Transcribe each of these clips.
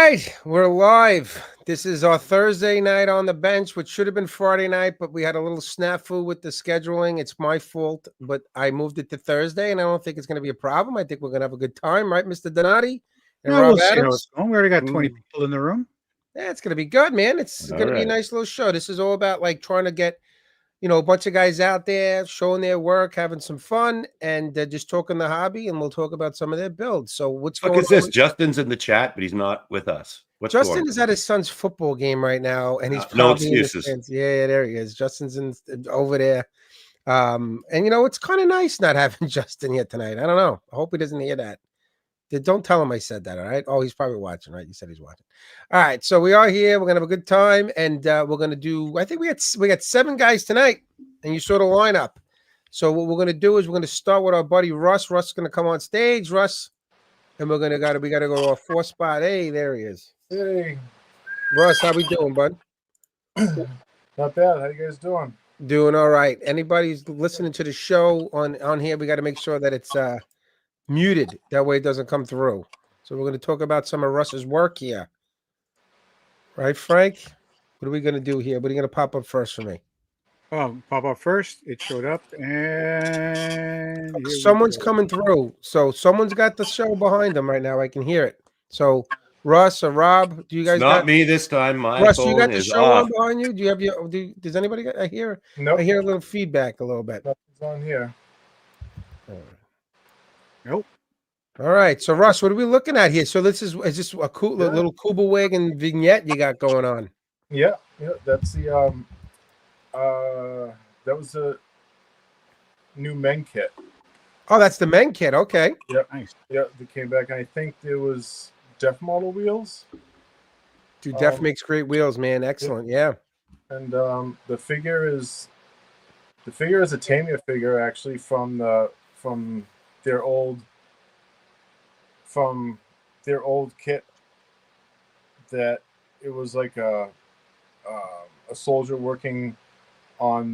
right, we're live. This is our Thursday night on the bench, which should have been Friday night, but we had a little snafu with the scheduling. It's my fault, but I moved it to Thursday, and I don't think it's going to be a problem. I think we're going to have a good time, right, Mr. Donati and No, Rob we'll see how it's Adams? going. We already got 20 Mm. people in the room. Yeah, it's going to be good, man. It's All going to be a right. nice little show. This is all about like trying to get, a bunch of guys out there showing their work, having some fun, and just talking the hobby, and we'll talk about some of their builds. So what's Fuck going is this? on? Justin's in the chat, but he's not with us. What's Justin going is at his son's football game right now, and he's No probably in the excuses. stands. Yeah, there he is. Justin's over there. And it's kind of nice not having Justin here tonight. I don't know. I hope he doesn't hear that. Don't tell him I said that. All right. Oh, he's probably watching, right? You said he's watching. All right. So we are here. We're gonna have a good time, and we're gonna do. I think we got 7 guys tonight, and you saw the lineup. So what we're gonna do is we're gonna start with our buddy Russ. Russ is gonna come on stage, Russ, and we gotta go to our 4th spot. Hey, there he is. Hey, Russ, how we doing, bud? not bad. How you guys doing? Doing all right. Anybody's listening to the show on here, we got to make sure that it's muted. That way it doesn't come through. So we're going to talk about some of Russ's work here. Right, Frank? What are we going to do here? What are you going to pop up first for me? Oh, pop up first. It showed up, and here we Someone's go. coming through. So someone's got the show behind them right now. I can hear it. So Russ or Rob, do you guys It's not got me this time. My Russ, you phone got the is show off. on behind you? Do you have does anybody got I hear Nope, a little feedback a little bit. nothing's on here. Nope. All right. So Russ, what are we looking at here? So this is this a cool Yeah. little Kuba wagon vignette you got going on? Yeah, that's the that was a new men kit. Oh, that's the men kit. Okay. Nice. Yeah, that came back, and I think there was Def model wheels, Dude, Def Um, makes great wheels, man. Excellent. Yeah. and the figure is a Tamiya figure actually from their old kit. That it was like a soldier working on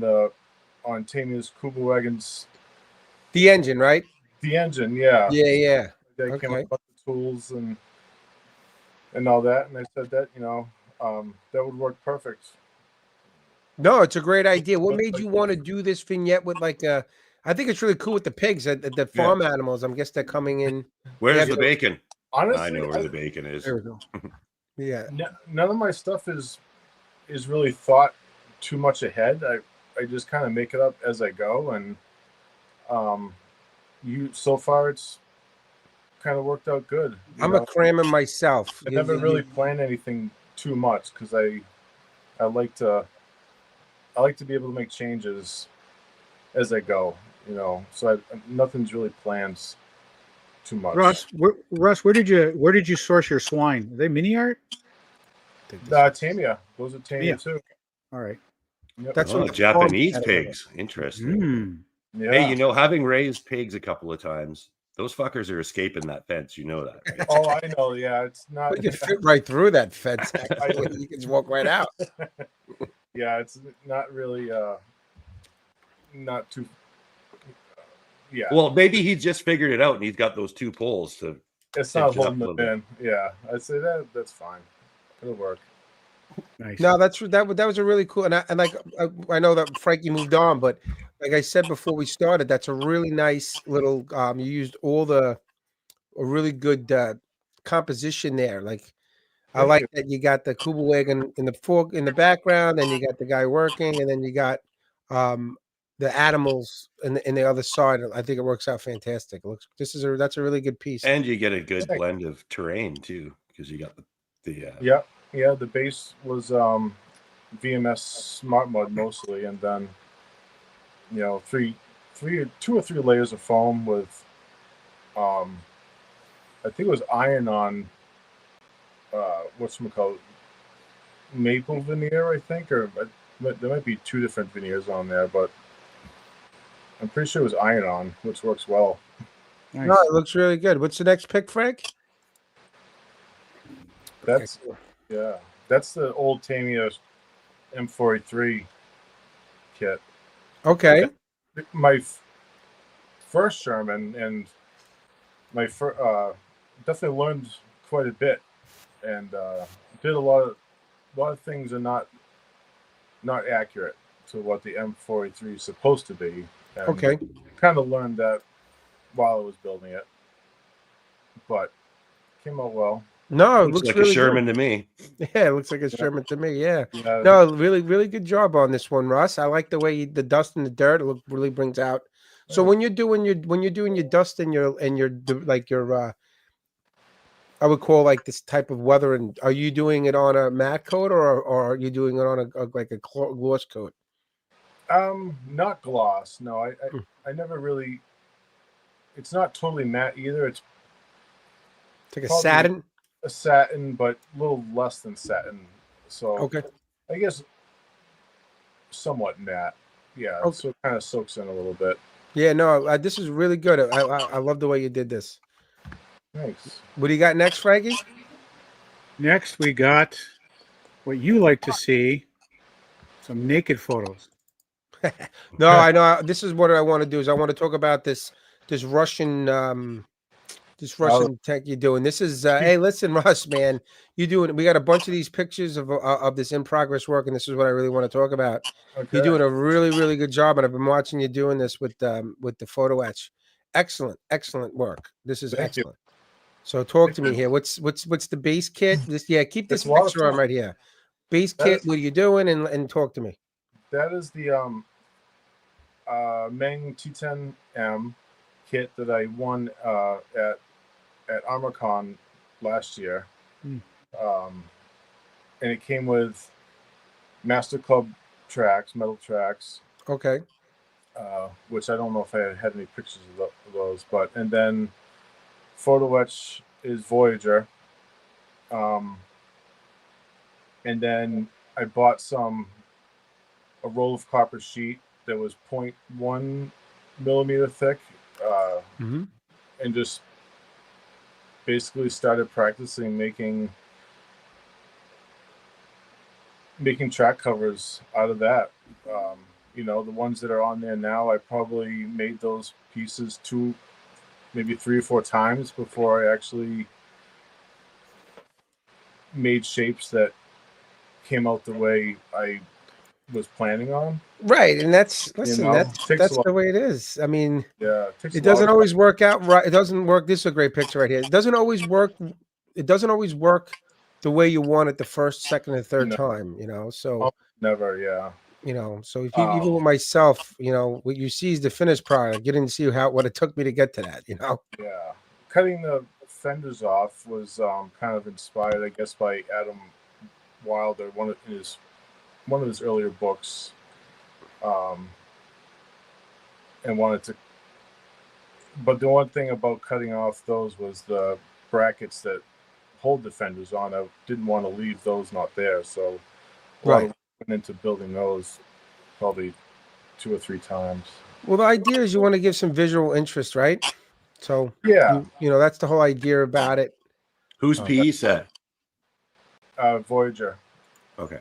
Tamiya's Kuba wagons. The engine, right? The engine, yeah. Yeah. They came Okay. up with the tools and all that, and I said that that would work perfect. No, it's a great idea. What made you want to do this vignette with I think it's really cool with the pigs, the farm animals. I guess they're coming in. Where's Yeah, the bacon? Honestly, I know where the bacon is. There we go. Yeah. none of my stuff is really thought too much ahead. I just kind of make it up as I go, and so far it's kind of worked out good. I'm a crammer myself. I never really planned anything too much because I like to be able to make changes as I go, so nothing's really planned too much. Russ, where did you source your swine? Are they mini art? Tamiya, those are Tamiya Yeah. too. All right. Yep. That's Oh, what the Japanese farm- pigs. Interesting. Mm. Yeah. Hey, having raised pigs a couple of times, those fuckers are escaping that fence. You know that, right? Oh, I know. Yeah, it's not. We can fit right through that fence. You can just walk right out. Yeah, it's not really. Not too. Yeah, Well, maybe he just figured it out and he's got those 2 poles to. it's not pitch it up holding a it little in. Yeah, I'd say that's fine. It'll work. Nice. No, that was a really cool, and I know that Frankie moved on, but like I said before we started, that's a really nice little. You used a really good composition there. Like I Thank like you. that you got the Kuba wagon in the background, and you got the guy working, and then you got the animals in the other side. I think it works out fantastic. It looks that's a really good piece. And you get a good Thanks. blend of terrain too, because you got the Yeah. The base was VMS Smart Mud mostly, and then 2 or 3 layers of foam with I think it was iron on whatchamacallit, maple veneer, I think, or there might be 2 different veneers on there, but I'm pretty sure it was iron on, which works well. Nice. No, it looks really good. What's the next pick, Frank? That's that's the old Tamiya M43 kit. Okay. My first Sherman, and my definitely learned quite a bit and did a lot of things are not accurate to what the M4A3 is supposed to be. And Okay. kind of learned that while I was building it, but came out well. No, it Looks looks like really a Sherman good. to me. Yeah, it looks like a Sherman to me. Yeah. Yeah, No, really, really good job on this one, Russ. I like the way the dust and the dirt really brings out. So when you're doing your dust and your I would call like this type of weather, and are you doing it on a matte coat or are you doing it on a gloss coat? not gloss. No, Hmm. I never really. It's not totally matte either. It's It's like a probably satin. a satin, but a little less than satin. So Okay. I guess somewhat matte. Yeah, Okay. so it kind of soaks in a little bit. Yeah, no, this is really good. I love the way you did this. Thanks. What do you got next, Frankie? Next, we got what you like to see, some naked photos. No, I know. This is what I want to do. Is I want to talk about this Russian tech you're doing. This is hey, listen, Russ, man, you doing? We got a bunch of these pictures of this in progress work, and this is what I really want to talk about. Okay. You're doing a really, really good job, and I've been watching you doing this with the photo etch. Excellent, excellent work. This is Thank you. excellent. So talk to me here. What's the base kit? Keep this It's a lot of picture on fun. right here. Base That kit. is- What are you doing? And talk to me. That is the Meng T10M kit that I won at ArmorCon last year. Hmm. And it came with Master Club tracks, metal tracks, Okay. which I don't know if I had any pictures of those, but and then photo etch is Voyager. And then I bought a roll of copper sheet that was 0.1 millimeter thick, Mm-hmm. and just basically started practicing making track covers out of that. The ones that are on there now, I probably made those pieces 2, maybe 3 or 4 times before I actually made shapes that came out the way I was planning on. Right, and that's Takes that's a lot. the way it is. I mean, Yeah, it takes it a lot doesn't of- always work out right. It doesn't work. This is a great picture right here. It doesn't always work. It doesn't always work the way you want it the first, second, and third No. time. So Never. Yeah. so if you, even with myself, what you see is the finished product. You didn't see what it took me to get to that. Yeah, cutting the fenders off was kind of inspired, I guess, by Adam Wilder, one of his earlier books, and wanted to. But the one thing about cutting off those was the brackets that hold the fenders on. I didn't want to leave those not there, so a lot of work went into building those, probably 2 or 3 times. Well, the idea is you want to give some visual interest, right? So Yeah, that's the whole idea about it. Who's PE set? Voyager. Okay.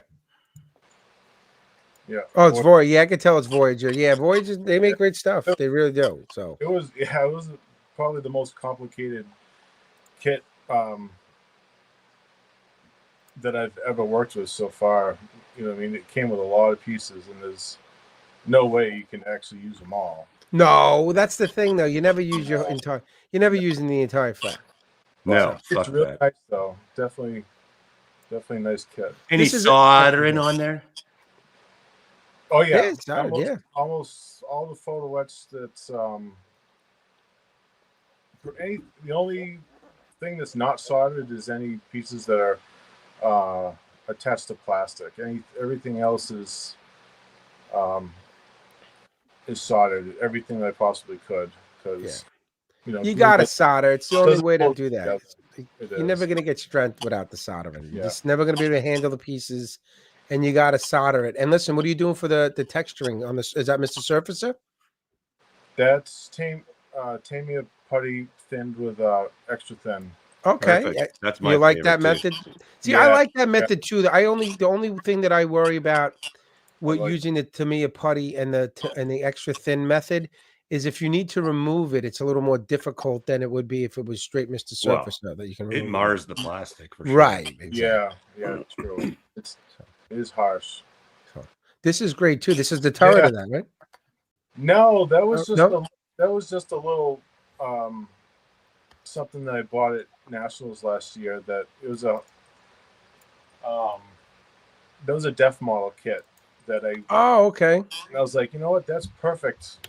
Yeah. Oh, it's Voyager. Yeah, I can tell it's Voyager. Yeah, Voyager. They make great stuff. They really do. So It was probably the most complicated kit that I've ever worked with so far. It came with a lot of pieces, and there's no way you can actually use them all. no, that's the thing though. You never use your entire. You're never using the entire flat. No, It's fuck really that. nice though. Definitely a nice kit. Any This is soldering on there? Oh yeah, it's solid, yeah. Almost all the photo etch that's the only thing that's not soldered is any pieces that are attached to plastic. Everything else is soldered. Everything that I possibly could, because You got to solder. It's the only doesn't way to hold do that. together. You're never going to get strength without the soldering. You're Yeah. just never going to be able to handle the pieces, and you got to solder it. And listen, what are you doing for the texturing on this? Is that Mr. Surfacer? That's Tamiya putty thinned with extra thin. Okay. Perfect. That's my You like favorite, that too. method? See, I Yeah, like that method too. The only thing that I worry about with like- using the Tamiya putty and the extra thin method is if you need to remove it, it's a little more difficult than it would be if it was straight Mr. Well, Surface that you can It remove. mars the plastic for sure. Right. Exactly. Yeah, true. It is harsh. So, this is great too. This is the turret Yeah. of that, right? No, that was just no? a little something that I bought at Nationals last year. That it was a def model kit that I Oh, okay. was like, you know what, that's perfect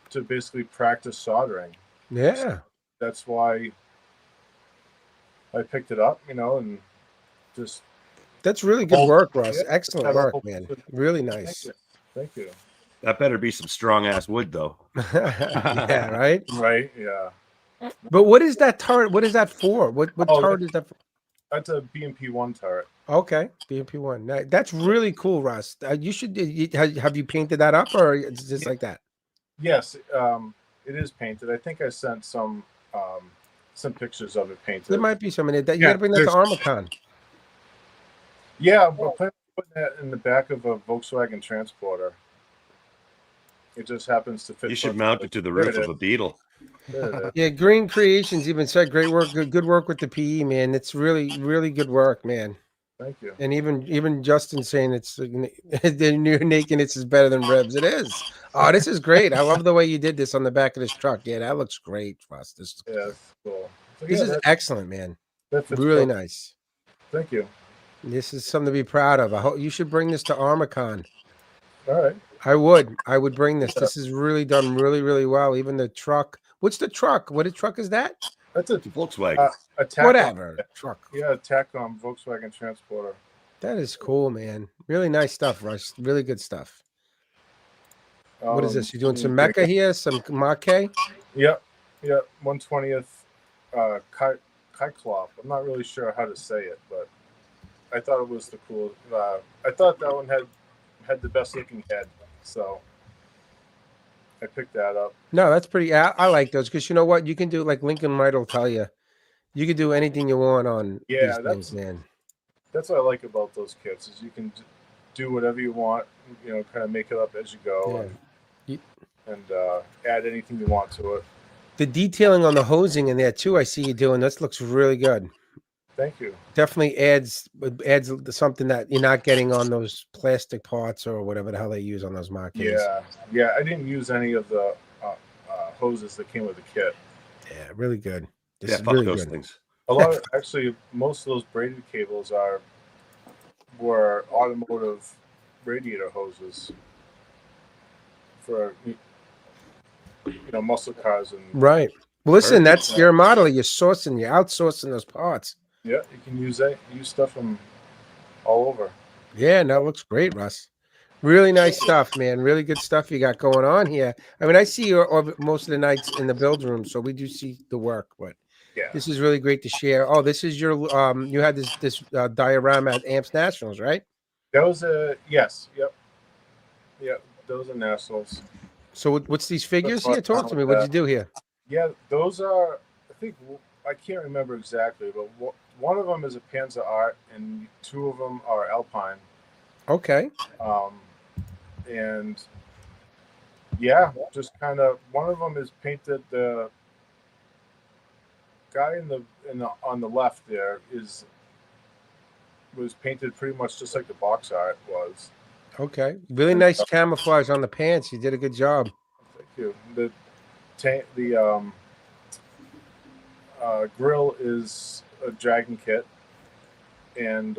to basically practice soldering. Yeah. That's why I picked it up, and just That's really good Oh, work, Russ. yeah, Excellent have a work, whole- man. Really nice. Thank you. That better be some strong ass wood, though. Yeah, right. Right, yeah. But what is that turret? What is that for? What Oh, turret is that for? That's a BMP-1 turret. Okay, BMP-1. That's really cool, Russ. You should. Have you painted that up, or it's just like that? Yes, it is painted. I think I sent some pictures of it painted. There might be some in it. You Yeah, got to bring that to there's- ArmaCon. Yeah, but planning on putting that in the back of a Volkswagen Transporter. It just happens to fit. You should perfectly. mount it to the There roof it of a Beetle. There it is. Yeah, Green Creations even said great work, good work with the PE, man. It's really, really good work, man. Thank you. And even Justin saying it's the new nakedness is better than Rebs. It is. Oh, this is great. I love the way you did this on the back of this truck. Yeah, that looks great, Russ. This Yeah, that's cool. So, this yeah, is that- excellent, man. that fits Really perfect. nice. Thank you. This is something to be proud of. I hope you should bring this to ArmaCon. All right. I would bring this. This is really done really, really well. Even the truck. What's the truck? What truck is that? That's a Volkswagen. Tacom. Whatever. Truck. Yeah, Tacom Volkswagen Transporter. That is cool, man. Really nice stuff, Russ. Really good stuff. What is this? You're doing some Mecca here? Some Maquet? Yep. 120th Kyclop. I'm not really sure how to say it, but I thought it was the cool. I thought that one had the best looking head, so I picked that up. No, that's pretty. I like those because you know what? You can do like Lincoln Wright will tell you. You can do anything you want on Yeah, these things, man. That's what I like about those kits is you can do whatever you want. Kind of make it up as you go, and add anything you want to it. The detailing on the hosing in there too, I see you doing. This looks really good. Thank you. Definitely adds something that you're not getting on those plastic parts or whatever the hell they use on those markings. Yeah. I didn't use any of the hoses that came with the kit. Yeah, really good. This Yeah, is fuck really those good. things. A lot of most of those braided cables were automotive radiator hoses for muscle cars and Right. Well, listen, Perfect. that's your model. You're outsourcing those parts. yeah, you can use stuff from all over. Yeah, no, it looks great, Russ. Really nice stuff, man. Really good stuff you got going on here. I mean, I see you most of the nights in the build room, so we do see the work, but Yeah. this is really great to share. Oh, this is your you had this diorama at Amps Nationals, right? That was yes, yep. Those are Nationals. So what's these figures That's here? Talk to me. What'd you do here? Yeah, those are. I can't remember exactly, but one of them is a Panzer Art, and two of them are Alpine. Okay. And yeah, just kind of one of them is painted. The guy on the left there was painted pretty much just like the box art was. Okay. Really nice camouflage on the pants. You did a good job. Thank you. The grill is a Dragon kit, and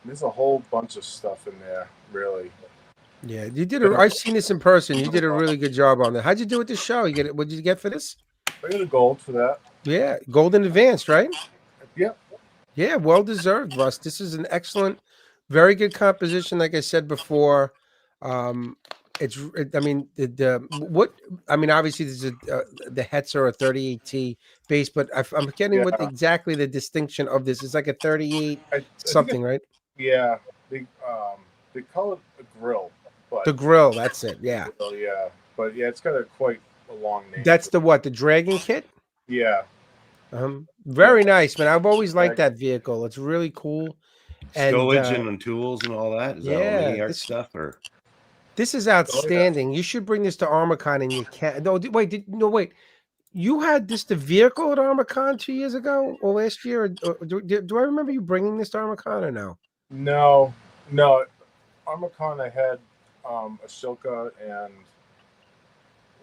there's a whole bunch of stuff in there. Really. Yeah, you did. I've seen this in person. You did a really good job on that. How'd you do with the show? You get it? What did you get for this? I got a gold for that. Yeah, golden advanced, right? Yep. Yeah, well deserved, Russ. This is an excellent, very good composition. Like I said before, I mean, obviously this is the Hetzer a 38T base, but I'm getting what exactly the distinction of this is like a 38 something, right? Yeah, they call it a grill, but The grill, that's it. Yeah, but it's got quite a long name. that's the Dragon kit. Yeah. Very nice, man. I've always liked that vehicle. It's really cool. And, Stowage and tools and all that. Is that all mini art stuff or? This is outstanding. You should bring this to ArmorCon and you can't. No, wait. You had this the vehicle at ArmorCon 2 years ago or last year? Or do I remember you bringing this to ArmorCon or no? No. ArmorCon, I had a Shilka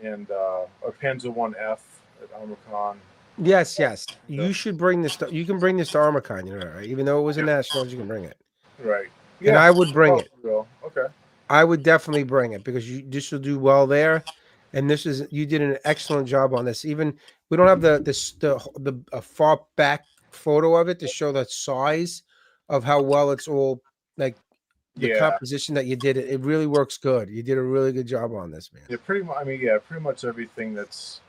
and a Panzer 1F at ArmorCon. Yes. You should bring this. You can bring this to ArmorCon. You know, right? Even though it was a Nationals, you can bring it. Right. And I would bring it. Real. Okay. I would definitely bring it because this will do well there. And you did an excellent job on this. Even we don't have the far back photo of it to show the size of how well it's all like the composition that you did. It really works good. You did a really good job on this, man. Yeah, pretty much. I mean, pretty much everything that's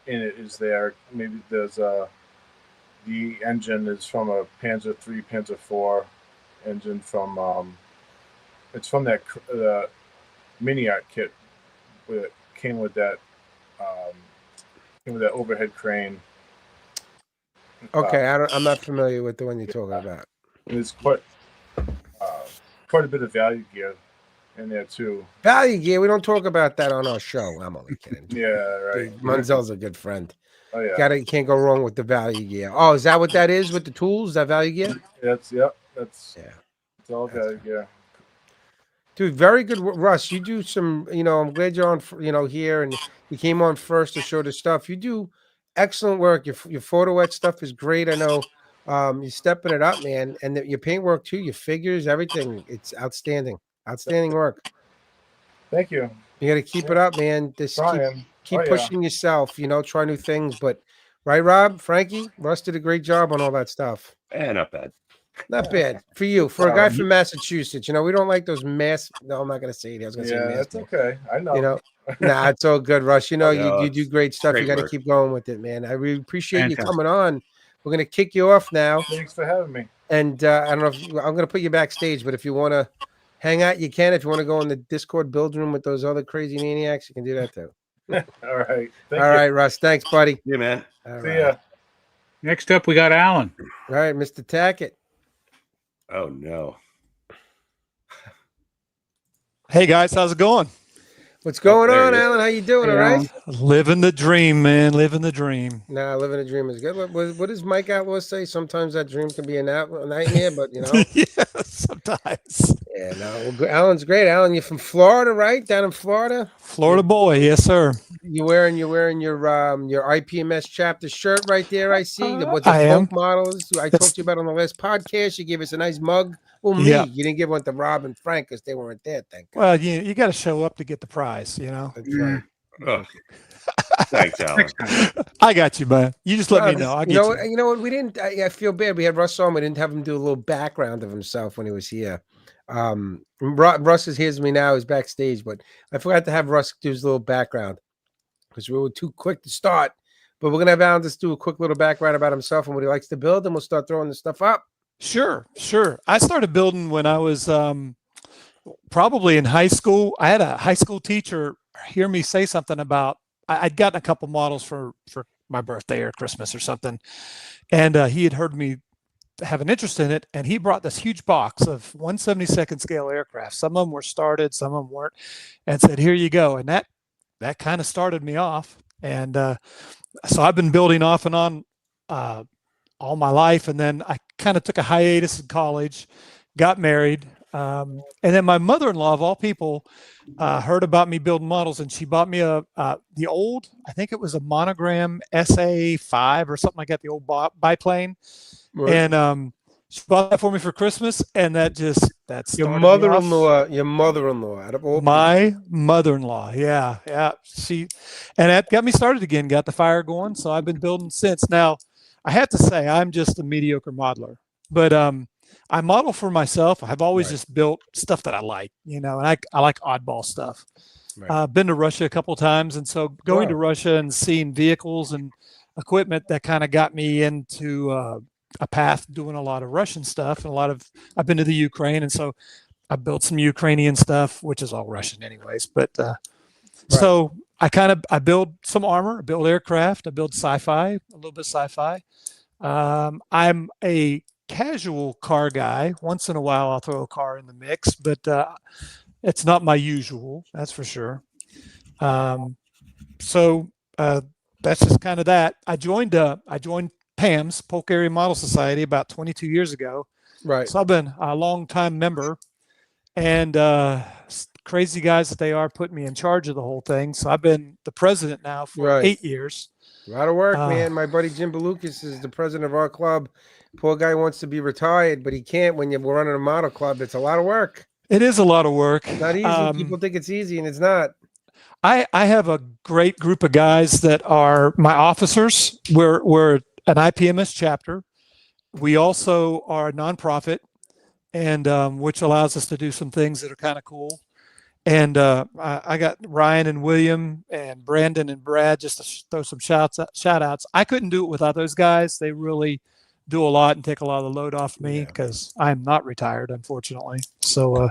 in it is there. Maybe there's the engine is from a Panzer III, Panzer IV engine from it's from that Mini-Art kit that came with that overhead crane. Okay, I'm not familiar with the one you're talking about. There's quite a bit of value gear in there too. Value gear. We don't talk about that on our show. I'm only kidding. Yeah, right. Dude, Munzel's a good friend. Oh yeah. You can't go wrong with the value gear. Oh, is that what that is with the tools? Is that value gear? That's It's all value gear. Dude, very good, Russ. You do some, I'm glad you're on, here, and you came on first to show the stuff. You do excellent work. Your photo etch stuff is great. I know you're stepping it up, man. And your paint work too, your figures, everything. It's outstanding. Outstanding work. Thank you. You got to keep it up, man. Just keep Oh, yeah. pushing yourself, try new things. But right, Rob, Frankie, Russ did a great job on all that stuff. Not bad. Not bad for you, for a guy from Massachusetts. We don't like those mass. No, I'm not gonna say it. I was gonna say mass. That's okay. I know. Nah, it's all good, Russ. You Yeah, do great stuff. great You got to work. keep going with it, man. I really appreciate Fantastic. you coming on. We're gonna kick you off now, Thanks for having me. and I don't know if I'm gonna put you backstage, but if you want to hang out, you can. If you want to go in the Discord build room with those other crazy maniacs, you can do that too. All right. All right, Russ. Thanks, buddy. Yeah, man. All See right. ya. Next up, we got Alan. All right, Mr. Tackett. Oh no. Hey guys, how's it going? What's going there on, he is. Alan? How you doing? Hey, All right. Alan. Living the dream, man. Living the dream. Nah, living a dream is good. What does Mike Outlaw say? Sometimes that dream can be a nightmare, but Yeah, sometimes. Yeah, no. Well, Alan's great. Alan, you're from Florida, right? Down in Florida. Florida boy, yes, sir. You're wearing your IPMS chapter shirt right there. I see. What's I the am. Polk models I talked to you about on the last podcast. You gave us a nice mug. Well, me. Yeah. You didn't give one to Rob and Frank because they weren't there. Thank God. Well, you got to show up to get the prize, That's Yeah. right. Oh. Thanks, Alan. Next time. I got you, man. You just let me know. I'll get you. You know what? We didn't. I feel bad. We had Russ on. We didn't have him do a little background of himself when he was here. Russ is here with me now. He's backstage, but I forgot to have Russ do his little background because we were too quick to start. But we're gonna have Alan just do a quick little background about himself and what he likes to build, and we'll start throwing the stuff up. Sure. I started building when I was probably in high school. I had a high school teacher hear me say something about I'd gotten a couple models for my birthday or Christmas or something, and he had heard me have an interest in it, and he brought this huge box of 1/72nd scale aircraft. Some of them were started, some of them weren't, and said, "Here you go." And that kind of started me off, and so I've been building off and on all my life, and then I kind of took a hiatus in college, got married, and then my mother-in-law, of all people, heard about me building models, and she bought me the old, I think it was a Monogram SA5 or something like that, the old biplane, Right. and she bought that for me for Christmas, and that's Your started me off. mother-in-law, out of all My mother-in-law, yeah, and that got me started again, got the fire going. So I've been building since. Now, I have to say, I'm just a mediocre modeler, but I model for myself. I've always Right. just built stuff that I like, and I like oddball stuff. Right. Been to Russia a couple of times, and so going Wow. to Russia and seeing vehicles and equipment that kind of got me into a path doing a lot of Russian stuff, and I've been to the Ukraine, and so I built some Ukrainian stuff, which is all Russian anyways. But so I build some armor, I build aircraft, I build sci-fi, a little bit of sci-fi. I'm a casual car guy. Once in a while, I'll throw a car in the mix, but It's not my usual, that's for sure. So that's just kind of that. I joined PAMS, Polk Area Model Society, about 22 years ago. Right. So I've been a long time member, and crazy guys that they are put me in charge of the whole thing. So I've been the president now for Right. 8 years. A lot of work, man. My buddy Jim Belucas is the president of our club. Poor guy wants to be retired, but he can't when you're running a model club. It's a lot of work. It is a lot of work. Not easy. People think it's easy, and it's not. I have a great group of guys that are my officers. We're an IPMS chapter. We also are a nonprofit, and which allows us to do some things that are kind of cool. And I got Ryan and William and Brandon and Brad, just to throw some shout outs. I couldn't do it without those guys. They really do a lot and take a lot of the load off me because I'm not retired, unfortunately. So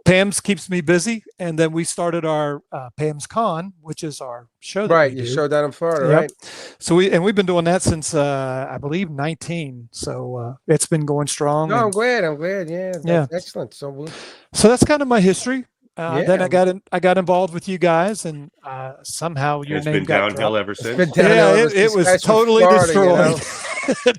PAMS keeps me busy. And then we started our PAMS Con, which is our show. That Right. we You do. showed that in Florida, Yep. right? So we've been doing that since I believe 19. So it's been going strong. No, I'm and- glad. I'm glad. Yeah. Yeah. Excellent. So So that's kind of my history. Then Yeah. I got involved with you guys, and somehow your It's name been got downhill dropped. ever it's since. been downhill Yeah, ever it since was guys from totally Florida, you know? destroyed.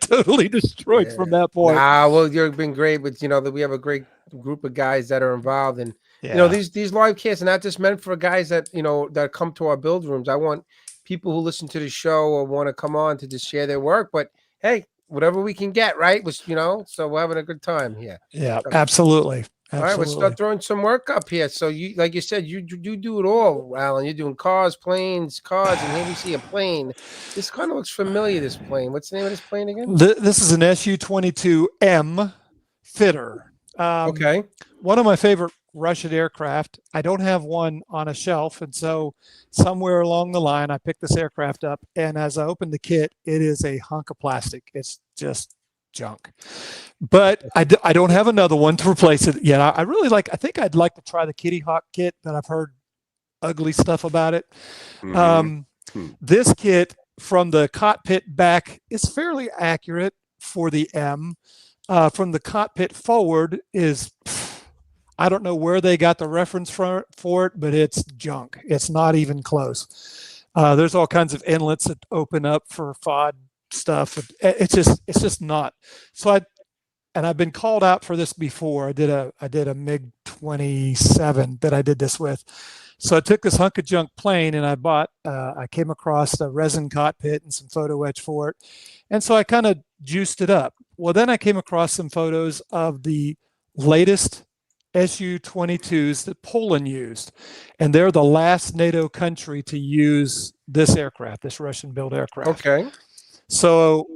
Totally destroyed Yeah. from that point. Well, you've been great, but that we have a great group of guys that are involved, and Yeah. these live casts are not just meant for guys that that come to our build rooms. I want people who listen to the show or want to come on to just share their work. But hey, whatever we can get, right? So we're having a good time here. Yeah, absolutely. All right, let's start throwing some work up here. So you, like you said, you do it all, Alan. You're doing cars, planes, and here we see a plane. This kind of looks familiar. This plane. What's the name of this plane again? This is an SU-22M fitter. Okay. One of my favorite Russian aircraft. I don't have one on a shelf, and so somewhere along the line, I picked this aircraft up, and as I opened the kit, it is a hunk of plastic. It's just junk. But I don't have another one to replace it yet. I think I'd like to try the Kitty Hawk kit, but I've heard ugly stuff about it. Mhm. This kit from the cockpit back is fairly accurate for the M. From the cockpit forward is, I don't know where they got the reference for it, but it's junk. It's not even close. There's all kinds of inlets that open up for FOD stuff. It's just not. So I've been called out for this before. I did a MiG 27 that I did this with. So I took this hunk of junk plane and I came across a resin cockpit and some photo etch for it. And so I kind of juiced it up. Well, then I came across some photos of the latest Su-22s that Poland used. And they're the last NATO country to use this aircraft, this Russian-built aircraft. Okay. So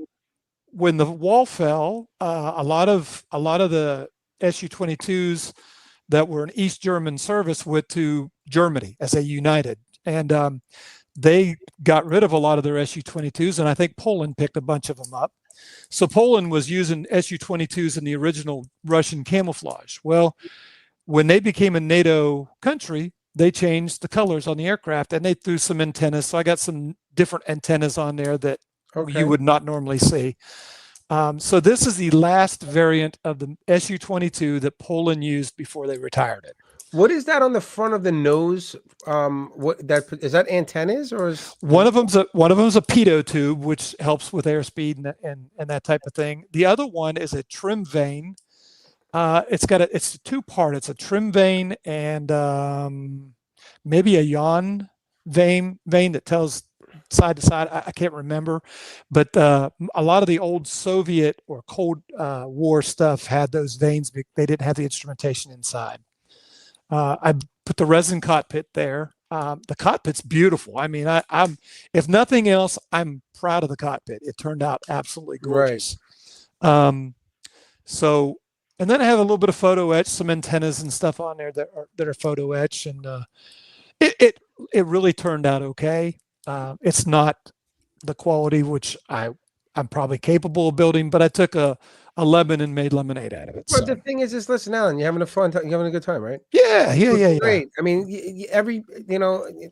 when the wall fell, a lot of the Su-22s that were in East German service went to Germany as they united, and they got rid of a lot of their Su-22s, and I think Poland picked a bunch of them up. So Poland was using Su-22s in the original Russian camouflage. Well, when they became a NATO country, they changed the colors on the aircraft, and they threw some antennas. So I got some different antennas on there that Okay. you would not normally see. So this is the last variant of the Su-22 that Poland used before they retired it. What is that on the front of the nose? What that is that antennas or is One of them's a pitot tube, which helps with airspeed and that type of thing. The other one is a trim vane. It's a two-part. It's a trim vane and maybe a yawn vane that tells side to side. I can't remember, but a lot of the old Soviet or Cold War stuff had those vanes. They didn't have the instrumentation inside. I put the resin cockpit there. The cockpit's beautiful. I mean, I'm if nothing else, I'm proud of the cockpit. It turned out absolutely gorgeous. So, and then I have a little bit of photo etch, some antennas and stuff on there that are photo etch, and it really turned out okay. It's not the quality which I'm probably capable of building, but I took a lemon and made lemonade out of it. But So. the thing is, listen, Alan, you're having you're having a good time, right? Yeah. Great. I mean,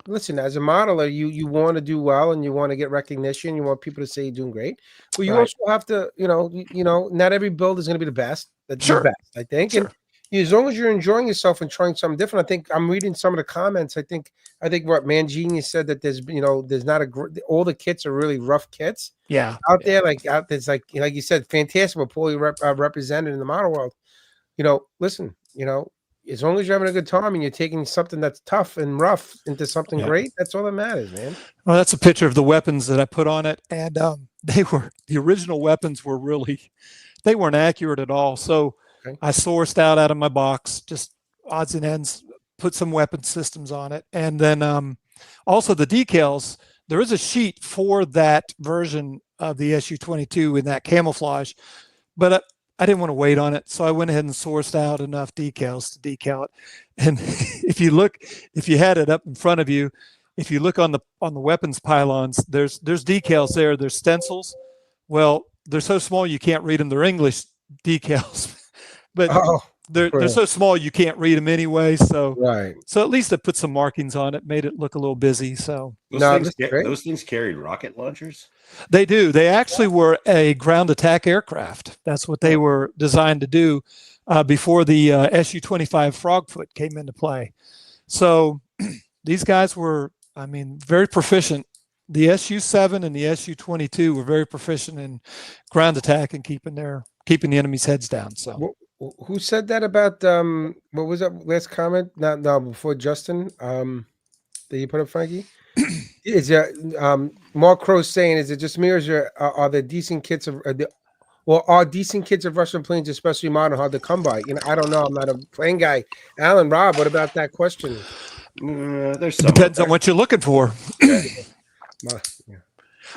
listen, as a modeler, you want to do well and you want to get recognition. You want people to say you're doing great, but you Right. also have to, not every build is going to be the best. That's Sure. the best, I think. Sure. as long as you're enjoying yourself and trying something different. I think I'm reading some of the comments. I think what Mangini said, that there's not all the kits are really rough kits Yeah. out there. There's like you said, fantastic, but poorly represented in the model world. Listen, as long as you're having a good time and you're taking something that's tough and rough into something great, that's all that matters, man. Well, that's a picture of the weapons that I put on it, and the original weapons they weren't accurate at all. So I sourced out of my box, just odds and ends, put some weapon systems on it, and then also the decals. There is a sheet for that version of the SU-22 in that camouflage, but I didn't want to wait on it, so I went ahead and sourced out enough decals to decal it. And if you had it up in front of you, if you look on the weapons pylons, there's decals there. There's stencils. Well, they're so small you can't read them. They're English decals, but they're so small you can't read them anyway. So So at least I put some markings on it, made it look a little busy. So those things carried rocket launchers. They do. They actually were a ground attack aircraft. That's what they were designed to do before the SU-25 Frogfoot came into play. So these guys were, very proficient. The SU-7 and the SU-22 were very proficient in ground attack and keeping the enemy's heads down. So who said that about what was that last comment? No, before Justin, that you put up, Frankie? Is Mark Crow saying, is it just me, or are there decent kits of are decent kits of Russian planes, especially modern, hard to come by? I don't know. I'm not a plane guy. Alan, Rob, what about that question? There's some. Depends on what you're looking for.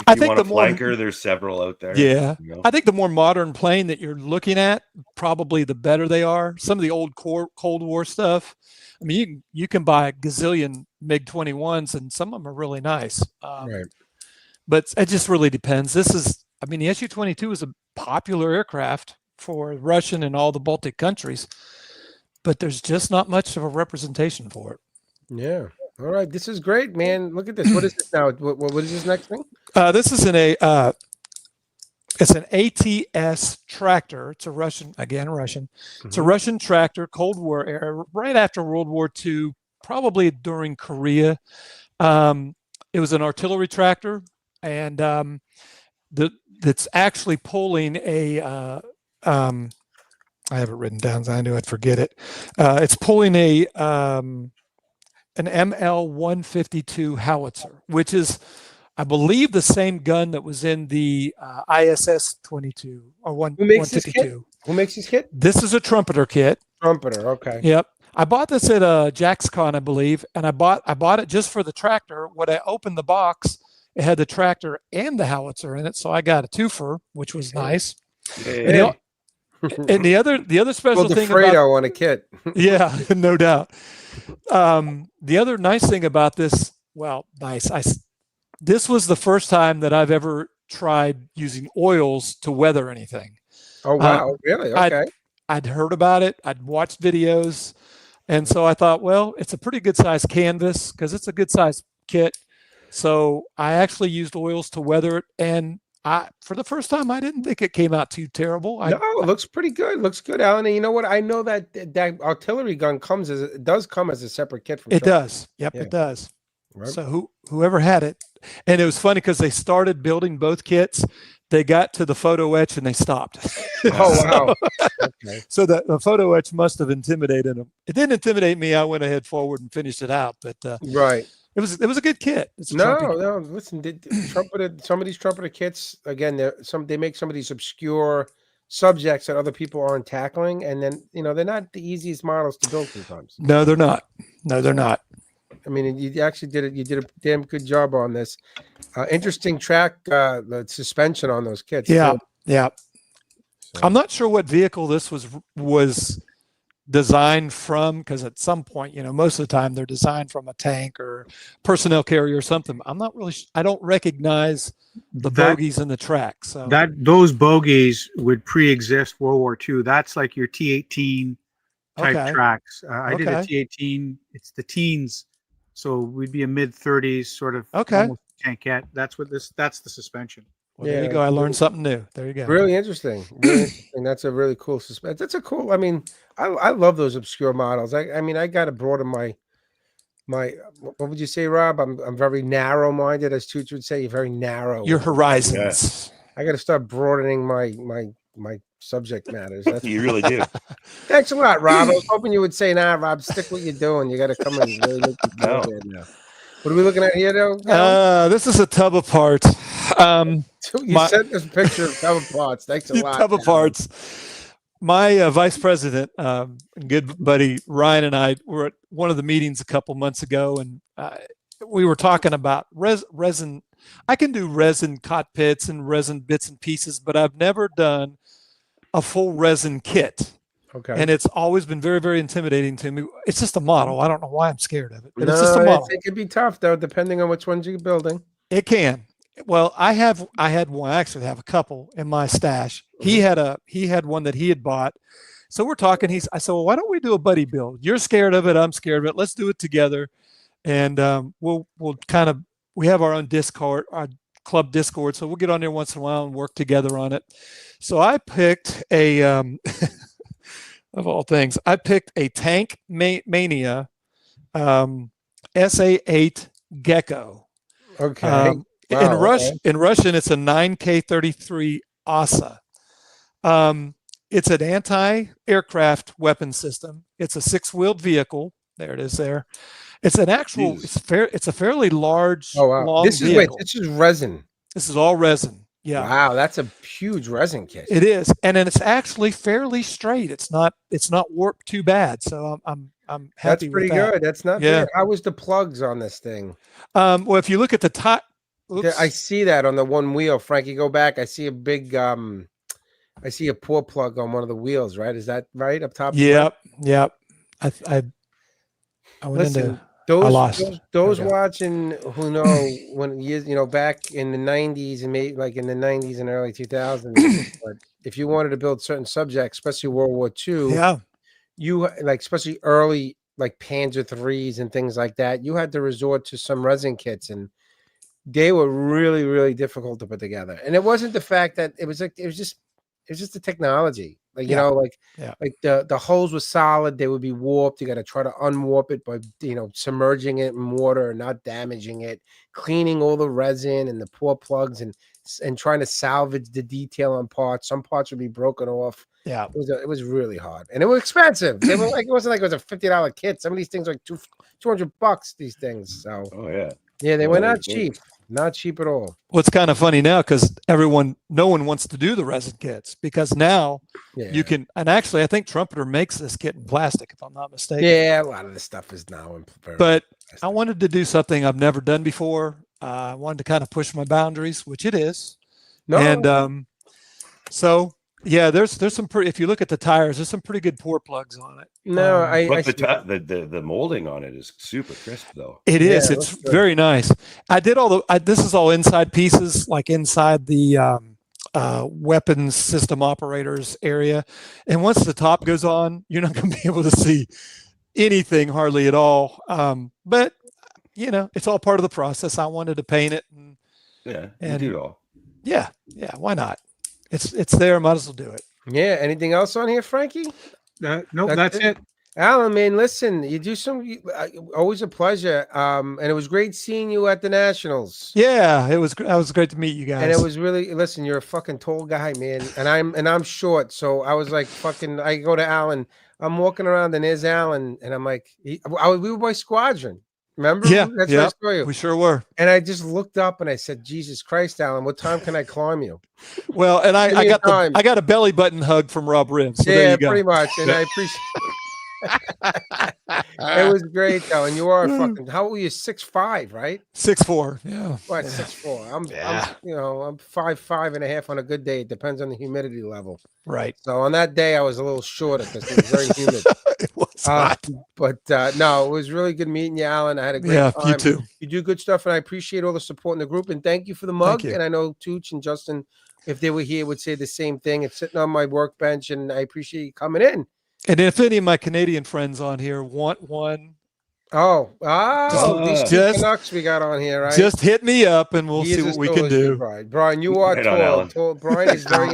I think the flanker, there's several out there. Yeah, I think the more modern plane that you're looking at, probably the better they are. Some of the old Cold War stuff, you can buy a gazillion MiG-21s, and some of them are really nice. But it just really depends. The SU-22 is a popular aircraft for Russian and all the Baltic countries, but there's just not much of a representation for it. Yeah. All right. This is great, man. Look at this. What is this now? What is this next thing? This is it's an ATS tractor. It's a Russian. Mm-hmm. It's a Russian tractor, Cold War era, right after World War II, probably during Korea. It was an artillery tractor, and that's actually pulling a I have it written down, so I knew I'd forget it. It's pulling an ML-152 howitzer, which is, I believe, the same gun that was in the ISS-22 or 152. Who makes this kit? This is a trumpeter kit. Trumpeter, okay. Yep. I bought this at JaxCon, I believe, and I bought it just for the tractor. When I opened the box, it had the tractor and the howitzer in it, so I got a twofer, which was nice. Hey. And the other special thing about on a kit. Yeah, no doubt. The other nice thing about this, this was the first time that I've ever tried using oils to weather anything. Oh wow, really? Okay. I'd heard about it. I'd watched videos, and so I thought, well, it's a pretty good size canvas because it's a good size kit. So I actually used oils to weather it, and for the first time, I didn't think it came out too terrible. No, it looks pretty good. Looks good, Alan. And you know what? I know that artillery gun does come as a separate kit from. It does. Yep, yeah. It does. Right. So whoever had it, and it was funny because they started building both kits. They got to the photo etch and they stopped. Oh wow! Okay. So the photo etch must have intimidated them. It didn't intimidate me. I went ahead forward and finished it out. But right. It was a good kit. No. Listen, some of these trumpeter kits, again, they make some of these obscure subjects that other people aren't tackling, and then they're not the easiest models to build sometimes. No, they're not. I mean, you actually did it. You did a damn good job on this. Interesting track, the suspension on those kits. Yeah, yeah. So. I'm not sure what vehicle this was designed from, because at some point, most of the time they're designed from a tank or personnel carrier or something. I'm not really. I don't recognize the bogies in the track. So those bogies would pre-exist World War II. That's like your T-18 type tracks. I did a T-18. It's the teens, so we'd be a mid-30s sort of almost tankette. That's the suspension. Well, there you go. I learned something new. There you go. Really interesting. Really interesting. That's a really cool suspense. That's a cool. I mean, I love those obscure models. I mean, I got to broaden my. What would you say, Rob? I'm very narrow minded, as Toots would say. You're very narrow. Your horizons. I got to start broadening my subject matters. That's You really do. Thanks a lot, Rob. I was hoping you would say, "Nah, Rob, stick what you're doing. You got to come in and really make it No. good now." What are we looking at here, though? This is a tub of parts. You sent us a picture of tub of parts. Thanks a lot. Tub of parts. My vice president, good buddy Ryan, and I were at one of the meetings a couple months ago, and we were talking about resin. I can do resin cockpits and resin bits and pieces, but I've never done a full resin kit. Okay. And it's always been very, very intimidating to me. It's just a model. I don't know why I'm scared of it. But No, it's just a model. it could be tough though, depending on which ones you're building. It can. Well, I had one. I actually have a couple in my stash. He had one that he had bought. So we're talking. I said, well, why don't we do a buddy build? You're scared of it. I'm scared of it. Let's do it together. And we have our own Discord, our club Discord. So we'll get on there once in a while and work together on it. So I picked of all things, I picked a Tank Mania SA8 Gecko. Okay. In Russian, it's a 9K33 ASA. It's an anti-aircraft weapon system. It's a 6-wheeled vehicle. There it is. There, it's an actual. Jesus. It's a fairly large, long This vehicle. is resin. This is all resin. Yeah. Wow, that's a huge resin kit. It is, and then it's actually fairly straight. It's not warped too bad. So I'm happy. That's pretty with that. good. That's not bad. How was the plugs on this thing? Well, if you look at the top, I see that on the one wheel. Frankie, go back. I see a big I see a pour plug on one of the wheels, right? Is that right up top? Yep. I went into those watching who know when back in the 90s and maybe like in the 90s and early 2000s, but if you wanted to build certain subjects, especially World War II, you like especially early like Panzer IIIs and things like that, you had to resort to some resin kits, and they were really, really difficult to put together. And it wasn't the fact that it was just the technology. Like, like the holes were solid. They would be warped. You got to try to unwarp it by, submerging it in water and not damaging it, cleaning all the resin and the pour plugs and trying to salvage the detail on parts. Some parts would be broken off. Yeah. It was really hard, and it was expensive. They were like, it wasn't like it was a $50 kit. Some of these things are like $200, these things. So, yeah, they were not cheap. Not cheap at all. Well, it's kind of funny now because no one wants to do the resin kits because now you can, and actually I think Trumpeter makes this kit in plastic, if I'm not mistaken. Yeah, a lot of this stuff is now in But plastic. I wanted to do something I've never done before. I wanted to kind of push my boundaries, which it is. No. And so yeah, there's some pretty, if you look at the tires, there's some pretty good pour plugs on it. No, but the molding on it is super crisp though. It is. It's very nice. I did this is all inside pieces, like inside the weapons system operators area. And once the top goes on, you're not going to be able to see anything hardly at all. But it's all part of the process. I wanted to paint it. And do it all. Yeah. Why not? It's there. Might as well do it. Yeah. Anything else on here, Frankie? No, that's it. Alan, man, listen, you do always a pleasure. And it was great seeing you at the Nationals. Yeah, it was great to meet you guys. And it was really, listen, you're a fucking tall guy, man. And I'm short. So I was like, I go to Alan, I'm walking around and there's Alan. And I'm like, we were by Squadron. Remember? Yeah. That's what I saw you. We sure were. And I just looked up and I said, Jesus Christ, Alan, what time can I climb you? Well, and I got a belly button hug from Rob Ribbs. So there you go. Pretty much. And I appreciate it was great though. And you are fucking, how old were you? 6'5", right? 6'4". Yeah. What, 6'4"? I'm 5'5.5" on a good day. It depends on the humidity level. Right. So on that day I was a little shorter because it was very humid. It was hot. But no, it was really good meeting you, Alan. I had a great time. You too. You do good stuff, and I appreciate all the support in the group. And thank you for the mug. And I know Tooch and Justin, if they were here, would say the same thing. It's sitting on my workbench, and I appreciate you coming in. And if any of my Canadian friends on here want one, Just- these just- Canucks we got on here, right? Just hit me up and we'll He see is a what we can solicitor, do. Brian. Brian, you are Right on, tall. Alan. Tall. Brian is very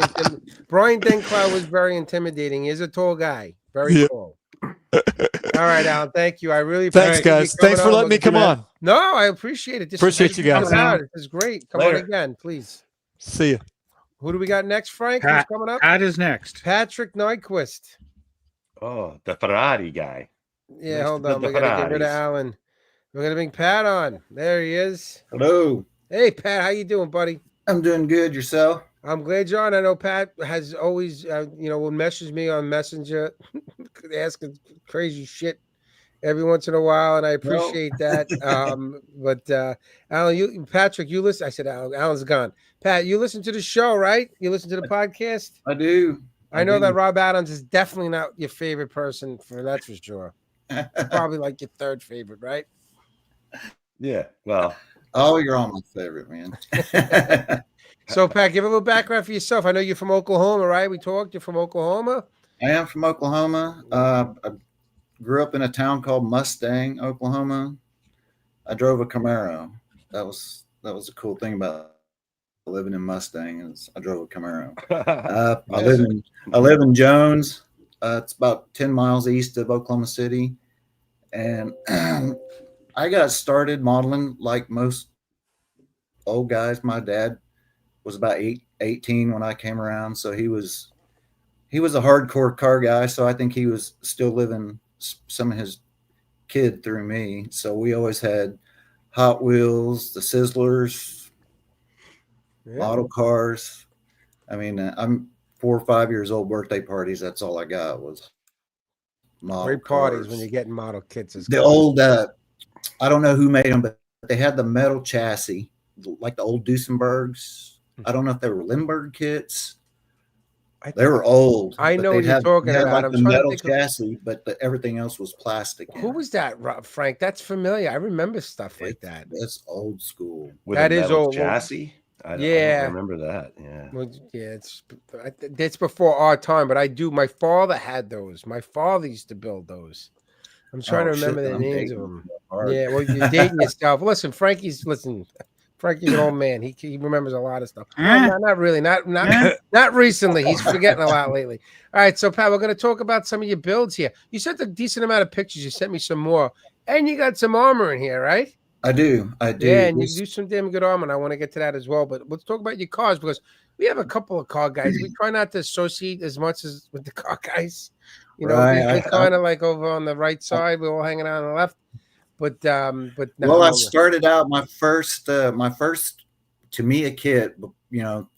Brian Dencloud was very intimidating. He's a tall guy. Very Yeah. tall. All right, Alan. Thank you. I really Thanks, appreciate you guys. Thanks for coming letting me come on. No, I appreciate it. This Appreciate is you guys. This is great. Come on Later. again, please. See you. Who do we got next, Frank? Pat. Who's coming up? Pat is next. Patrick Nyquist. Oh, the Ferrari guy. Yeah, Nice hold to on. meet We the gotta get rid of Ferraris. Alan. We're gonna bring Pat on. There he is. Hello. Hey, Pat. How you doing, buddy? I'm doing good. Yourself? I'm glad you're on. I know Pat has always, will message me on Messenger, asking crazy shit every once in a while, and I appreciate that. But Alan, Patrick, you listen. I said Alan. Alan's gone. Pat, you listen to the show, right? You listen to the podcast. I do. I know do. that Rob Adams is definitely not your favorite person, that's for sure. Probably like your third favorite, right? Yeah. Well, Oh, you're all my favorite, man. So, Pat, give a little background for yourself. I know you're from Oklahoma, right? We talked. You're from Oklahoma. I am from Oklahoma. I grew up in a town called Mustang, Oklahoma. I drove a Camaro. That was a cool thing about living in Mustang is I drove a Camaro. I live in Jones. It's about 10 miles east of Oklahoma City, and I got started modeling like most old guys. My dad was about 18 when I came around, so he was a hardcore car guy. So I think he was still living some of his kid through me. So we always had Hot Wheels, the Sizzlers, model cars. I mean, I'm 4 or 5 years old. Birthday parties. That's all I got was model Great parties cars. when you're getting model kits. The old, I don't know who made them, but they had the metal chassis, like the old Duesenbergs. I don't know if they were Lindbergh kits. They were old. I but know they'd what you're have- talking they had about. like I'm the trying to metal think of- chassis, but everything else was plastic. in Who it. was that, Frank? That's familiar. I remember stuff like that. It's old school. with That a is metal old. chassis. I don't Yeah. remember that. Yeah. Well, yeah, it's before our time, but I do. My father had those. My father used to build those. I'm trying to Oh, shit, remember the I'm names dating of them. hard. Yeah, well, you're dating yourself. Listen, Frankie's an old man. He remembers a lot of stuff. No, not really. Not recently. He's forgetting a lot lately. All right, so Pat, we're going to talk about some of your builds here. You sent a decent amount of pictures. You sent me some more, and you got some armor in here, right? I do. Yeah, and you This- do some damn good armor. And I want to get to that as well. But let's talk about your cars because we have a couple of car guys. We try not to associate as much as with the car guys. You know, Right, they're kind of like over on the right side. We're all hanging out on the left. But no, well, I no. started out my first to me a kit, you know,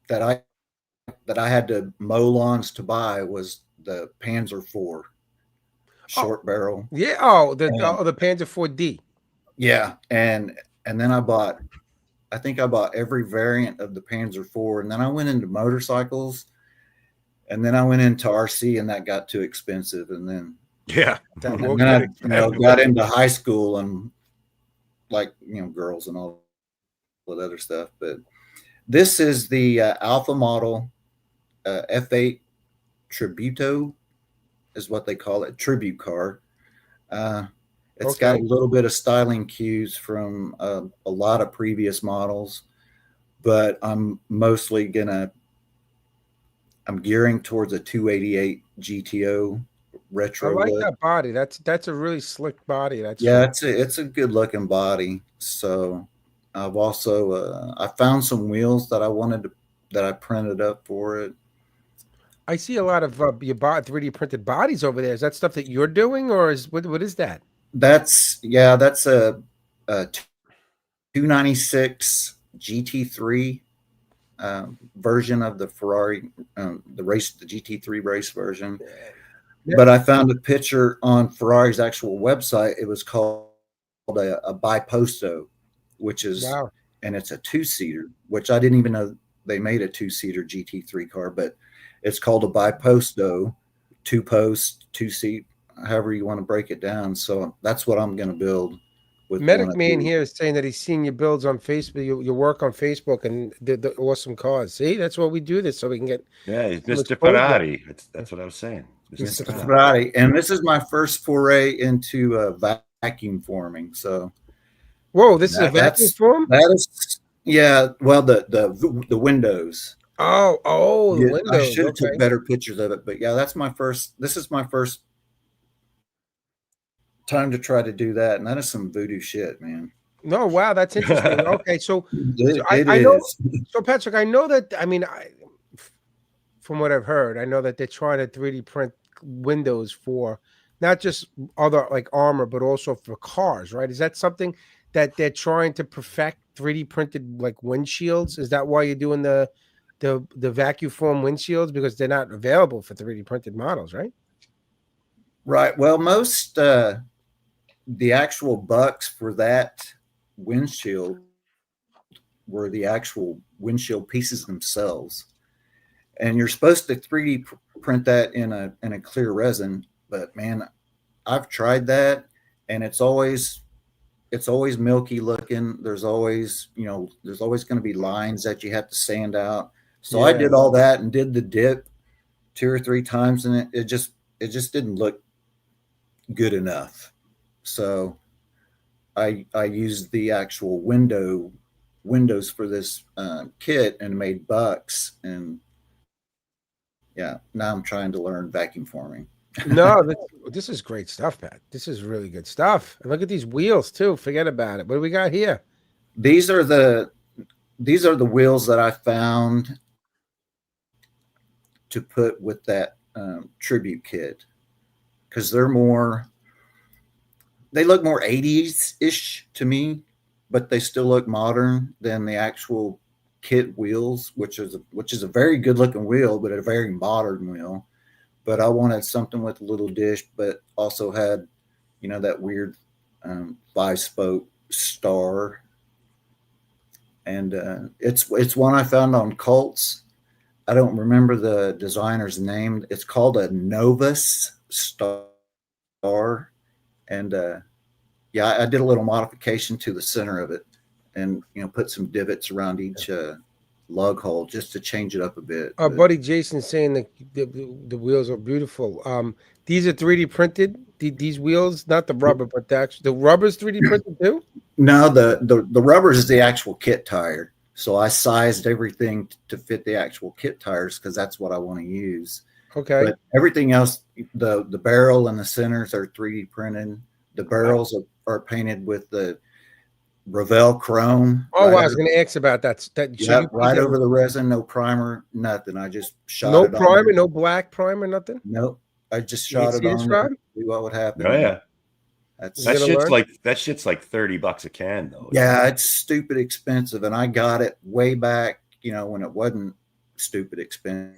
that I had to mow lawns to buy was the Panzer IV short barrel. Yeah. The Panzer 4D. Yeah, and then I think I bought every variant of the Panzer IV, and then I went into motorcycles, and then I went into RC, and that got too expensive, and then Yeah. That and will then get I got into high school and like girls and all that other stuff. But this is the Alpha model F8 Tributo is what they call it, tribute car. It's got a little bit of styling cues from a lot of previous models, but I'm gearing towards a 288 GTO retro. I like look. that body. That's a really slick body. It's a good looking body. So I've also I found some wheels that I printed up for it. I see a lot of your 3D printed bodies over there. Is that stuff that you're doing, or what is that? That's a 296 GT3 version of the Ferrari, the GT3 race version. Yeah. But I found a picture on Ferrari's actual website. It was called a Biposto, which is, and it's a 2-seater, which I didn't even know they made a 2-seater GT3 car, but it's called a Biposto, 2-post, 2-seat, however you want to break it down. So that's what I'm going to build. With Medic Man here is saying that he's seen your builds on Facebook, your work on Facebook, and the awesome cars. See, that's why we do this, so we can get. Yeah, he's Looks Mr. cool, Ferrari. That's what I was saying. Mr. Mr. Ferrari, and this is my first foray into vacuum forming. So Whoa, this is a vacuum that's form? that is well the windows. Oh, the Yeah, I windows. should have Okay. took better pictures of it, but yeah, that's my first. This is my first time to try to do that, and that is some voodoo shit, man. No, wow, that's interesting. Okay, so It I know. is. So Patrick, I know that. I mean, from what I've heard, I know that they're trying to 3D print windows for not just other like armor, but also for cars, right? Is that something that they're trying to perfect? 3D printed like windshields? Is that why you're doing the vacuum form windshields, because they're not available for 3D printed models, right? Right. Well, most the actual bucks for that windshield were the actual windshield pieces themselves, and you're supposed to 3D print that in a clear resin. But man, I've tried that, and it's always milky looking. There's always going to be lines that you have to sand out. So I did all that and did the dip 2 or 3 times, and it just didn't look good enough. So I used the actual windows for this kit and made bucks, and yeah, now I'm trying to learn vacuum forming. No, this is great stuff, Pat. This is really good stuff. And look at these wheels too. Forget about it. What do we got here? These are the wheels that I found to put with that tribute kit, because they look more 80s ish to me, but they still look modern than the actual kit wheels, which is a very good looking wheel, but a very modern wheel. But I wanted something with a little dish, but also had, that weird 5-spoke star. And it's one I found on Colts. I don't remember the designer's name. It's called a Novus Star. And I did a little modification to the center of it, and put some divots around each lug hole just to change it up a bit. Our buddy Jason saying that the wheels are beautiful. These are 3D printed. These wheels, not the rubber, but the rubber's 3D printed too. No, the rubber is the actual kit tire. So I sized everything to fit the actual kit tires because that's what I want to use. Okay. But everything else, the barrel and the centers are 3D printed. The barrels are painted with the Revell chrome. Oh, I was going to ask about that. Right over the resin, no primer, nothing. I just shot no it primer, on. no black primer, nothing. Nope. I just shot it on. See what would happen. Oh yeah, that shit's like $30 a can though. Yeah, it's stupid expensive, and I got it way back, when it wasn't stupid expensive.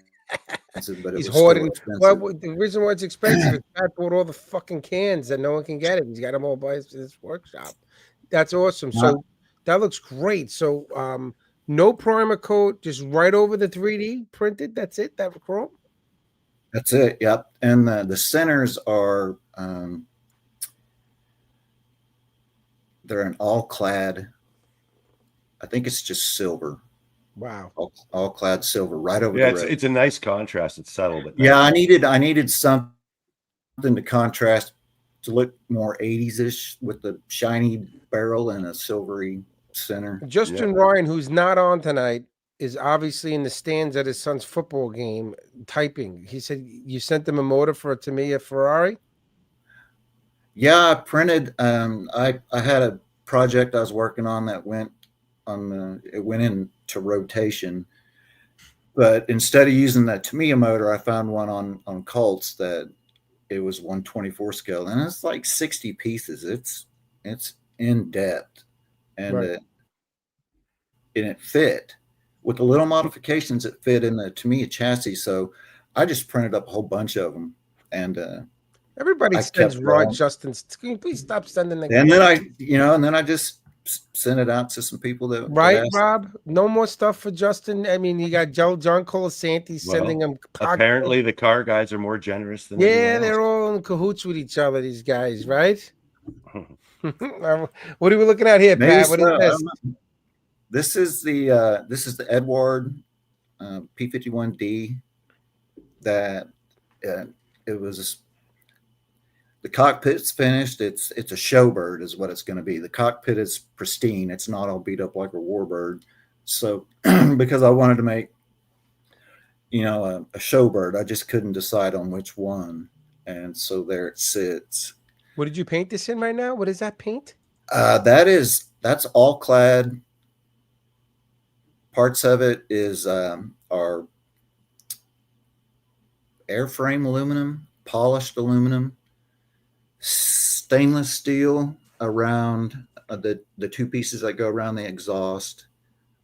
But He's it was hoarding. still Well, the reason why it's expensive is Pat bought all the fucking cans and no one can get it. He's got them all by his workshop. That's awesome. So that looks great. So no primer coat, just right over the 3D printed. That's it. That chrome. That's it. Yep. And the centers are they're an all clad. I think it's just silver. Wow. All clad silver right over. Yeah, it's a nice contrast. It's subtle, but yeah, I needed something to contrast to look more 80s-ish with the shiny barrel and a silvery center. Justin Ryan, who's not on tonight, is obviously in the stands at his son's football game typing. He said you sent him a motor for a Tamiya Ferrari. Yeah, I printed. I had a project I was working on that went into rotation, but instead of using that Tamiya motor, I found one on Colts that it was 1/24 scale, and it's like 60 pieces. It's in depth, and Right. it fit with the little modifications. It fit in the Tamiya chassis, so I just printed up a whole bunch of them, and everybody I sends kept Rod going. Justin. Can you please stop sending the And then I just sent it out to some people that right, Rob? No more stuff for Justin. I mean, you got John Colasanti sending him. Apparently, the car guys are more generous than they're all in cahoots with each other. These guys, right? What are we looking at here, Pat? What is this? This is the Edward P51D that it was the cockpit's finished. It's a showbird is what it's going to be. The cockpit is pristine. It's not all beat up like a warbird. So because I wanted to make, you know, a showbird, I just couldn't decide on which one. And so there it sits. What did you paint this in right now? What is that paint? That's all clad. Parts of it is are airframe aluminum, polished aluminum, stainless steel around the two pieces that go around the exhaust.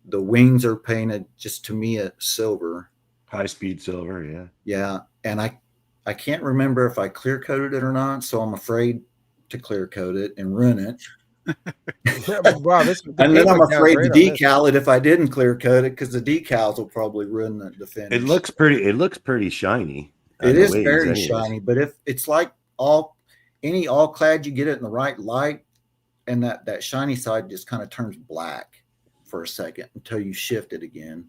The wings are painted just Tamiya silver. High speed silver, yeah. Yeah, and I can't remember if I clear coated it or not, so I'm afraid to clear coat it and ruin it. Yeah, but wow, And then I'm afraid to decal it if I didn't clear coat it, because the decals will probably ruin the finish. It looks pretty shiny. It is very shiny, but if it's like any all clad, you get it in the right light, and that shiny side just kind of turns black for a second until you shift it again.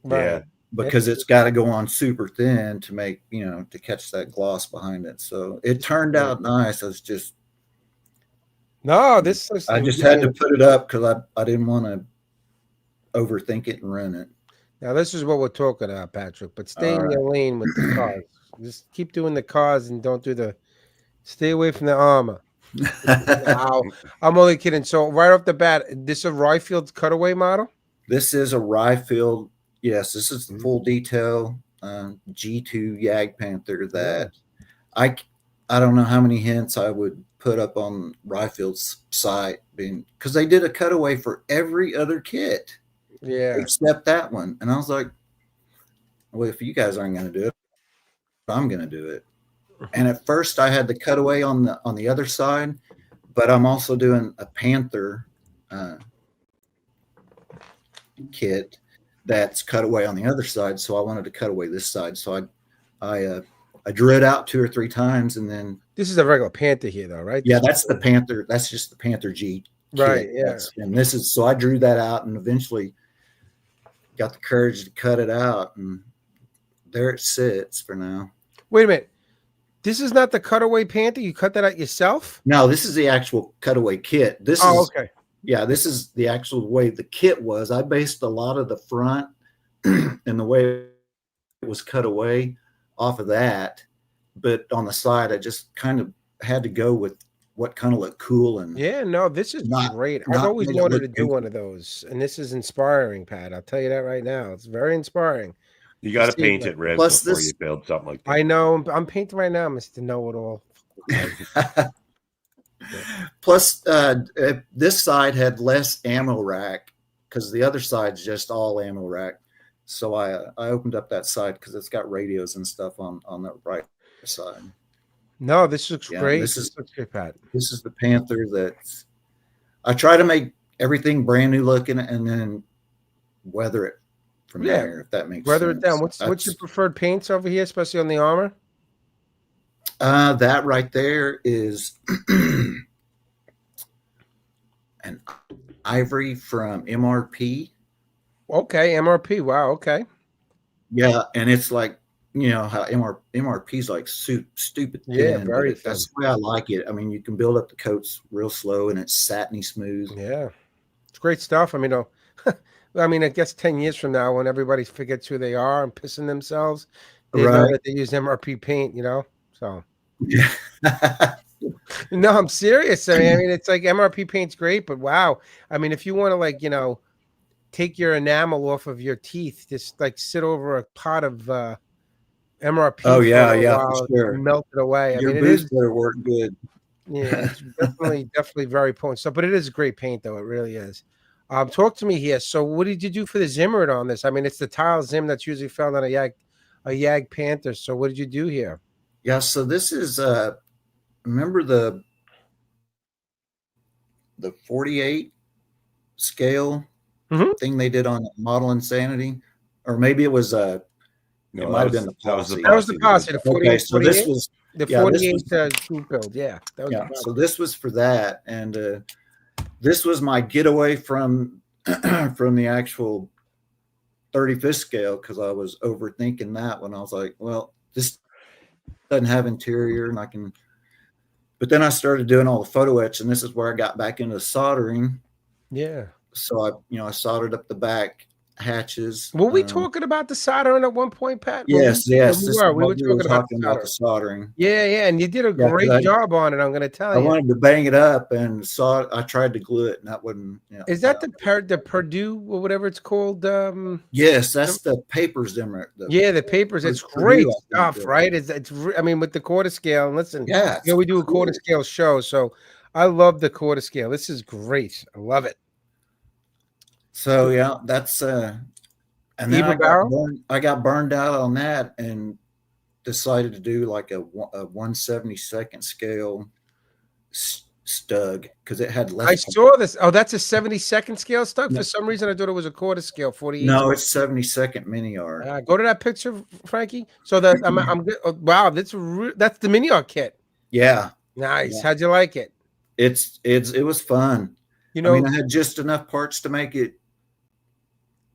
Right. Yeah. Because it's got to go on super thin to make, you know, to catch that gloss behind it. So it turned out nice. I just No, this I just had to put it up because I didn't want to overthink it and ruin it. Now this is what we're talking about, Patrick. But stay All in your lane with the cars. Just keep doing the cars and don't do the. Stay away from the armor. Wow. I'm only kidding. So right off the bat, this is a Ryfield cutaway model. This is a Ryfield. Yes, this is the full detail G2 Yag Panther that I don't know how many hints I would put up on Ryfield's site, because they did a cutaway for every other kit, except that one. And I was like, well, if you guys aren't going to do it, I'm going to do it. And at first I had the cutaway on the other side, but I'm also doing a Panther kit that's cut away on the other side. So I wanted to cut away this side. So I drew it out 2 or 3 times, and then this is a regular Panther here, though, right? Yeah, that's the Panther. That's just the Panther G kit. Right. Yeah. And this is, so I drew that out and eventually got the courage to cut it out, and there it sits for now. Wait a minute. This is not the cutaway Panther. You cut that out yourself? No, this is the actual cutaway kit. This is okay. Yeah, this is the actual way the kit was. I based a lot of the front and the way it was cut away off of that, but on the side, I just kind of had to go with what kind of looked cool. And this is great. I've always wanted to do one of those, and this is inspiring, Pat. I'll tell you that right now. It's very inspiring. You got to paint it red before you build something like that. I know. I'm painting right now, Mr. Know-It-All. Plus, this side had less ammo rack because the other side's just all ammo rack. So I opened up that side because it's got radios and stuff on the right side. No, this looks great. This looks great, Pat. This is the Panther that I try to make everything brand new looking and then weather it from there, if that makes sense. Weather it down. What's your preferred paints over here, especially on the armor? That right there is an ivory from MRP. Okay, MRP. Wow. Okay. Yeah, and it's like, you know how MRP's like stupid thin. Yeah, very thin. That's the way I like it. I mean, you can build up the coats real slow, and it's satiny smooth. Yeah, it's great stuff. I mean, I guess 10 years from now, when everybody forgets who they are and pissing themselves, they know that they use MRP paint. You know, so. Yeah. No, I'm serious. I mean, it's like MRP paint's great, but wow. I mean, if you want to, like, you know, take your enamel off of your teeth, just like sit over a pot of MRP. Oh yeah, for sure. Melt it away. Your boots better work good. Yeah, it's definitely very potent stuff. But it is a great paint, though. It really is. Talk to me here. So, what did you do for the Zimmerit on this? I mean, it's the tile Zim that's usually found on a Yag Panther. So, what did you do here? Yeah, so this is remember the 48 scale thing they did on Model Insanity, or maybe it was it might have been the Posse. That was the Posse. The 48. Okay, so this was the 48 group build. Yeah, so this was for that, and this was my getaway from the actual 35th scale because I was overthinking that when I was like, well, this doesn't have interior, and I can. But then I started doing all the photo etch, and this is where I got back into soldering. Yeah. So I soldered up the back hatches. Were we talking about the soldering at one point, Pat? Yes, yes. We were talking about the soldering. Yeah, and you did a great job on it. I'm going to tell you. I wanted to bang it up and I tried to glue it, and that wouldn't. Is that the Purdue or whatever it's called? Yes, that's the papers. The papers. It's great stuff, right? It's. I mean, with the quarter scale. And listen, we do a quarter scale show, so I love the quarter scale. This is great. I love it. So yeah, that's and then I got burned out on that and decided to do like a 1/72 scale stug because it had less. I saw this. Oh, that's a 72nd scale stug. For some reason, I thought it was a quarter scale 48. No, it's 72nd mini art. Go to that picture, Frankie. So that I'm good. Oh, wow, that's the mini art kit. Yeah, nice. Yeah. How'd you like it? It was fun. You know, I mean, I had just enough parts to make it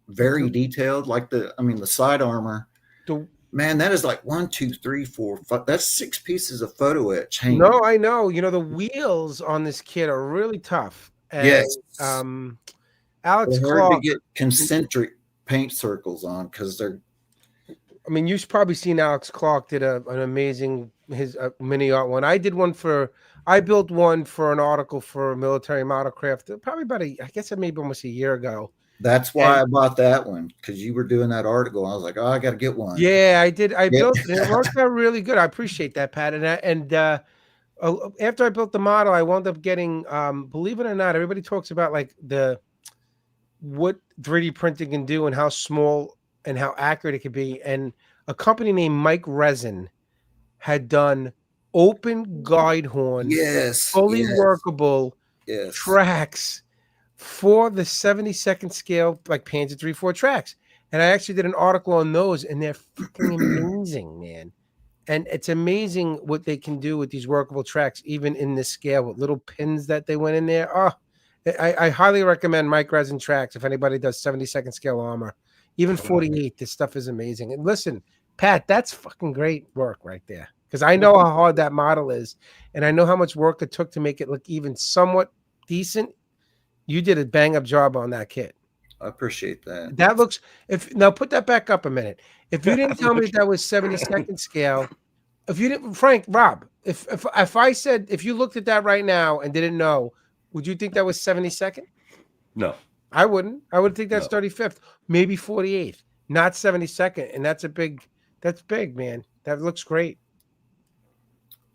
very detailed, like the side armor. Man, that is like 1, 2, 3, 4, 5. That's 6 pieces of photo etch. Hanging. No, I know. You know, the wheels on this kit are really tough. And, yes. Alex Clark, hard to get concentric paint circles on because they're. I mean, you've probably seen Alex Clark did an amazing mini art one. I built one for an article for Military Modelcraft probably about maybe almost a year ago. That's why I bought that one, because you were doing that article. I was like, oh, I got to get one. Yeah, I did. I built it. It worked out really good. I appreciate that, Pat. And after I built the model, I wound up getting, believe it or not, everybody talks about like what 3D printing can do and how small and how accurate it could be. And a company named Mike Resin had done open guide horn, fully workable tracks for the 72nd scale, like Panzer 3-4 tracks. And I actually did an article on those, and they're fucking amazing, man. And it's amazing what they can do with these workable tracks, even in this scale with little pins that they went in there. Oh, I highly recommend Mike Resin tracks if anybody does 72nd scale armor. Even 48, this stuff is amazing. And listen, Pat, that's fucking great work right there. Because I know how hard that model is, and I know how much work it took to make it look even somewhat decent. You did a bang up job on that kit. I appreciate that. That looks. Now put that back up a minute. If you didn't tell me that was 72nd scale, if you didn't, Rob, if I said, if you looked at that right now and didn't know, would you think that was 72nd? No, I wouldn't. I would think that's 35th, maybe 48th, not 72nd, and that's big, man. That looks great.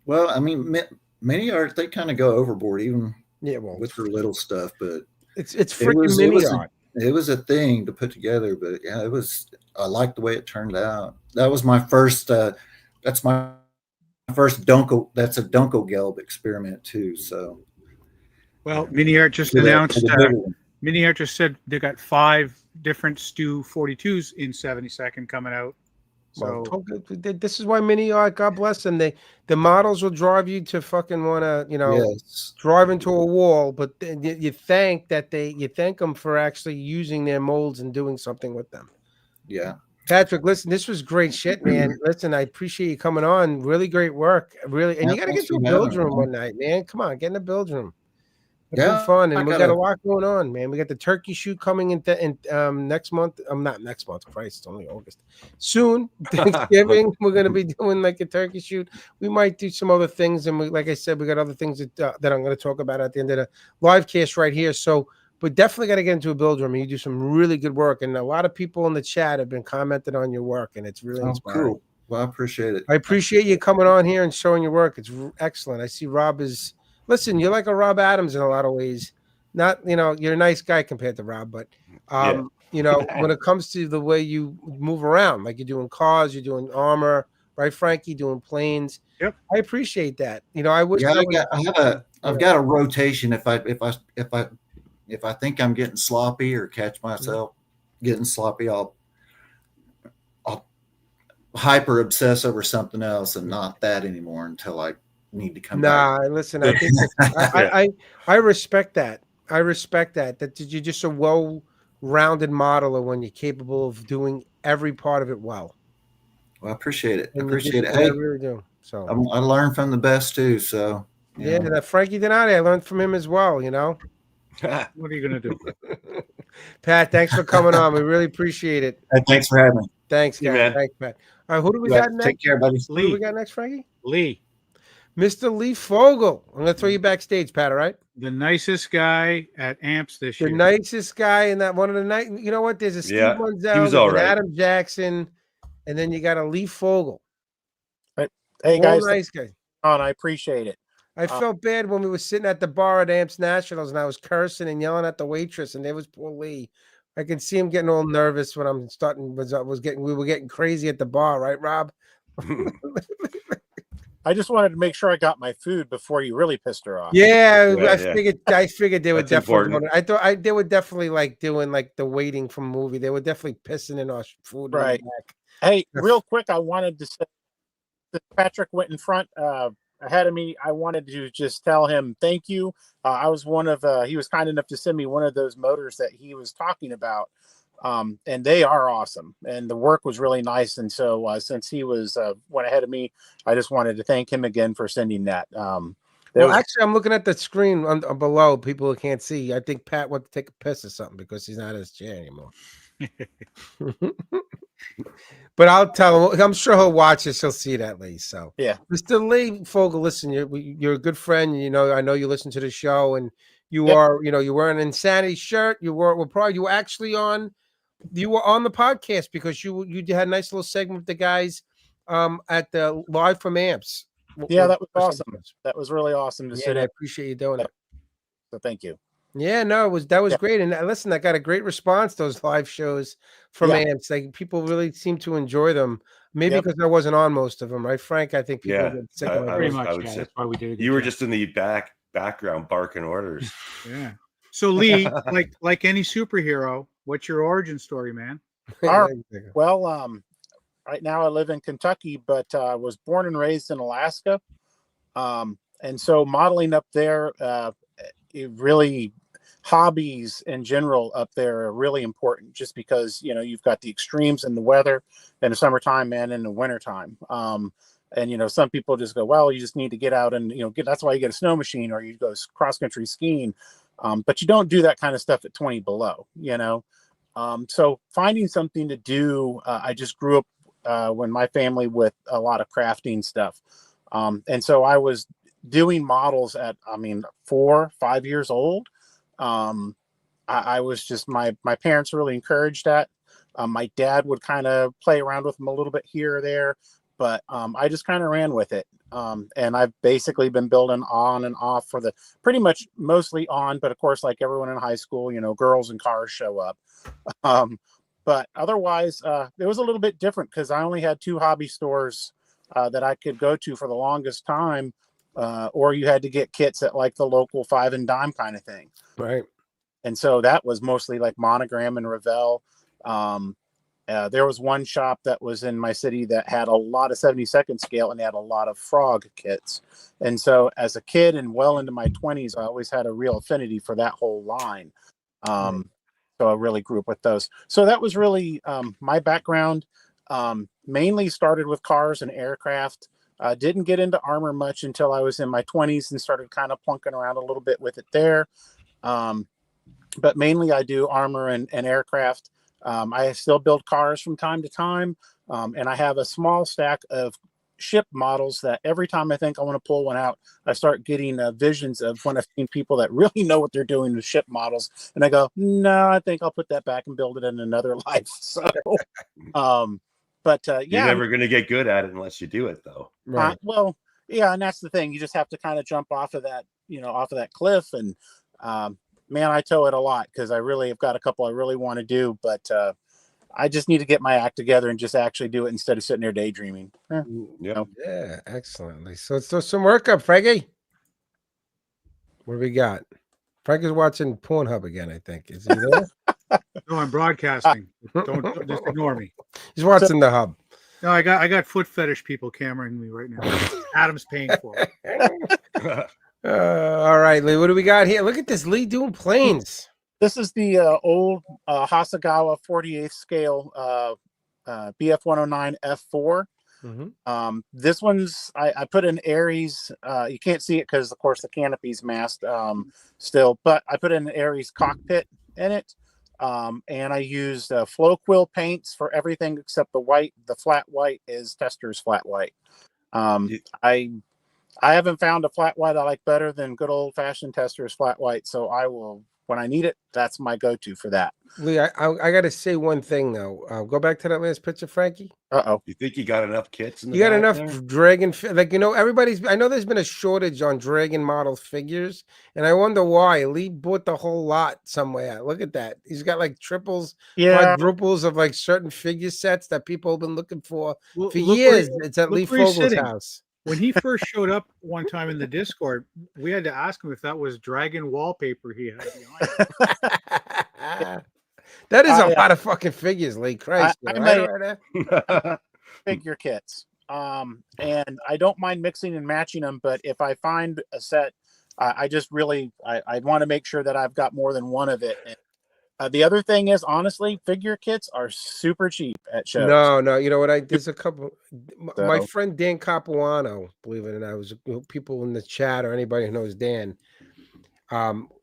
Well, I mean, mini art, they kind of go overboard, even with their little stuff, but it's freaking mini art. It was a thing to put together, but yeah, I liked the way it turned out. That was my first, that's my first that's a Dunkelgelb experiment too. So, well, Mini Art just announced, Mini Art just said they got 5 different Stu 42s in 72nd coming out. So this is why Mini Art, God bless them. The models will drive you to fucking want to, drive into a wall. But you thank them for actually using their molds and doing something with them. Yeah, Patrick, listen, this was great shit, man. Listen, I appreciate you coming on. Really great work, really. And you got to get to a build room one night, man. Come on, get in the build room. It's been fun, and we got a lot going on, man. We got the turkey shoot coming in next month. Not next month, Christ, it's only August. Soon, Thanksgiving, we're gonna be doing like a turkey shoot. We might do some other things, and like I said, we got other things that I'm gonna talk about at the end of the live cast right here. So, but definitely got to get into a build room, and you do some really good work. And a lot of people in the chat have been commenting on your work, and it's really inspiring. Cool. Well, I appreciate it. I appreciate you coming on here and showing your work. It's excellent. I see Rob is. Listen, you're like a Rob Adams in a lot of ways. Not, you're a nice guy compared to Rob, but, when it comes to the way you move around, like you're doing cars, you're doing armor, right, Frankie, doing planes. Yep. I appreciate that. I wish. I've got a rotation. If I think I'm getting sloppy or catch myself getting sloppy, I'll hyper obsess over something else and not that anymore until I need to come back. Listen, I think I respect that. I respect that you're just a well-rounded modeler when you're capable of doing every part of it well. Well, I appreciate it. And I appreciate it. I Hey, really do. So I learned from the best too. So you yeah, know. that Frankie Donati, I learned from him as well. You know, What are you gonna do? Pat, thanks for coming on. We really appreciate it. Hey, thanks for having me. Thanks, Yeah, guys. man. Thanks, Pat. All right, who do we You got guys next? take care, buddy. Who do we Lee. got next, Frankie? Lee, Mr. Lee Fogel. I'm gonna throw you backstage, Pat. All right. the nicest guy at Amps this The year. nicest guy in that one of the night. You know what? There's a Steve Yeah, he Munzel, was there's all an right. Adam Jackson, and then you got a Lee Fogel. Hey All guys, nice guys. I appreciate it. I felt bad when we were sitting at the bar at Amps Nationals and I was cursing and yelling at the waitress, and there was poor Lee. I can see him getting all nervous when I'm starting. We were getting crazy at the bar, right, Rob? I just wanted to make sure I got my food before you really pissed her off. Yeah, Yeah, I yeah. figured they were That's definitely. important. I thought they were definitely like doing like the waiting from movie. They were definitely pissing in our food. in the Right. back. Hey, Yes. real quick, I wanted to say that Patrick went in front ahead of me. I wanted to just tell him thank you. I was one of he was kind enough to send me one of those motors that he was talking about. And they are awesome, and the work was really nice. And so since he was went ahead of me, I just wanted to thank him again for sending that. Well, actually, I'm looking at the screen below. People who can't see. I think Pat went to take a piss or something because he's not in his chair anymore. But I'll tell him. I'm sure he'll watch this. He'll see it at least. So Yeah. Mr. Lee Fogel, listen, you're a good friend. You know, I know you listen to the show, and you Yep. are. You know, you wear an Insanity shirt. You were actually on. You were on the podcast because you had a nice little segment with the guys at the Live from Amps. Yeah, that was or awesome. something. That was really awesome to Yeah, sit and I in. appreciate you doing it. So thank you. Yeah, no, that was Yeah. great. And listen, I got a great response those live shows from Yeah. Amps. Like people really seem to enjoy them. Maybe Yep. because I wasn't on most of them, right, Frank? I think people Yeah, get sick I- of my I Pretty voice. much, would yeah. say- That's why we did a good You were job. just in the background barking orders. Yeah. So Lee, like any superhero, what's your origin story, man? All right. Well, right now I live in Kentucky, but I was born and raised in Alaska. And so modeling up there, it really hobbies in general up there are really important just because, you know, you've got the extremes in the weather in the summertime and in the wintertime. And, you know, some people just go, well, you just need to get out and, you know, that's why you get a snow machine or you go cross country skiing. But you don't do that kind of stuff at 20 below, you know? So finding something to do, I just grew up when my family with a lot of crafting stuff. And so I was doing models at, 4, 5 years old. I was just, my parents really encouraged that. My dad would kind of play around with them a little bit here or there, but I just kind of ran with it. And I've basically been building on and off for pretty much mostly on, but of course, like everyone in high school, you know, girls and cars show up. But otherwise, it was a little bit different because I only had 2 hobby stores that I could go to for the longest time, or you had to get kits at like the local 5 and dime kind of thing. Right. And so that was mostly like Monogram and Revell. There was one shop that was in my city that had a lot of 72nd scale and they had a lot of frog kits. And so as a kid and well into my 20s, I always had a real affinity for that whole line. So I really grew up with those. So that was really my background. Mainly started with cars and aircraft. Didn't get into armor much until I was in my 20s and started kind of plunking around a little bit with it there. But mainly I do armor and aircraft. I still build cars from time to time. And I have a small stack of ship models that every time I think I want to pull one out, I start getting visions of when I've seen people that really know what they're doing with ship models. And I go, no, I think I'll put that back and build it in another life. So, You're yeah. never going to get good at it unless you do it, though. Right. Well, yeah, and that's the thing. You just have to kind of jump off of that, you know, off of that cliff. And man, I tow it a lot because I really have got a couple I really want to do, but I just need to get my act together and just actually do it instead of sitting there daydreaming. Yep. Yeah, excellently. So let's throw some work up, Frankie. What do we got? Frank is watching Pornhub again, I think. Is he there? No, I'm broadcasting. Don't just ignore me. He's watching the hub. No, I got foot fetish people cameraing me right now. Adam's paying for it. All right, Lee. What do we got here? Look at this, Lee doing planes. This is the old Hasegawa 48th scale BF 109 F4. This one's I put an Ares. You can't see it because, of course, the canopy's masked still, but I put an Ares cockpit in it. And I used flow quill paints for everything except the white. The flat white is Tester's flat white. I haven't found a flat white I like better than good old fashioned Tester's flat white. So I will, when I need it, that's my go-to for that. Lee, I got to say one thing though. Go back to that last picture, Frankie. You think you got enough kits in the You got back enough there? dragon, like, everybody's. I know there's been a shortage on dragon model figures, and I wonder why. Lee bought the whole lot somewhere. Look at that. He's got like triples, quadruples of like certain figure sets that people have been looking for Well, years. It's at Lee where he's Fogel's sitting. house. When he first showed up one time in the Discord, we had to ask him if that was dragon wallpaper he had behind him. That is a lot of fucking figures, Lee. Christ. I right? Figure kits. And I don't mind mixing and matching them, but if I find a set, I just really I want to make sure that I've got more than one of it. And, the other thing is, honestly, figure kits are super cheap at shows. No, you know what? There's a couple. My friend Dan Capuano, believe it or not, was people in the chat or anybody who knows Dan.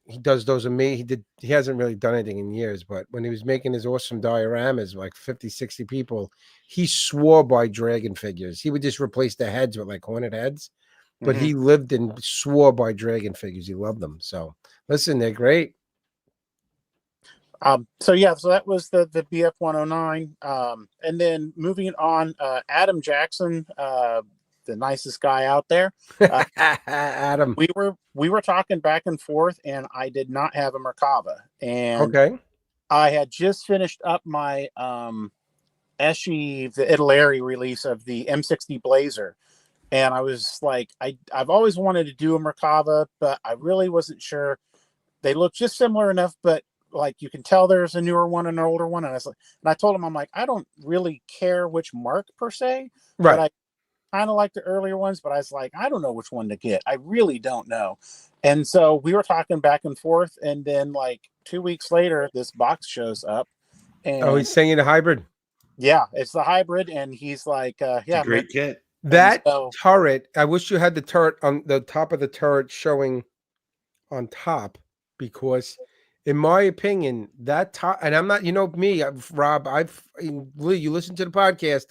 He does those amazing. He hasn't really done anything in years, but when he was making his awesome dioramas, like 50, 60 people, he swore by dragon figures. He would just replace the heads with like hornet heads, but he lived and swore by dragon figures. He loved them. So listen, they're great. So that was the BF 109. And then moving on, Adam Jackson, the nicest guy out there. Adam. We were talking back and forth, and I did not have a Merkava. And I had just finished up my Eschi, the Italeri release of the M60 Blazer. And I was like, I've always wanted to do a Merkava, but I really wasn't sure. They look just similar enough, but like you can tell there's a newer one and an older one. And I told him, I'm like, I don't really care which mark per se, but I kind of like the earlier ones, but I was like, I don't know which one to get. I really don't know. And so we were talking back and forth. And then like 2 weeks later, this box shows up. And he's saying the hybrid. Yeah, it's the hybrid. And he's like, it's a great kit. That turret, I wish you had the turret on the top of the turret showing on top, because in my opinion, that top, and I'm not, me, Rob, Lee, you listen to the podcast.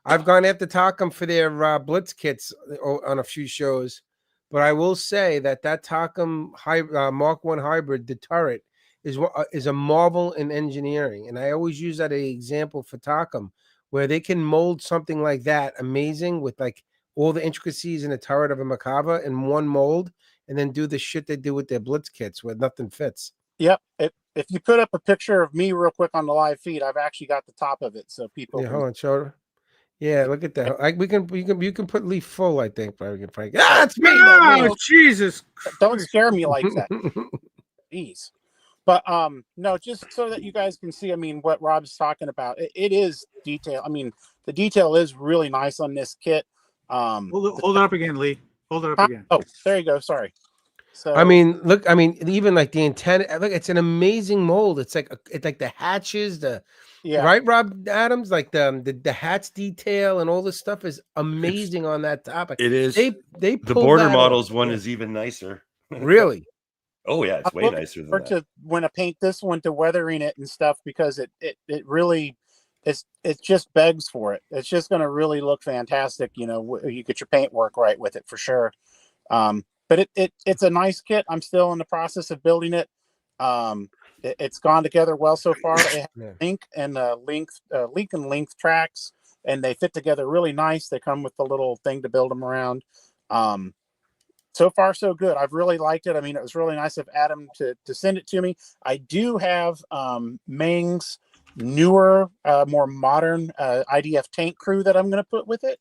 I've gone after Takom for their Blitz kits on a few shows, but I will say that Takom Mark 1 hybrid, the turret, is a marvel in engineering. And I always use that as an example for Takom, where they can mold something like that amazing with like all the intricacies in a turret of a Merkava in one mold, and then do the shit they do with their Blitz kits where nothing fits. Yep. If you put up a picture of me real quick on the live feed, I've actually got the top of it, so people. Yeah, hold on, shoulder. Yeah, look at that. You can put Lee full, I think, Frank. Ah, it's me. Oh, Jesus! Don't scare me like that. Jeez. But no, just so that you guys can see, I mean, what Rob's talking about. It is detail. I mean, the detail is really nice on this kit. Hold it up again, Lee. Hold it up again. Oh, there you go. Sorry. So I mean, look. I mean, even like the antenna. Look, it's an amazing mold. It's like the hatches, right, Rob Adams, like the hats detail and all this stuff is amazing on that topic. It is. They the border models one is even nicer. Really? Oh yeah, it's way nicer than that. When I paint this one to weathering it and stuff, because it really it just begs for it. It's just going to really look fantastic. You get your paint work right with it for sure. But it's a nice kit. I'm still in the process of building it. It's gone together well so far. It has link and length tracks, and they fit together really nice. They come with the little thing to build them around. So far, so good. I've really liked it. I mean, it was really nice of Adam to send it to me. I do have Meng's newer, more modern IDF tank crew that I'm going to put with it.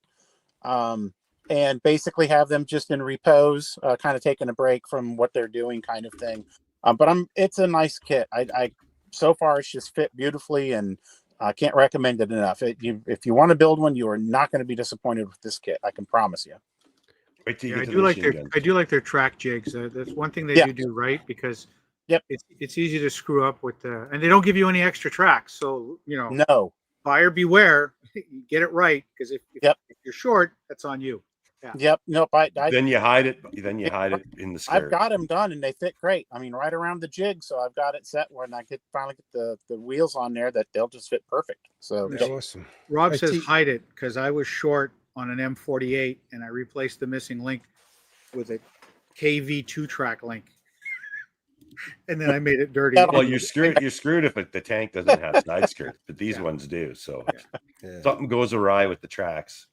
And basically have them just in repose, kind of taking a break from what they're doing, kind of thing. But it's a nice kit. I so far it's just fit beautifully, and I can't recommend it enough. If you want to build one, you are not going to be disappointed with this kit. I can promise you. Wait till you Yeah, get to the machine gun. I do like their track jigs. That's one thing they do right, because it's easy to screw up with and they don't give you any extra tracks. So no. buyer beware. Get it right, because if Yep. you're short, that's on you. Yep. Nope. I Then you hide it. Then you hide it in the I've skirt. got them done and they fit great. I mean, right around the jig. So I've got it set when I finally get the wheels on there that they'll just fit perfect. So That's awesome. Rob I says see- hide it because I was short on an M48 and I replaced the missing link with a KV2 track link. And then I made it dirty. That'll- Well, you're screwed. You're screwed if the tank doesn't have side skirts, but these Yeah. ones do. So Yeah. something goes awry with the tracks.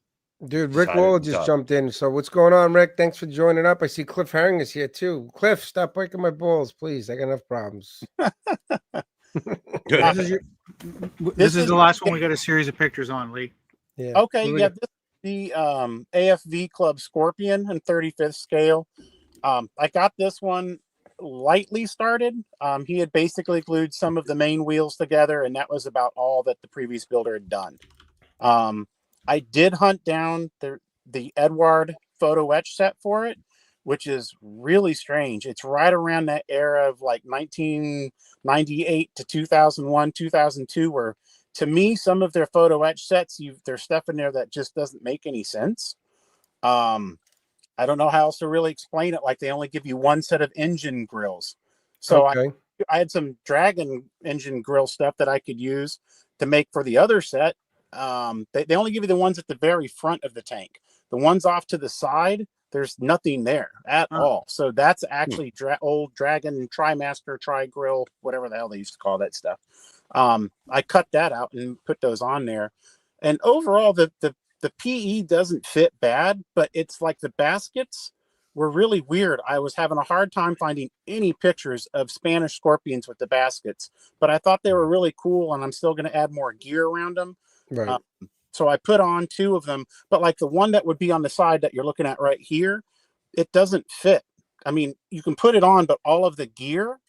Dude, Rick Decided Waller to just stop. jumped in. So what's going on, Rick? Thanks for joining up. I see Cliff Herring is here too. Cliff, stop breaking my balls, please. I got enough problems. This is, this is the last one we got a series of pictures on, Lee. Yeah. Okay, Look yeah, at- this is the AFV Club Scorpion in 35th scale. I got this one lightly started. He had basically glued some of the main wheels together, and that was about all that the previous builder had done. I did hunt down the Edward photo etch set for it, which is really strange. It's right around that era of like 1998 to 2001, 2002, where to me, some of their photo etch sets, there's stuff in there that just doesn't make any sense. I don't know how else to really explain it. Like they only give you one set of engine grills. So Okay. I had some Dragon engine grill stuff that I could use to make for the other set. They only give you the ones at the very front of the tank. The ones off to the side, there's nothing there at all. So that's actually old Dragon TriMaster, Tri-Grill, whatever the hell they used to call that stuff. I cut that out and put those on there. And overall, the PE doesn't fit bad, but it's like the baskets were really weird. I was having a hard time finding any pictures of Spanish Scorpions with the baskets, but I thought they were really cool, and I'm still going to add more gear around them. Right. So I put on two of them, but like the one that would be on the side that you're looking at right here, it doesn't fit. I mean, you can put it on, but all of the gear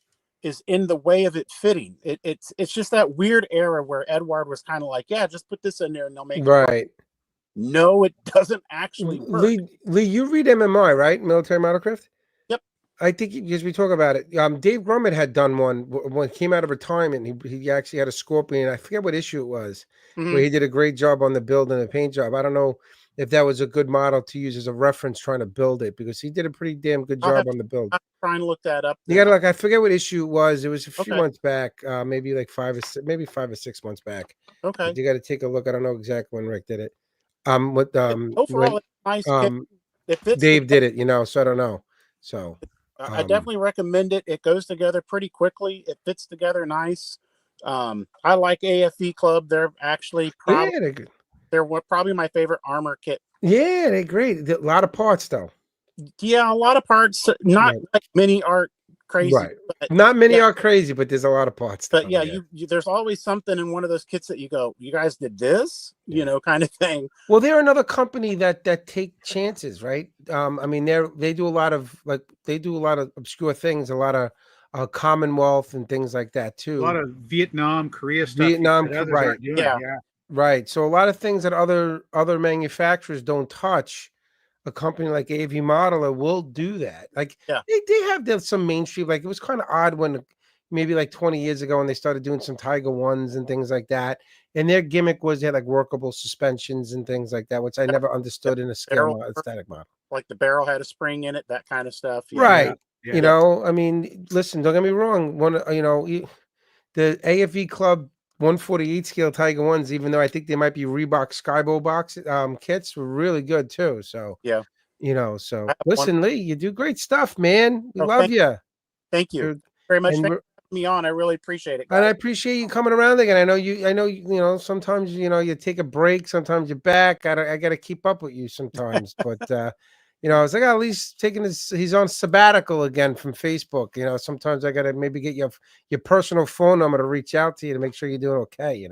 is in the way of it fitting. It's just that weird era where Edward was kind of like, yeah, just put this in there and they'll make it work. Right. No, it doesn't actually work. Lee, you read MMI, right? Military Modelcraft? Yep. I think because we talk about it. Dave Grummett had done one when he came out of retirement. He actually had a Scorpion. I forget what issue it was, Mhm. where he did a great job on the build and the paint job. I don't know if that was a good model to use as a reference trying to build it, because he did a pretty damn good I'll job have on the build. I'm trying to look that up. You gotta I forget what issue it was. It was a few Okay. months back, maybe like 5 or 6 months back. Okay. You got to take a look. I don't know exactly when Rick did it. With Overall, when, it's a nice kit. It fits. Dave did it, so I don't know. So I definitely recommend it. It goes together pretty quickly. It fits together nice. I like AFV Club. They're actually yeah, they're good. they're probably my favorite armor kit. Yeah, they're great. A lot of parts though. Yeah, a lot of parts, not Right. like mini art crazy, Right. but, Not many yeah. are crazy, but there's a lot of parts. but though, yeah, there's always something in one of those kits that you go, you guys did this, kind of thing. Well, they're another company that take chances, right? I mean, they do a lot of obscure things, a lot of Commonwealth and things like that A too. lot of Vietnam, Korea stuff. Vietnam, that others right. aren't doing. Yeah. Right. So a lot of things that other manufacturers don't touch, a company like AV Modeler will do that. Like Yeah. they have some mainstream, like it was kind of odd when maybe like 20 years ago when they started doing some Tiger ones and things like that. And their gimmick was they had like workable suspensions and things like that, which I never understood in a static model. Like the barrel had a spring in it, that kind of stuff. Yeah. Right. Yeah. I mean, listen, don't get me wrong. The AFV Club 148 scale Tiger ones, even though I think they might be Reebok Skybow box kits, were really good too. So Yeah. So I have listen, Lee, you do great stuff, man. We Oh, love you. Thank you You're- very much and for we're- having me on. I really appreciate it. And I guys. appreciate you coming around again. I know sometimes you take a break, sometimes you're back. I gotta keep up with you sometimes. But I was like, at least he's on sabbatical again from Facebook. Sometimes I gotta maybe get your personal phone number to reach out to you to make sure you're doing okay,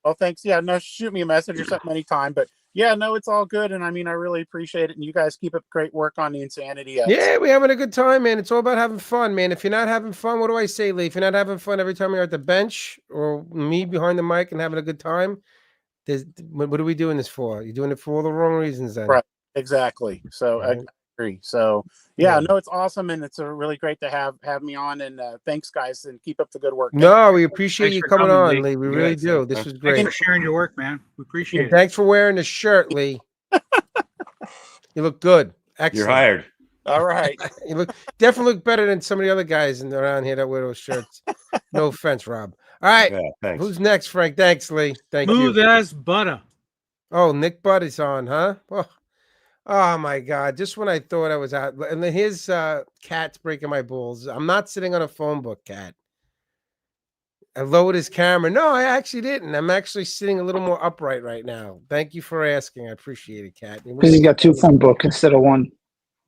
Well, thanks. Yeah, no, shoot me a message or something anytime. But yeah, no, it's all good. And I mean, I really appreciate it. And you guys keep up great work on the Insanity. Yeah, we're having a good time, man. It's all about having fun, man. If you're not having fun, what do I say, Lee? If you're not having fun every time you're at the bench or me behind the mic and having a good time, what are we doing this for? You're doing it for all the wrong reasons then. Right. Exactly. So Right. agree. So yeah, Yeah. no, it's awesome, and it's really great to have me on. And thanks, guys, and keep up the good work. No, we appreciate Thanks you for coming coming, on, Lee. Lee. We Yeah, really thanks, do. man. This was Thanks great. for sharing your work, man. We appreciate And it. thanks for wearing the shirt, Lee. You look good. Excellent. You're hired. All right. You definitely look better than some of the other guys around here that wear those shirts. No offense, Rob. All right. Yeah, thanks. Who's next, Frank? Thanks, Lee. Thank Smooth you. as butter. Oh, Nick Butt is on, huh? Oh my God. Just when I thought I was out. And then his cat's breaking my balls. I'm not sitting on a phone book, cat. I lowered his camera. No, I actually didn't. I'm actually sitting a little more upright right now. Thank you for asking. I appreciate it, cat. Because you got two phone books instead of one.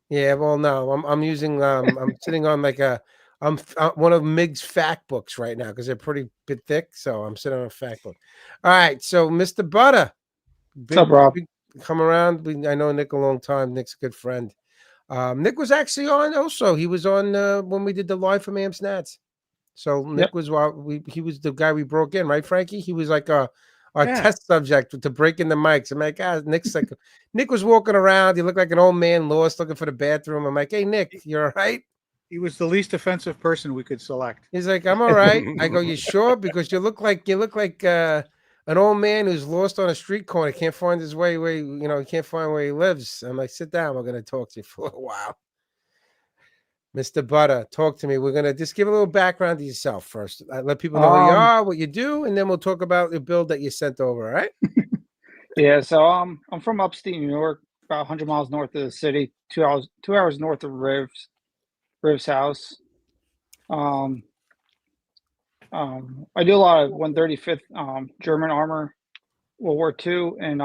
Yeah, well, no, I'm using I'm sitting on like one of Mig's fact books right now because they're pretty bit thick, so I'm sitting on a fact book. All right, so Mr. Butter, What's up, Rob? come around. I know Nick a long time. Nick's a good friend. Nick was actually on also. He was on when we did the live from Amps Nats. So Nick was he was the guy we broke in, right, Frankie? He was like our test subject to break in the mics. I'm like, Nick was walking around. He looked like an old man lost looking for the bathroom. I'm like, hey, Nick, you all right? He was the least offensive person we could select. He's like, I'm all right. I go, you sure? Because you look like an old man who's lost on a street corner, can't find his way he can't find where he lives. I'm like, sit down. We're gonna talk to you for a while. Mr. Butter, talk to me. We're going to just give a little background to yourself first. Let people know who you are, what you do, and then we'll talk about the build that you sent over, all right? Yeah, so I'm from upstate New York, about 100 miles north of the city, 2 hours north of Riv's house. I do a lot of 135th German armor, World War II, and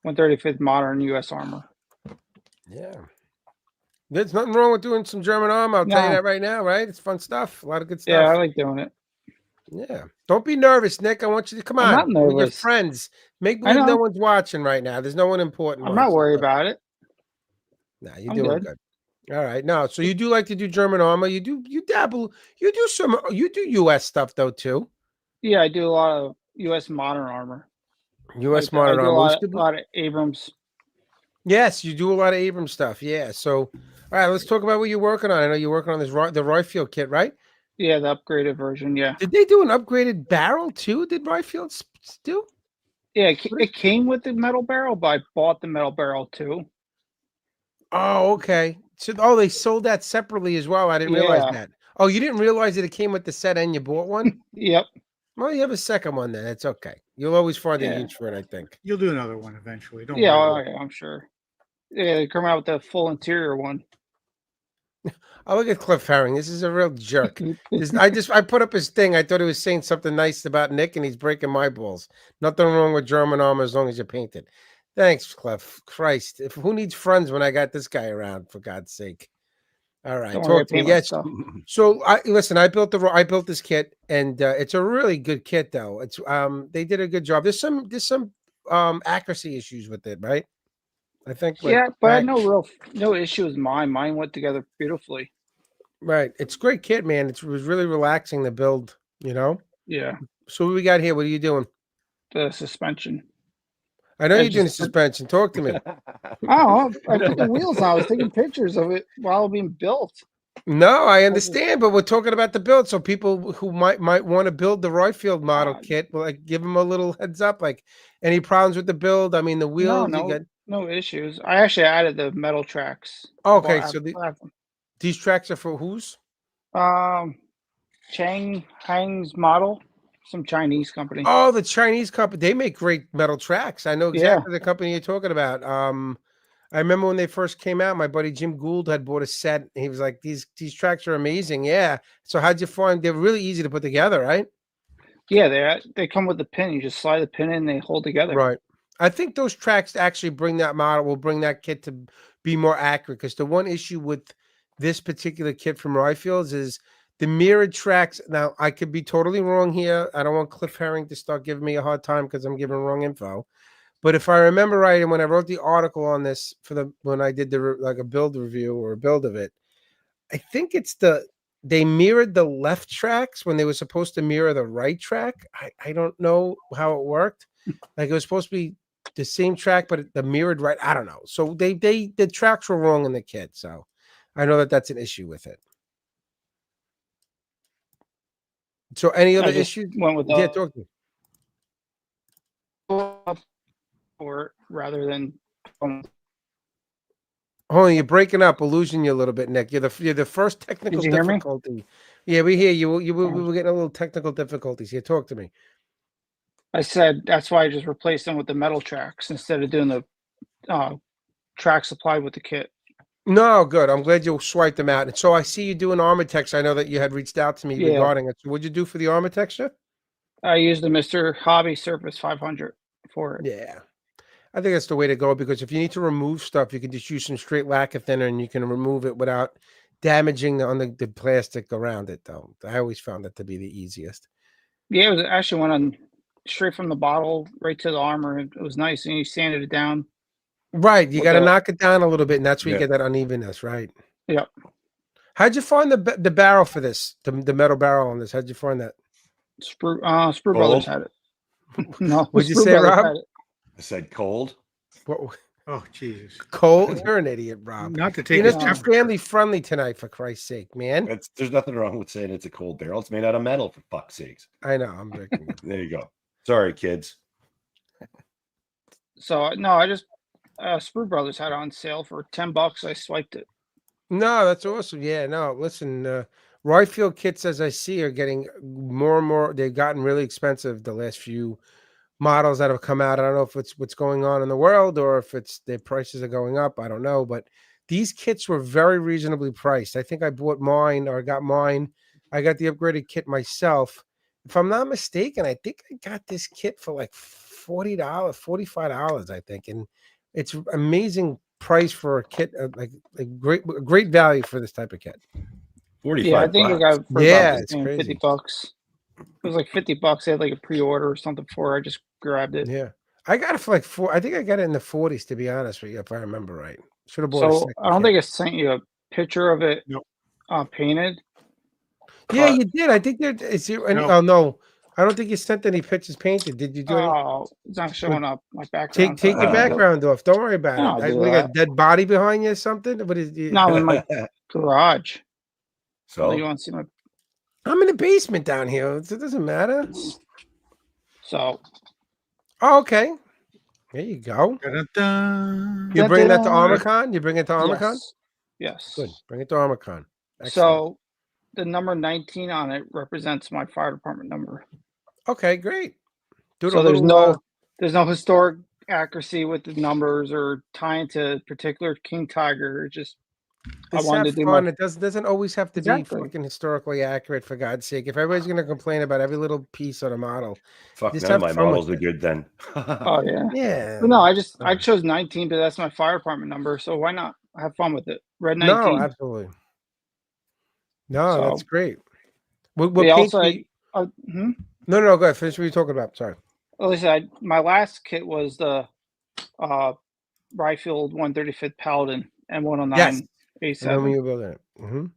135th modern U.S. armor. Yeah. There's nothing wrong with doing some German armor. I'll tell you No. that right now, right? It's fun stuff. A lot of good stuff. Yeah, I like doing it. Yeah. Don't be nervous, Nick. I want you to come I'm on. not With your nervous. friends. Make I believe no know. one's watching right now. There's no one important. I'm not watching. worried about it. Nah, you're I'm doing good. good. All right. No, so you do like to do German armor. You dabble. You do US stuff though too. Yeah, I do a lot of U.S. modern armor. US I modern do armor. a lot of Abrams. Yes, you do a lot of Abrams stuff. Yeah. So, all right, let's talk about what you're working on. I know you're working on the Royfield kit, right? Yeah, the upgraded version. Yeah. Did they do an upgraded barrel too? Did Royfield do? Yeah, it came with the metal barrel, but I bought the metal barrel too. Oh, okay. So, they sold that separately as well. I didn't realize Yeah. that. Oh, you didn't realize that it came with the set and you bought one? Yep. Well, you have a second one then. That's okay. You'll always find a Yeah. use for it, I think. You'll do another one eventually. Don't Yeah, worry. oh, yeah, I'm sure. Yeah, they come out with the full interior one. Oh, look at Cliff Herring. This is a real jerk. I put up his thing. I thought he was saying something nice about Nick, and he's breaking my balls. Nothing wrong with German armor as long as you paint it. Thanks, Cliff. Christ, who needs friends when I got this guy around? For God's sake. All right, Don't worry, talk to me. I paint my Yes. stuff. So listen. I built this kit, and it's a really good kit, though. It's they did a good job. There's some accuracy issues with it, right? I think. Yeah, but I right. had no issue with mine. Mine went together beautifully. Right. It's a great kit, man. It was really relaxing to build, Yeah, So what we got here? What are you doing? the suspension. I know I you're doing just- suspension. Talk to me. Oh, I put the wheels on. I was taking pictures of it while being built. No, I understand, but we're talking about the build. So people who might want to build the Royfield model God. kit, well, like give them a little heads up. Like any problems with the build? I mean, the wheels. No issues. I actually added the metal tracks. Okay, Well, so I have them. these tracks are for whose? Chang Hang's model, some Chinese company. Oh, the Chinese company. They make great metal tracks. I know Yeah. exactly the company you're talking about. I remember when they first came out, my buddy Jim Gould had bought a set. And he was like, these tracks are amazing. Yeah. So how'd you find they're really easy to put together, right? Yeah, they come with the pin. You just slide the pin in, they hold together. Right. I think those tracks actually bring that kit to be more accurate, because the one issue with this particular kit from Royfields is the mirrored tracks. Now, I could be totally wrong here. I don't want Cliff Herring to start giving me a hard time because I'm giving wrong info. But if I remember right, and when I wrote the article on this when I did a build review or a build of it, I think they mirrored the left tracks when they were supposed to mirror the right track. I don't know how it worked. Like it was supposed to be the same track, but the mirrored right. I don't know. So the tracks were wrong in the kit. So I know that that's an issue with it. So any other I just issues? went with Yeah, the talk to me. or rather than Oh, you're breaking up. We're losing you a little bit, Nick. You're the first technical Did you hear me? difficulty. Yeah, we hear you. We were getting a little technical difficulties here. Talk to me. I said that's why I just replaced them with the metal tracks instead of doing the track supplied with the kit. No, good. I'm glad you swiped them out. And so I see you doing Armitex. I know that you had reached out to me Yeah. regarding it. So what'd you do for the Armitexture? I used the Mr. Hobby Surface 500 for it. Yeah. I think that's the way to go because if you need to remove stuff, you can just use some straight lacquer thinner and you can remove it without damaging the plastic around it, though. I always found that to be the easiest. Yeah, it was actually went on straight from the bottle right to the armor. It was nice, and you sanded it down. Right. You With got to the- knock it down a little bit, and that's where you Yeah. get that unevenness, right? Yep. How'd you find the barrel for this? The metal barrel on this? How'd you find that? Sprue Brothers had it. No, What'd you Sprue say, Brothers Rob? had it. I said cold. What, Oh, Jesus. cold? You're an idiot, Rob. Not to You take know, his it's temperature. family friendly tonight, for Christ's sake, man. There's nothing wrong with saying it's a cold barrel. It's made out of metal, for fuck's sakes. I know. I'm drinking. There you go. Sorry, kids. So no, I just Sprue Brothers had it on sale for $10. I swiped it. No, that's awesome. Yeah, no, listen, Royfield kits, as I see, are getting more and more. They've gotten really expensive the last few models that have come out. I don't know if it's what's going on in the world or if it's their prices are going up. I don't know, but these kits were very reasonably priced. I think I bought mine or got mine. I got the upgraded kit myself. If I'm not mistaken, I think I got this kit for like $40, $45, I think, and it's amazing price for a kit, like great value for this type of kit. 45 Yeah, I think I bucks. got it for Yeah, about it's the same, crazy. $50. It was like $50. They had like a pre-order or something for it. I just grabbed it. Yeah, I got it for like I think I got it in the 40s, to be honest with you, if I remember right. Should have bought a So second I don't kit. think I sent you a picture of it Nope. Painted. Yeah, but- you did. I think there is. No. Oh no, I don't think you sent any pictures painted. Did you do any? Oh, it's not showing up my background. Take your Oh. background off. Don't worry about No, it. I'll do What, you got a that. dead body behind you or something? What is? No, in my garage. So You want to see my? I'm in the basement down here. It doesn't matter. So Oh, okay. There you go. Dun-dun-dun. You bring that to Da-da. Armicon? You bring it to Armicon? yes. Good. Bring it to Armicon. Excellent. So the number 19 on it represents my fire department number. Okay, great. Do So there's no historic accuracy with the numbers or tying to a particular King Tiger. It's just I Let's wanted have to do fun. my It doesn't always have to Exactly. be fucking historically accurate, for God's sake. If everybody's gonna complain about every little piece of the model, fuck, Just none of have my fun with models are it. good then. oh yeah. yeah. But no, I chose 19 but that's my fire department number, so why not have fun with it? Red 19. No, absolutely. No, that's So- great. What They paint also do had, you- hmm? No, go ahead. Finish what you're talking about. Sorry. Like I said, my last kit was the Ryfield 135th Paladin and 109 Yes. A7. And then when you build it.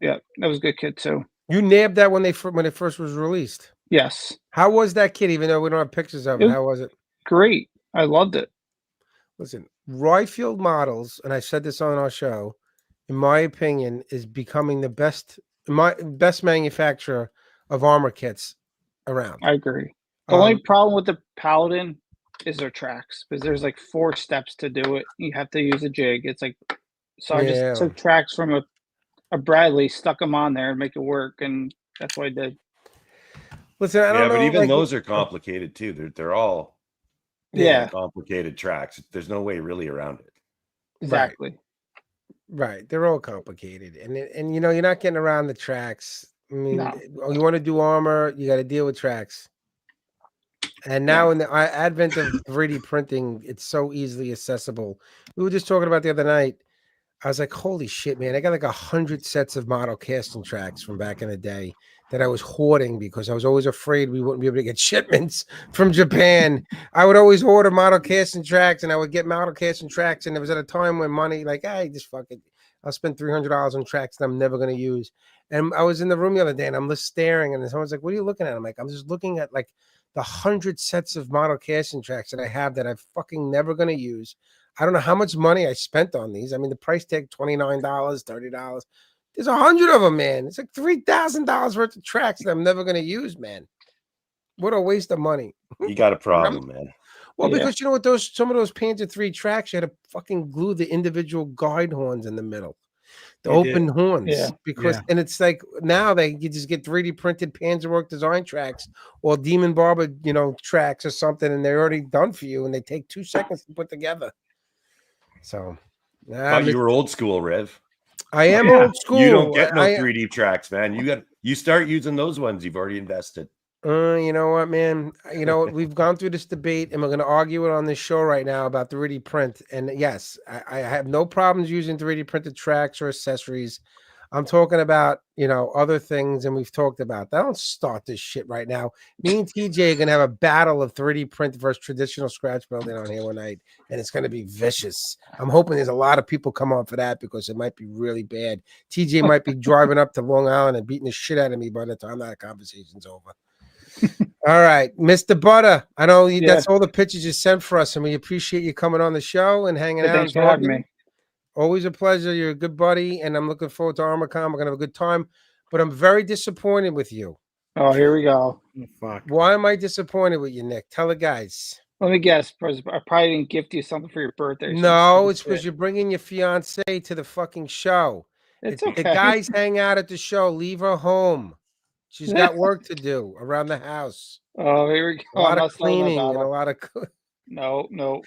Yeah, that was a good kit too. You nabbed that when it first was released. Yes, How was that kit? Even though we don't have pictures of it, It- how was it? great. I loved it. Listen, Royfield models, and I said this on our show, in my opinion, is becoming the best manufacturer of armor kits around. I agree. The only Um, problem with the Paladin is their tracks because there's like 4 steps to do it. You have to use a jig. It's like so I Yeah. just took tracks from a Bradley, stuck them on there and make it work, and that's what I did. Listen, I Yeah, don't know. but even like, those are complicated too. They're all Yeah, complicated tracks. There's no way really around it. exactly. right. They're all complicated, and you know you're not getting around the tracks. I mean, No. you want to do armor, you got to deal with tracks. And now in the advent of 3D printing, it's so easily accessible. We were just talking about the other night. I was like, holy shit, man. I got like 100 sets of model casting tracks from back in the day that I was hoarding because I was always afraid we wouldn't be able to get shipments from Japan. I would always order model casting tracks and I would get model casting tracks. And it was at a time when money, like, hey, just fuck it. I'll spend $300 on tracks that I'm never going to use. And I was in the room the other day and I'm just staring and someone's like, what are you looking at? I'm like, I'm just looking at like the 100 sets of model casting tracks that I have that I'm fucking never going to use. I don't know how much money I spent on these. I mean, the price tag $29, $30. There's 100 of them, man. It's like $3,000 worth of tracks that I'm never going to use, man. What a waste of money. You got a problem, man. Well, Yeah. because you know what, some of those Panzer III tracks, you had to fucking glue the individual guide horns in the middle, the You did. open horns. Yeah. Because Yeah. and it's like now you just get 3D printed Panzerwerk design tracks or Demon Barber, tracks or something, and they're already done for you, and they take 2 seconds to put together. So, Thought you were old school, Rev. I am Yeah. old school. You don't get no I- 3D tracks, man. You start using those ones. You've already invested. You know what, man? You know, we've gone through this debate and we're going to argue it on this show right now about 3D print. And yes, I have no problems using 3D printed tracks or accessories. I'm talking about, other things, and we've talked about that. Don't start this shit right now. Me and TJ are going to have a battle of 3D print versus traditional scratch building on here one night, and it's going to be vicious. I'm hoping there's a lot of people come on for that because it might be really bad. TJ might be driving up to Long Island and beating the shit out of me by the time that conversation's over. All right, Mr. Butter. I know that's all the pictures you sent for us, and we appreciate you coming on the show and hanging out. Thanks for having me. Always a pleasure. You're a good buddy, and I'm looking forward to ArmorCon. We're gonna have a good time, but I'm very disappointed with you. Oh, here we go. Oh, fuck. Why am I disappointed with you, Nick? Tell the guys. Let me guess. I probably didn't gift you something for your birthday. or some No, stupid it's because shit. you're bringing your fiance to the fucking show. It's The okay. guys hang out at the show. Leave her home. She's got work to do around the house. Oh, here we go. A lot I'm of not starting that cleaning and a battle. lot of. No.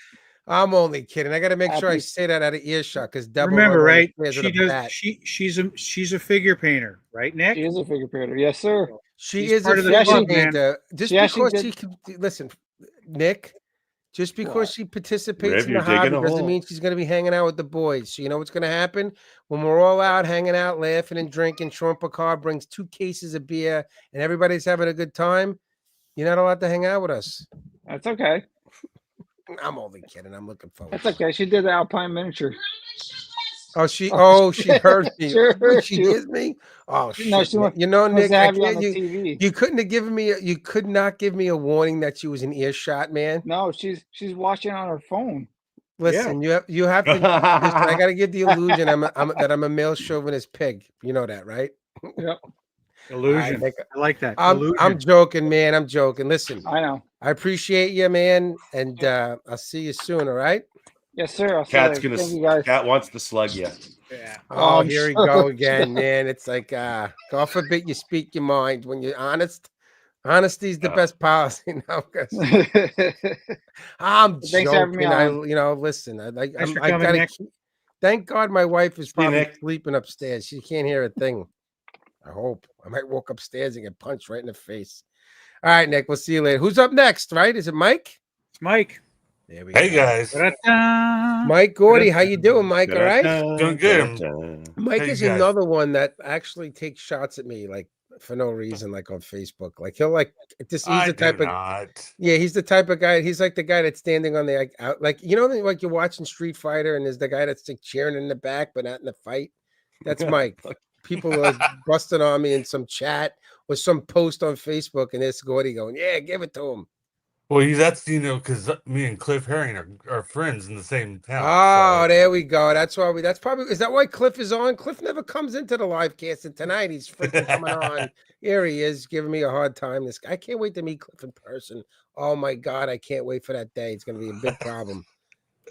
I'm only kidding. I got to make sure I Happy- say that out of earshot because Remember, right? She She does. She's a figure painter, right, Nick? She is a figure painter. Yes, sir. She She's is part a of the figure club, man. painter. Just Yeah, she because did- she can listen, Nick. Just because she participates Rev, in you're the hobby digging a doesn't hole. mean she's going to be hanging out with the boys. So you know what's going to happen when we're all out hanging out, laughing and drinking. Sean Picard brings 2 cases of beer, and everybody's having a good time. You're not allowed to hang out with us. That's okay. I'm only kidding. I'm looking forward. That's okay. She did the Alpine miniature. She heard me. Sure, She she- hears me. Oh shit! No, she Nick. wants- You know, Wants Nick, to I have you on can't. the You, TV. you couldn't have given me. You could not give me a warning that she was in earshot, man. No, she's watching on her phone. Listen, you have to. Listen, I got to give the illusion that I'm a male chauvinist pig. You know that, right? Yep. Illusion. Nick, I like that. I'm Illusion. joking, man. I'm joking. Listen, I know. I appreciate you, man, and I'll see you soon. All right. Yes, sir. I'll see Cat's you later. gonna. Thank you, guys. Cat wants to slug you. Yeah. Oh, I'm here we sure. go again, man. It's like, God forbid you speak your mind when you're honest. Honesty's the Yeah. best policy. No, 'cause I'm Thanks for having me joking. on. Listen, Thanks for I coming, gotta. Nick. Thank God my wife is See you, probably Nick. sleeping upstairs. She can't hear a thing. I hope. I might walk upstairs and get punched right in the face. All right, Nick. We'll see you later. Who's up next? Right? Is it Mike? It's Mike. There we Hey go. guys, Ta-da-da. Mike Gordy, how you doing, Mike? All right. Doing good. Mike Hey, is guys. another one that actually takes shots at me, like for no reason, like on Facebook. Like he'll he's I the do type of not. yeah, he's the type of guy. He's like the guy that's standing on the out, like like you're watching Street Fighter and there's the guy that's like cheering in the back but not in the fight. That's Mike. People are busting on me in some chat or some post on Facebook, and there's Gordy going, "Yeah, give it to him." Well, that's because me and Cliff Herring are friends in the same town. Oh, so- there we go. That's why that's probably is that why Cliff is on? Cliff never comes into the live cast, and tonight he's freaking coming on. Here he is giving me a hard time. This I can't wait to meet Cliff in person. Oh my God, I can't wait for that day. It's gonna be a big problem.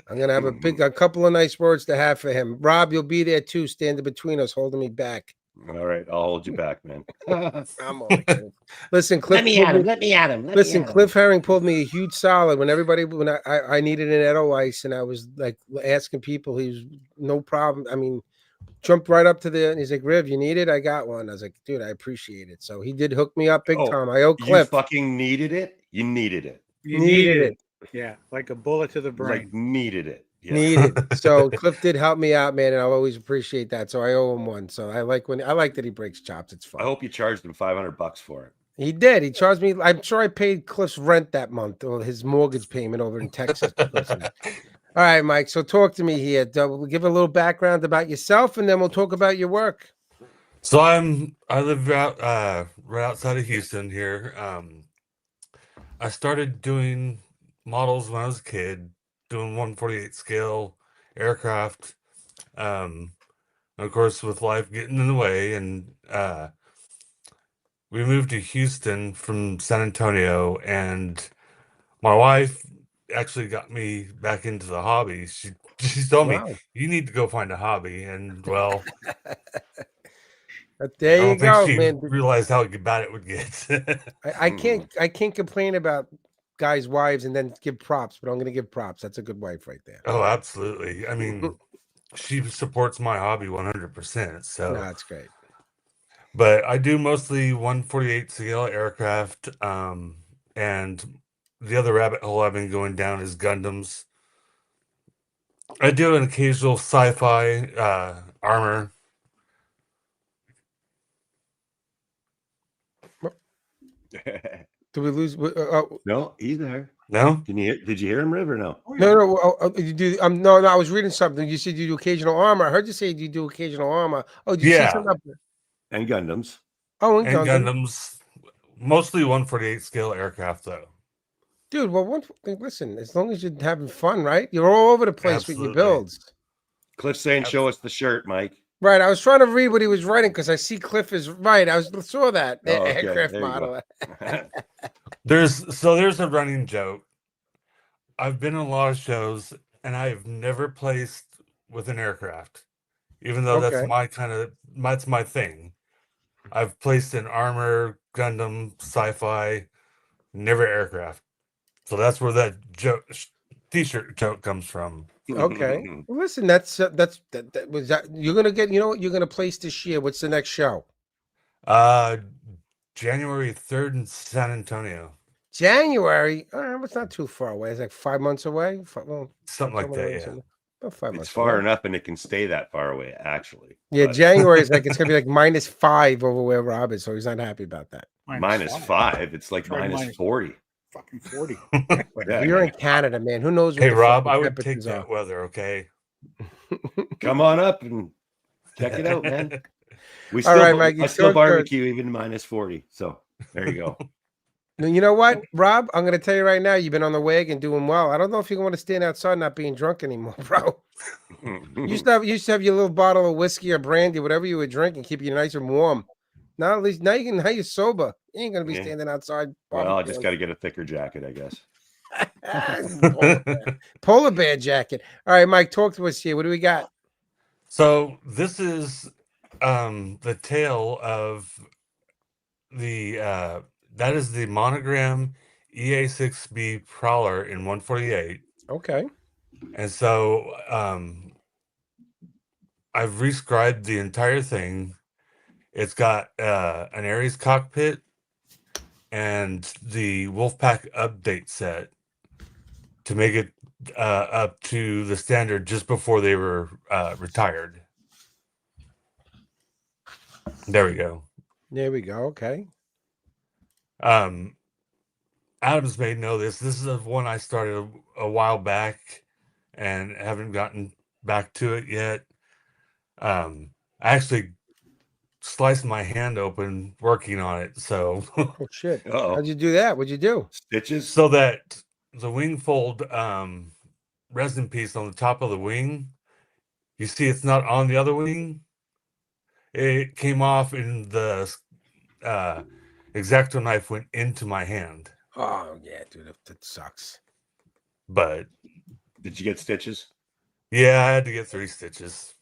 I'm gonna have a couple of nice words to have for him. Rob, you'll be there too, standing between us, holding me back. All right, I'll hold you back, man. I'm only kidding. Listen, Cliff. Let me at him. Let me at him. Listen, Cliff Herring pulled me a huge solid when I needed an Edelweiss and I was like asking people. He was no problem. I mean, jumped right up to and he's like, "Riv, you need it? I got one." I was like, "Dude, I appreciate it." So he did hook me up big Oh, time. I owe You Cliff. fucking needed it. You needed it. You Needed needed it. it. Yeah, like a bullet to the brain. Like needed it. Yeah. Needed. So Cliff did help me out, man, and I'll always appreciate that. So I owe him one. So I like that he breaks chops. It's fun. I hope you charged him $500 for it. He did. He charged me. I'm sure I paid Cliff's rent that month or his mortgage payment over in Texas. Because of that. All right, Mike. So talk to me here. We'll give a little background about yourself, and then we'll talk about your work. So I live out right outside of Houston here. I started doing models when I was a kid, doing 148 scale aircraft. Of course, with life getting in the way, and we moved to Houston from San Antonio, and my wife actually got me back into the hobby. She told me, Wow. you need to go find a hobby, and well, But I there you don't think go, she man. realized how bad it would get. I can't complain about guys' wives and then give props, but I'm gonna give props. That's a good wife right there. Oh, absolutely. I mean, she supports my hobby 100%. No, So, that's great. but I do mostly 148 scale aircraft, and the other rabbit hole I've been going down is Gundams. I do an occasional sci-fi armor. Do we lose? No, he's there. No, Did you hear him, Riv, or no? No. You do. No. I was reading something. You said you do occasional armor. I heard you say you do occasional armor. Oh, did you say yeah, something up there? And Gundams. Oh, and and Gundam. Gundams, mostly 148 scale aircraft though. Dude, well, listen. As long as you're having fun, right? You're all over the place with your Absolutely. builds. Cliff's saying, "Show us the shirt, Mike." Right. I was trying to read what he was writing because I see Cliff is right. saw that Oh, okay. aircraft There you model. There's a running joke. I've been in a lot of shows and I've never placed with an aircraft, even though Okay. that's my thing. I've placed in armor, Gundam, sci-fi, never aircraft. So that's where that joke, t-shirt joke comes from. Okay. Well, listen, that was that. You're gonna get. You know what? You're gonna place this year. What's the next show? January 3rd in San Antonio. January. It's not too far away. It's like 5 months away. Something like that, yeah. About 5 It's months. far away. enough, and it can stay that far away. Actually, Yeah, but- January is like it's gonna be like -5 over where Rob is, so he's not happy about that. -5. It's like Try -40. Fucking 40. Yeah. You're in Canada, man. Who knows? What Hey the Rob, fucking I would take temperatures that are. weather, okay? Come on up and check it out, man. We All still, right, Mike, you I still talked, barbecue even -40. So there you go. Now, you know what, Rob? I'm gonna tell you right now. You've been on the wagon doing well. I don't know if you want to stand outside not being drunk anymore, bro. You used to have your little bottle of whiskey or brandy, whatever you would drink, and keep you nice and warm. Now at least now you're sober. You ain't gonna be Yeah. standing outside. Well, I just got to get a thicker jacket, I guess. Polar bear jacket. All right, Mike, talk to us here. What do we got? So this is the tail of the that is the Monogram EA6B Prowler in 148. Okay. And so I've rescribed the entire thing. It's got an Ares cockpit and the Wolfpack update set to make it up to the standard just before they were retired. There we go. There we go. Okay. Adams may know this. This is one I started a while back and haven't gotten back to it yet. I actually sliced my hand open working on it. So, Oh shit. Uh-oh. How'd you do that? What'd you do? Stitches. so that the wing fold resin piece on the top of the wing, you see it's not on the other wing. It came off and the X-Acto knife went into my hand. Oh yeah, dude, that sucks. But Did you get stitches? yeah, I had to get 3 stitches.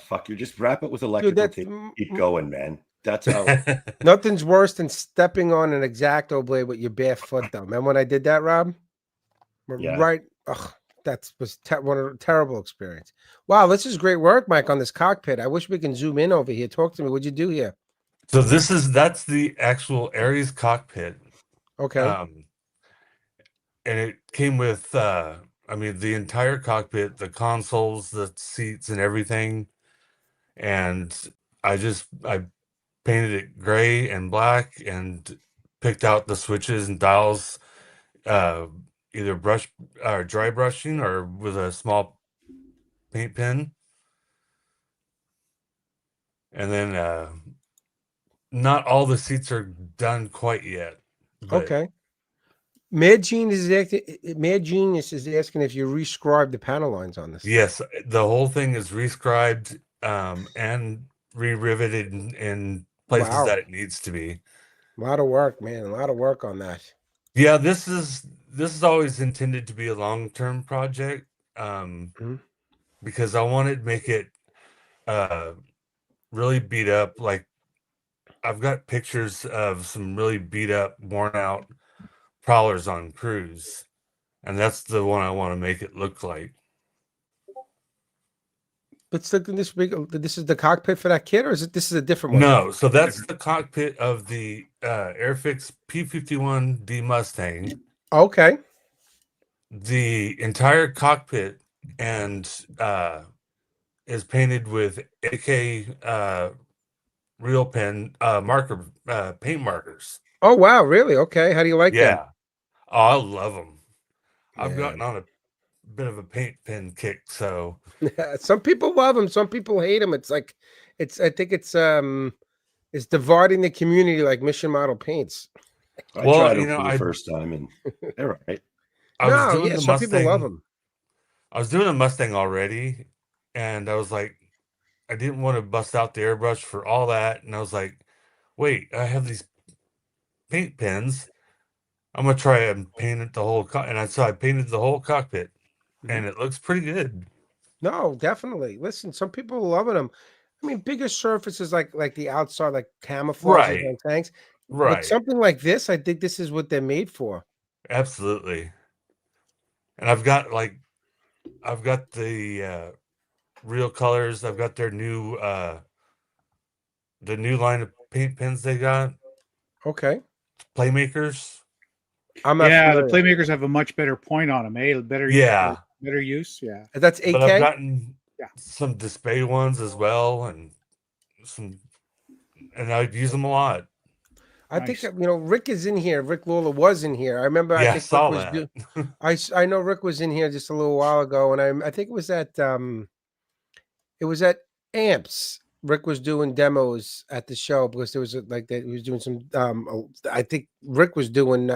Fuck, you just wrap it with electrical that's tape. Keep going, man. That's how. Nothing's worse than stepping on an X-Acto blade with your bare foot, though. Remember when I did that, Rob? Yeah. Right. Ugh, that was a terrible experience. Wow, this is great work, Mike, on this cockpit. I wish we can zoom in over here. Talk to me. What'd you do here? So that's the actual Ares cockpit. Okay. And it came with the entire cockpit, the consoles, the seats and everything. And I painted it gray and black and picked out the switches and dials, either brush or dry brushing or with a small paint pen. And then not all the seats are done quite yet. But Okay. Mad Genius is asking if you rescribed the panel lines on this. Yes, the whole thing is rescribed and re-riveted in places Wow. that it needs to be. A lot of work, man. A lot of work on that. Yeah, this is always intended to be a long-term project, Mhm. because I wanted to make it really beat up. Like, I've got pictures of some really beat up, worn out prowlers on cruise, and that's the one I want to make it look like. But still, this is the cockpit for that kit, or this is a different one? No, so that's the cockpit of the Airfix P-51D Mustang. Okay. The entire cockpit and is painted with AK real pen marker paint markers. Oh wow, really? Okay. How do you like Yeah. Oh, I love them. I've Yeah. gotten on a bit of a paint pen kick, so that? Some people love them. Some people hate them. It's like, I think it's dividing the community like Mission Model paints. I Well, tried you them know, for the I- first time, and they're right. I was No, doing yeah, the some people love Mustang. them. I was doing a Mustang already, and I was like, I didn't want to bust out the airbrush for all that, and I was like, wait, I have these paint pens. I'm gonna try and paint it the whole so I painted the whole cockpit, and it looks pretty good. No, definitely. Listen, some people are loving them. I mean, bigger surfaces like the outside, like camouflage Right. on tanks. But Right. something like this, I think this is what they're made for. Absolutely. And I've got the real colors. I've got their new the new line of paint pens they got, Okay. Playmakers. I'm not Yeah, the familiar. playmakers have a much better point on them, eh? Better, Yeah. better use. Yeah. That's But I've 8K? gotten Yeah. some display ones as well, and I use them a lot. I think Nice. Rick is in here. Rick Lawler was in here. I remember. Yeah, I I think saw Rick that. I know Rick was in here just a little while ago, and I think it was at Amps. Rick was doing demos at the show because there was like that. He was doing some. I think Rick was doing.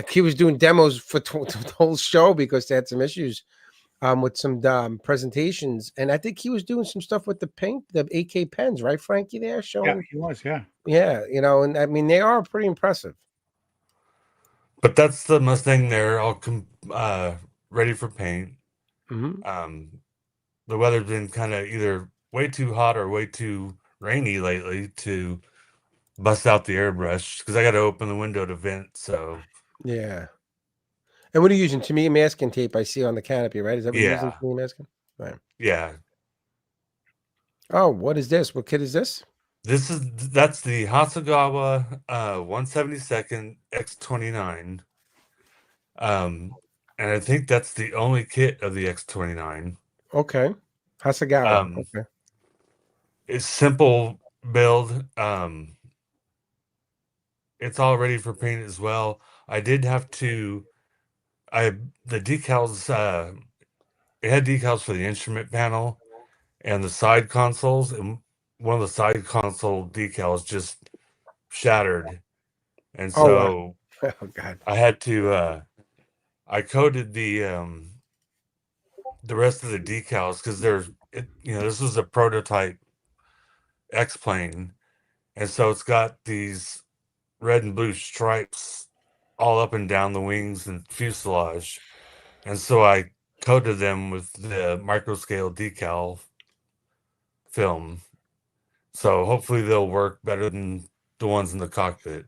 He was doing demos for the whole show because they had some issues with some presentations, and I think he was doing some stuff with the AK pens, right, Frankie? There Yeah, showing. he was. Yeah. Yeah, and I mean they are pretty impressive. But that's the Mustang there, all ready for paint. Hmm. The weather's been kind of either way too hot or way too rainy lately to bust out the airbrush because I got to open the window to vent. So Yeah. And what are you using? Tamiya masking tape I see on the canopy, right? Is that what you're using? Yeah. Tamiya masking? Right. yeah, Oh, what is this? What kit is this? that's the Hasegawa 172nd X29. And I think that's the only kit of the X29. Okay. Hasegawa. Okay. It's simple build. It's all ready for paint as well. I did have to. The decals. It had decals for the instrument panel and the side consoles, and one of the side console decals just shattered, and Oh, so wow. Oh God. I had to. I coated the rest of the decals because this was a prototype X-plane, and so it's got these red and blue stripes all up and down the wings and fuselage, and so I coated them with the microscale decal film, so hopefully they'll work better than the ones in the cockpit.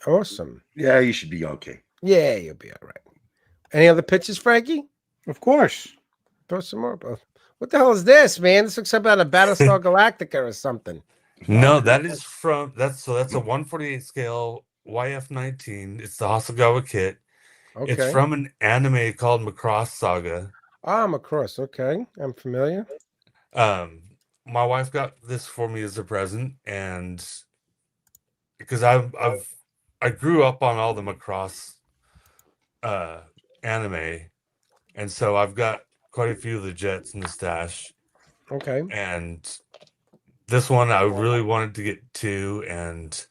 Awesome. Yeah, you should be okay. Yeah, you'll be all right. Any other pictures, Frankie? Of course. Throw some more. What the hell is this, man? This looks about a Battlestar Galactica or something. No, that's a 148 scale YF-19. It's the Hasegawa kit. Okay. It's from an anime called Macross Saga. I'm across. Okay. I'm familiar. My wife got this for me as a present, and because I grew up on all the Macross anime, and so I've got quite a few of the jets in the stash. Okay. And this one I really wanted to get to, and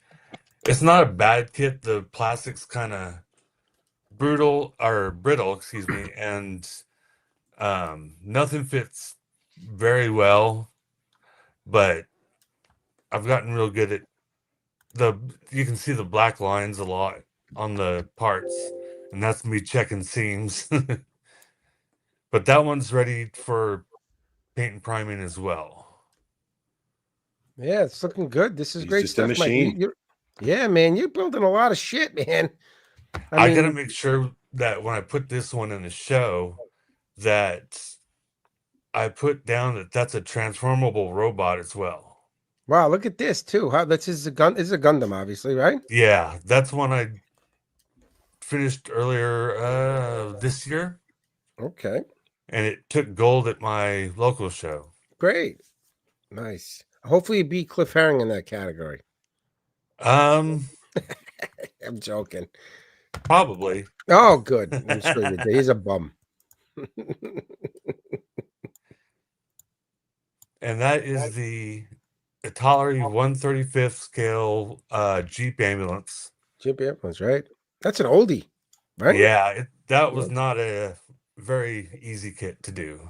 it's not a bad kit. The plastic's kind of brittle, excuse me, and nothing fits very well, but I've gotten real good at you can see the black lines a lot on the parts, and that's me checking seams. But that one's ready for paint and priming as well. Yeah, it's looking good. This is He's great just a stuff, Mike. machine. Yeah, man, you're building a lot of shit, man. I gotta make sure that when I put this one in the show, that I put down that that's a transformable robot as well. Wow, look at this too. How this is a gun? This is a Gundam, obviously, right? Yeah, that's one I finished earlier this year, Okay, and it took gold at my local show. great, nice. Hopefully, you beat Cliff Herring in that category. Um, I'm joking. Probably. Oh, good. I'm sure you did. He's a bum. And that is the Atari 135th scale Jeep ambulance. Jeep ambulance, right? That's an oldie, right? Yeah, that was not a very easy kit to do.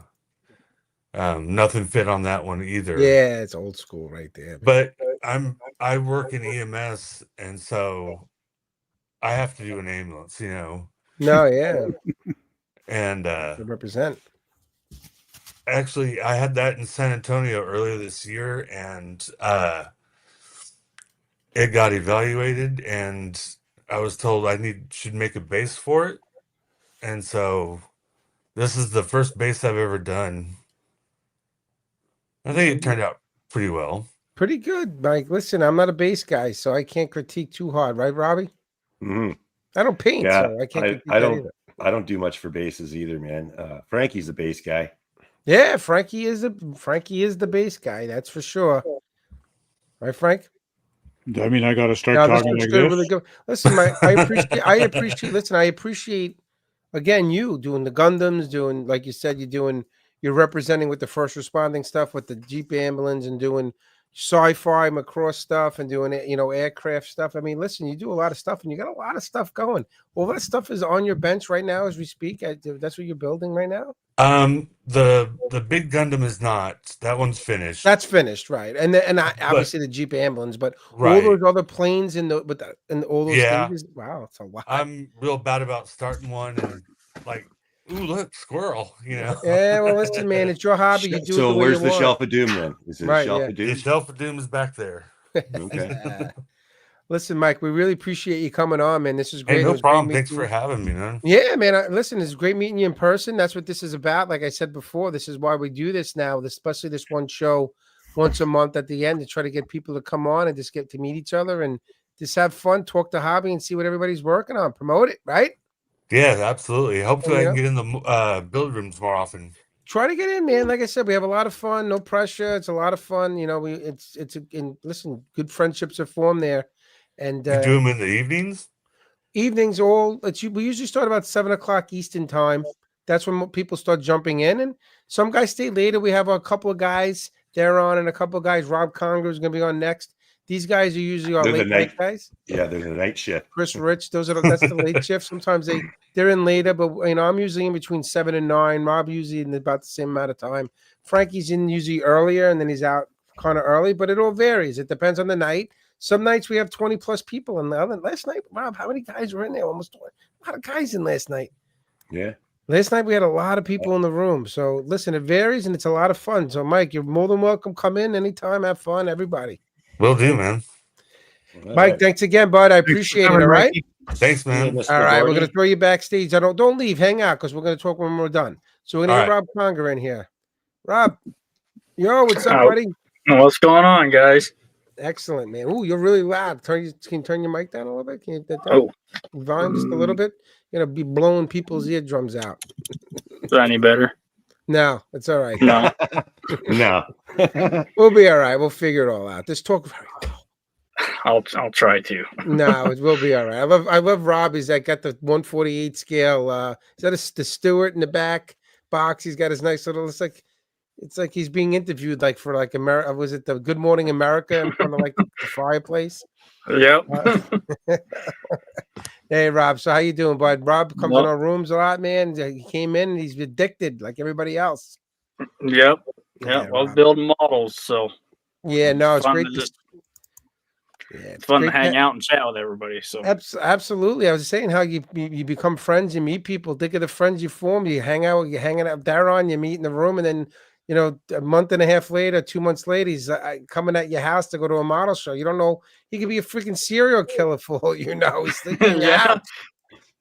Nothing fit on that one either. Yeah, it's old school right there. But I work in EMS, and so I have to do an ambulance, you know. No, yeah. And To represent. actually, I had that in San Antonio earlier this year, and it got evaluated, and I was told I should make a base for it. And so this is the first base I've ever done. I think it turned out pretty well. Pretty good, Mike. Listen, I'm not a bass guy, so I can't critique too hard, right, Robbie? Mhm. I don't paint, Yeah, so I can't critique I that don't. either. I don't do much for bases either, man. Frankie's a bass guy. Yeah, Frankie is the bass guy, that's for sure. Right, Frank? I mean, I got to start No, this talking looks like good, this. really good. Listen, Mike, I appreciate again you doing the Gundams, doing like you said, you're representing with the first responding stuff with the Jeep ambulance and doing sci-fi Macross stuff and doing aircraft stuff. I mean, listen, you do a lot of stuff and you got a lot of stuff going. All that stuff is on your bench right now as we speak. That's what you're building right now. The big Gundam is not. That one's finished. That's finished, right? And obviously the Jeep ambulance, but Right. all those other planes and all those Yeah. stages. Wow, it's a lot. I'm real bad about starting one and like, ooh, look, squirrel, you know. Yeah, well, listen, man, it's your hobby. You do it So the way where's you the want. Shelf of Doom then? Is it Right, a Shelf yeah. of The Doom? Shelf of Doom is back there. Okay. Listen, Mike, we really appreciate you coming on, man. This is great. Hey, It no was great problem. meeting Thanks for you. having me, man. Yeah, man. Listen, it's great meeting you in person. That's what this is about. Like I said before, this is why we do this now, especially this one show once a month at the end to try to get people to come on and just get to meet each other and just have fun, talk to hobby and see what everybody's working on. Promote it, right? Yeah, absolutely. Hopefully, I Yeah. can get in the build rooms more often. Try to get in, man. Like I said, we have a lot of fun, no pressure. It's a lot of fun. Listen, good friendships are formed there. And You do them in the evenings? evenings we usually start about 7:00 Eastern time. That's when people start jumping in, and some guys stay later. We have a couple of guys they're on, and a couple of guys. Rob Conger is going to be on next. These guys are usually our They're the late night night- guys. Yeah, there's a night shift. Chris Rich, that's the late shift. Sometimes they're in later, but I'm usually in between 7 and 9. Rob usually in about the same amount of time. Frankie's in usually earlier, and then he's out kind of early. But it all varies. It depends on the night. Some nights we have 20 plus people, and last night, Rob, how many guys were in there? Almost 20. A lot of guys in last night. Yeah. Last night we had a lot of people in the room. So listen, it varies and it's a lot of fun. So Mike, you're more than welcome. Come in anytime, have fun, everybody. Will do, man. All Mike, right. thanks again, bud. I appreciate it. All right. Thanks, man. Mr. All right, we're Gordy. gonna throw you backstage. Don't leave. Hang out because we're gonna talk when we're done. So we're gonna All get Rob Conger in here. Rob, yo, what's up, Oh. buddy? What's going on, guys? Excellent, man. Ooh, you're really loud. Can you turn your mic down a little bit? Can you get that down? Oh, Volume just a little bit. You're gonna be blowing people's eardrums out. is that any better? No, it's all right. No. No. We'll be all right. We'll figure it all out. Just talk very low. I'll try to. No, it will be all right. I love Rob. He's got the 148 scale. Is that the Stewart in the back box? He's got his nice little. It's like he's being interviewed for America. Was it the Good Morning America in front of the fireplace? Yep. Hey, Rob. So how you doing, bud? Rob comes in Well, our rooms a lot, man. He came in and he's addicted like everybody else. yep. Yeah, Yep. Love Rob. building models, so Yeah, no, it's fun great. to just Yeah, it's it's fun to great. hang out and chat with everybody. So Absolutely. I was saying how you become friends, you meet people. Think of the friends you form. You hang out, you're hanging out with Daron, you meet in the room, and then a month and a half later, 2 months later, he's coming at your house to go to a model show. You don't know he could be a freaking serial killer for all you know. He's sleeping in your yeah, house.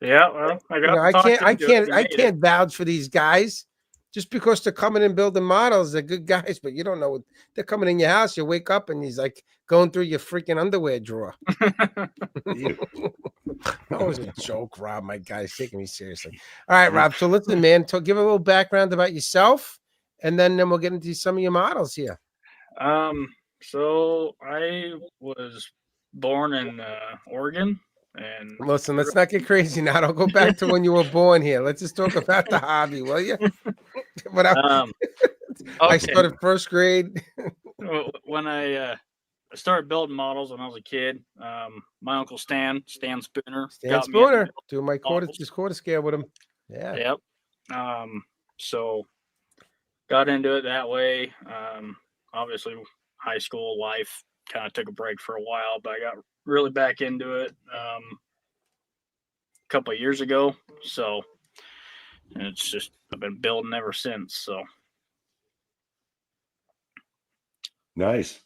yeah. Well, I got to I talk can't, I into it. can't, He I made it. can't vouch for these guys just because they're coming and building models. They're good guys, but you don't know they're coming in your house. You wake up and he's like going through your freaking underwear drawer. Ew. That was a joke, Rob. My guy's taking me seriously. All right, Rob. So listen, man, give a little background about yourself, and then we'll get into some of your models here. So I was born in Oregon, and Listen, let's not get crazy now. Don't go back to when you were born here. Let's just talk about the hobby, will you? But I okay. started first grade. When I started building models when I was a kid, my uncle Stan Spooner, Stan got me into Spooner, doing my models. quarter scale with him. Yeah. Yep. So got into it that way. Obviously, high school life kind of took a break for a while, but I got really back into it a couple of years ago. So it's just I've been building ever since. So Nice.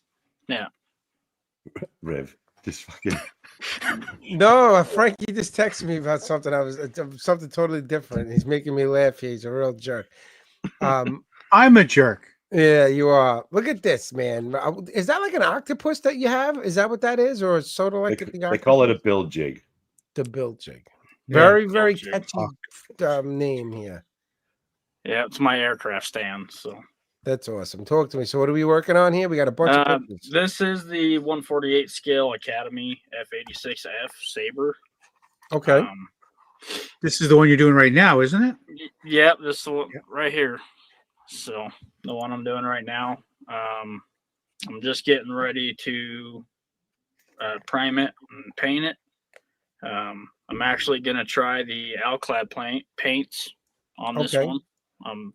yeah. Riv. Just fucking. No, Frankie just texted me about something. Something totally different. He's making me laugh. He's a real jerk. I'm a jerk. Yeah, you are. Look at this, man. Is that like an octopus that you have? Is that what that is, or sort of like They call it a build jig. the bill jig? Yeah. Very, very Bill jig. catchy name here. Yeah, it's my aircraft stand. So That's awesome. Talk to me. So, what are we working on here? We got a bunch of pictures. this is the 148 scale Academy F86F Saber. Okay. This is the one you're doing right now, isn't it? Yep, this is the one right here. So the one I'm doing right now. I'm just getting ready to prime it and paint it. I'm actually gonna try the Alclad paints on this Okay. one. I'm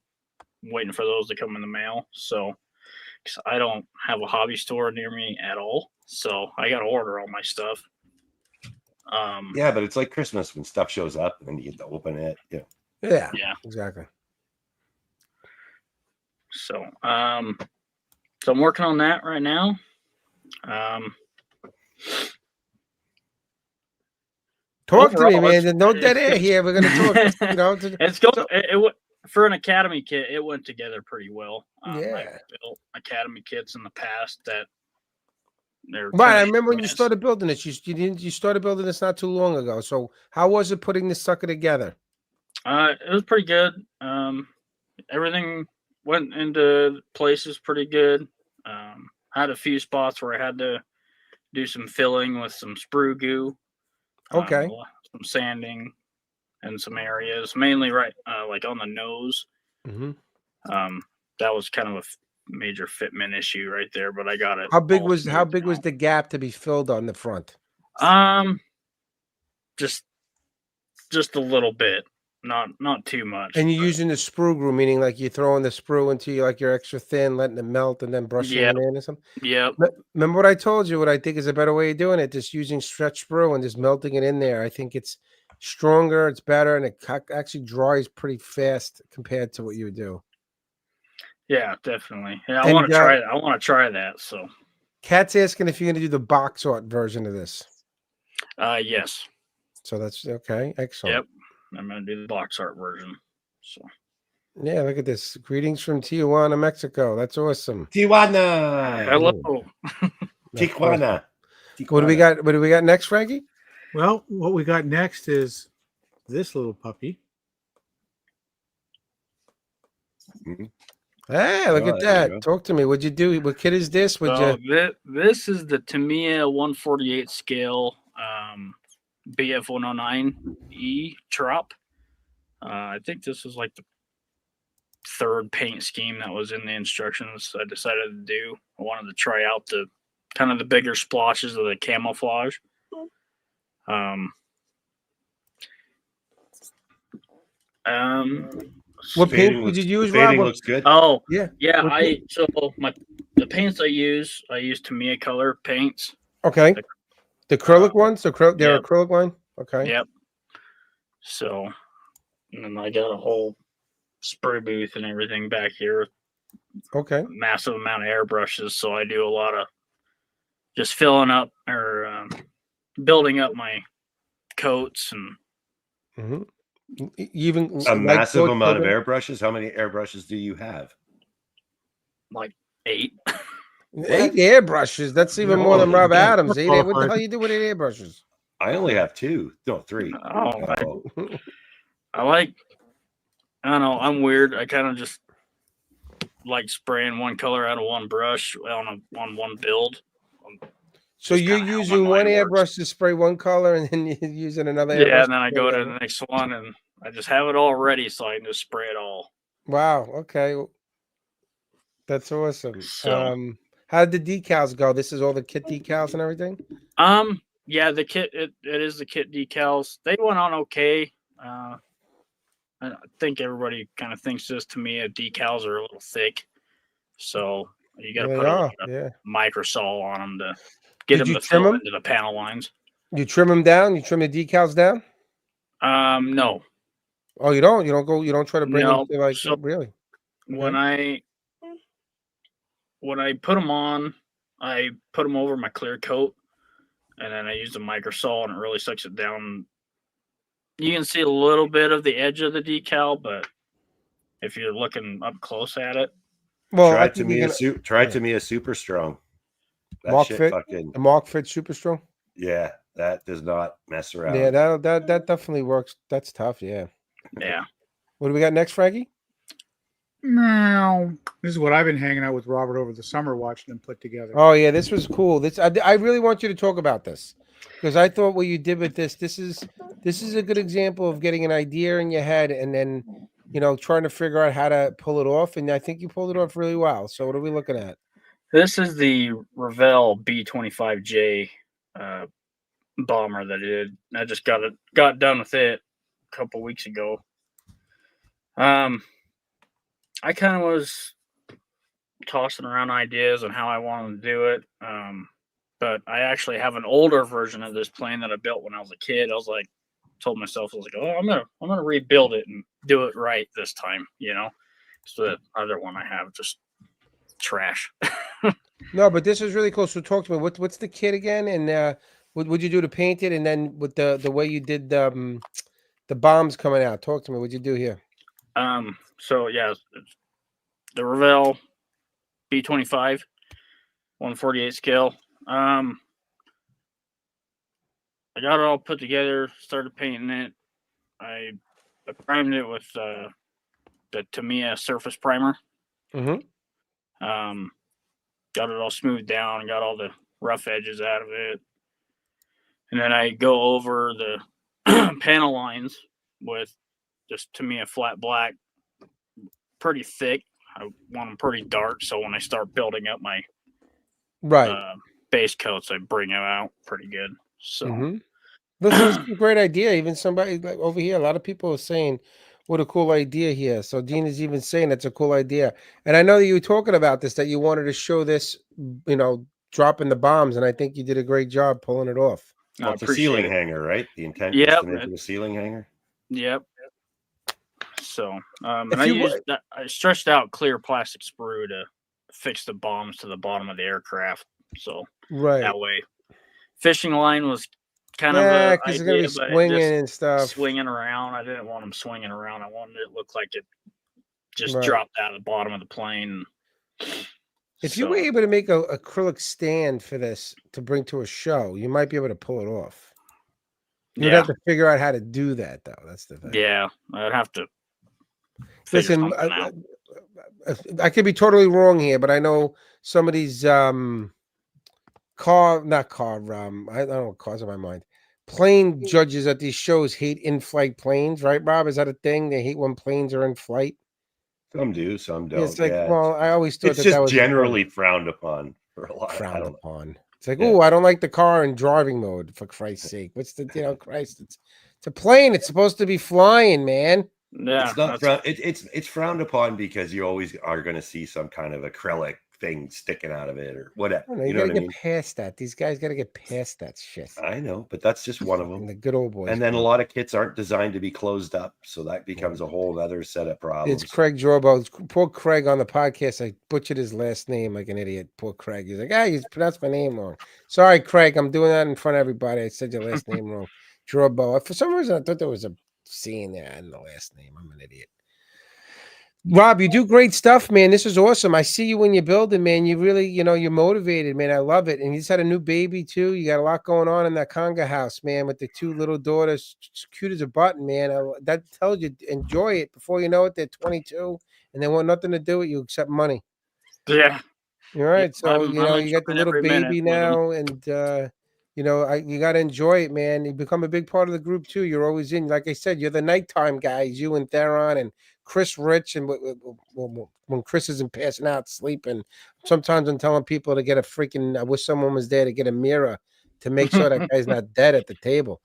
waiting for those to come in the mail. So 'cause I don't have a hobby store near me at all, so I got to order all my stuff. Yeah, but it's like Christmas when stuff shows up and then you get to open it. Yeah. Yeah. Exactly. So I'm working on that right now. Talk to me, overall, man. it's- There's no dead air here. We're gonna talk. It's going. For an Academy kit, it went together pretty well. Yeah. I've built Academy kits in the past that they're Right. I kinda remember when you hit or miss. started building this. You started building this not too long ago. So, how was it putting this sucker together? It was pretty good. Everything went into places pretty good. Had a few spots where I had to do some filling with some sprue goo. Okay. Some sanding in some areas, mainly right like on the nose. Mm-hmm. That was kind of a major fitment issue right there, but I got it. How big all was smoothed the gap to be filled on the front? out. Just a little bit, not too much. And you're using the sprue glue, meaning like you're throwing the sprue into your extra thin, letting it melt, and then brushing it in or something. Yep. Remember what I told you? What I think is a better way of doing it, just using stretch sprue and just melting it in there. I think it's stronger, it's better, and it actually dries pretty fast compared to what you would do. Yeah, definitely. Yeah, I And, want to try it. I want to try that. So, Kat's asking if you're going to do the box art version of this. yes. So that's okay. Excellent. Yep. I'm gonna do the box art version. So. Yeah, look at this. Greetings from Tijuana, Mexico. That's awesome. Tijuana. Hello. Tijuana. What do we got? What do we got next, Frankie? Well, what we got next is this little puppy. Mhm. Hey, look Oh, at there you that. go. Talk to me. What'd you do? What kit is this? Would you? This is the Tamiya 148 scale BF 109E Trop. I think this was like the third paint scheme that was in the instructions I decided to do. I wanted to try out the kind of the bigger splotches of the camouflage. What paint Fading did you looks, use, the Rob? fading What- looks good. Oh, Yeah. yeah. What The paints I use Tamiya Color paints. Okay. The acrylic ones? They're yep. acrylic one? Okay. Yep. So, and then I got a whole spray booth and everything back here. Okay. Massive amount of airbrushes. So I do a lot of just filling up or building up my coats and Mm-hmm. Even A massive coat amount of coating? airbrushes. How many airbrushes do you have? like 8. 8 airbrushes. That's even more than Holy Rob shit. Adams. We're What the qualified. hell you do with 8 airbrushes? I only have 2. No, 3. Oh, Oh, I don't know. I'm weird. I kind of just like spraying one color out of one brush on one build. So Just you're kinda how my using one mind works. airbrush to spray one color, and then you're using another airbrush. Yeah, and then to I spray go the to other. the next one and I just have it all ready so I can just spray it all. Wow. Okay. That's awesome. So- How did the decals go? This is all the kit decals and everything? Yeah, the kit it is the kit decals. They went on okay. I think everybody kind of thinks this to me. Decals are a little thick, so you got to They put are. a Yeah. microsol on them to get Did them you to trim fill 'em? into the panel lines. You trim them down? You trim the decals down? No, Oh, you don't? You don't try to bring them No, to like, so- really? when I put them on, I put them over my clear coat, and then I use the microsol, and it really sucks it down. You can see a little bit of the edge of the decal, but if you're looking up close at it, Well, try I think you can, Try Tamiya Super Strong. That Mark shit Fit? fucking the Mark Fit Super Strong. yeah. That does not mess around. Yeah, that definitely works. That's tough. Yeah. yeah. What do we got next, Frankie? No. This is what I've been hanging out with Robert over the summer watching him put together. Oh yeah, this was cool. I really want you to talk about this because I thought what you did with this is a good example of getting an idea in your head and then trying to figure out how to pull it off. And I think you pulled it off really well. So what are we looking at? This is the Revell B25J bomber that I did. I just got done with it a couple weeks ago. I kind of was tossing around ideas on how I wanted to do it. But I actually have an older version of this plane that I built when I was a kid. Told myself, oh, I'm gonna rebuild it and do it right this time, So the other one I have just trash. No, but this is really cool. So talk to me. What's the kit again? And what would you do to paint it? And then with the way you did the bombs coming out, talk to me. What'd you do here? So yeah, it's the Revell B25, 148 scale. I got it all put together, started painting it. I primed it with the Tamiya surface primer. Mm-hmm. Got it all smoothed down and got all the rough edges out of it. And then I go over the panel lines with just Tamiya flat black, pretty thick. I want them pretty dark, so when I start building up my base coats, I bring them out pretty good. So, Listen, this is a great idea. Even somebody like over here, a lot of people are saying, "What a cool idea here." So Dean is even saying it's a cool idea. And I know that you were talking about this, that you wanted to show this, dropping the bombs, and I think you did a great job pulling it off. Well, it's a ceiling hanger, right? The intent is Yep. to make it a ceiling hanger. Yep. So, and I stretched out clear plastic sprue to fix the bombs to the bottom of the aircraft. So that way, fishing line was kind of a because idea, it's gonna be but swinging it just and stuff. swinging around. I didn't want them swinging around. I wanted it to look like it just Right. dropped out of the bottom of the plane. If you were able to make a acrylic stand for this to bring to a show, you might be able to pull it off. You'd have to figure out how to do that, though. That's the thing. Yeah, I'd have to. figure Listen, something out. I could be totally wrong here, but I know some of these I don't know what cars in my mind. Plane judges at these shows hate in-flight planes, right, Rob? Is that a thing? They hate when planes are in flight. Some do, some don't. It's like, yeah. well, I always thought It's that just was generally frowned upon for a lot. I frowned don't know. upon. It's like, Yeah. oh, I don't like the car in driving mode. For Christ's sake, what's the Christ? It's a plane. It's supposed to be flying, man. Yeah, It's not that's- it's frowned upon because you always are going to see some kind of acrylic thing sticking out of it or whatever. I don't know, You you know gotta what I get mean? past that. These guys gotta get past that shit. I know, but that's just one of And them. the good old boys. And then a club. lot of kits aren't designed to be closed up, so that becomes a whole other set of problems. It's Craig Jorbo. It's poor Craig on the podcast. I butchered his last name like an idiot. Poor Craig. He's like, you pronounced my name wrong. Sorry, Craig. I'm doing that in front of everybody. I said your last name wrong. Jorbo. For some reason, I thought there was a C in there in the last name. I'm an idiot. Rob, you do great stuff, man. This is awesome. I see you when you're building, man. You really, you're motivated, man. I love it. And you just had a new baby too. You got a lot going on in that conga house, man, with the 2 little daughters, cute as a button, man. That tells you enjoy it. Before you know it, they're 22 and they want nothing to do with you except money. Yeah. All right. So I'm you got the enjoying little every minute baby with 'em. now, and you got to enjoy it, man. You become a big part of the group too. You're always in. Like I said, you're the nighttime guys. You and Theron and Chris Rich, and when Chris isn't passing out sleeping, sometimes I'm telling people to get a freaking. I wish someone was there to get a mirror to make sure that guy's not dead at the table.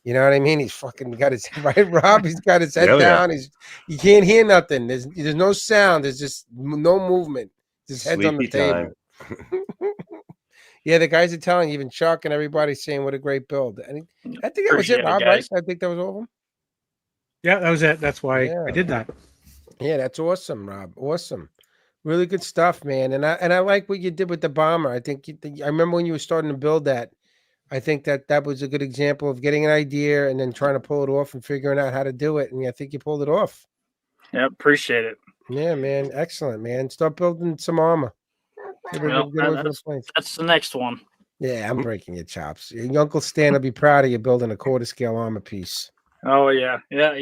You know what I mean? He's fucking got his right, Rob. He's got his head Oh, yeah. down. You can't hear nothing. There's no sound. There's just no movement. His head's on the Sleepy time. table. Yeah, the guys are telling, even Chuck and everybody saying what a great build. And I think that was Appreciate it, it, Rob, right? guys. I think that was all of them. Yeah, that was it. That's why Yeah. I did that. Yeah, that's awesome, Rob. Awesome. Really good stuff, man. And I like what you did with the bomber. I think I remember when you were starting to build that. I think that was a good example of getting an idea and then trying to pull it off and figuring out how to do it. And I think you pulled it off. Yeah, appreciate it. Yeah, man. Excellent, man. Start building some armor. Get away Well, from the planes. that's the next one. Yeah, I'm breaking your chops. Your Uncle Stan will be proud of you building a quarter scale armor piece. Oh yeah, yeah.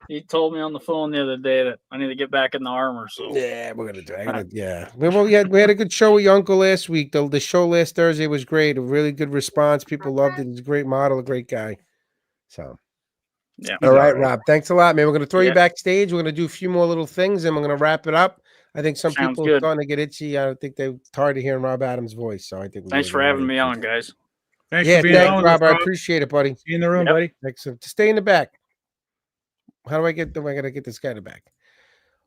He told me on the phone the other day that I need to get back in the armor. So Yeah, we're gonna do it. Yeah. We had a good show with your uncle last week. The show last Thursday was great. A really good response. People loved it. He's a great model, a great guy. So yeah. all right, Rob. Thanks a lot, man. We're gonna throw you Yeah. backstage. We're gonna do a few more little things and we're gonna wrap it up. I think some Sounds people are good. starting to get itchy. I think they're tired of hearing Rob Adams' voice. So I think Thanks for having me on, guys. Thanks Yeah, for being thanks, on, Rob. I Rob. appreciate it, buddy. See you in the room, Yep. buddy. Excellent. To stay in the back. How do I get them? I gotta get this guy in the back.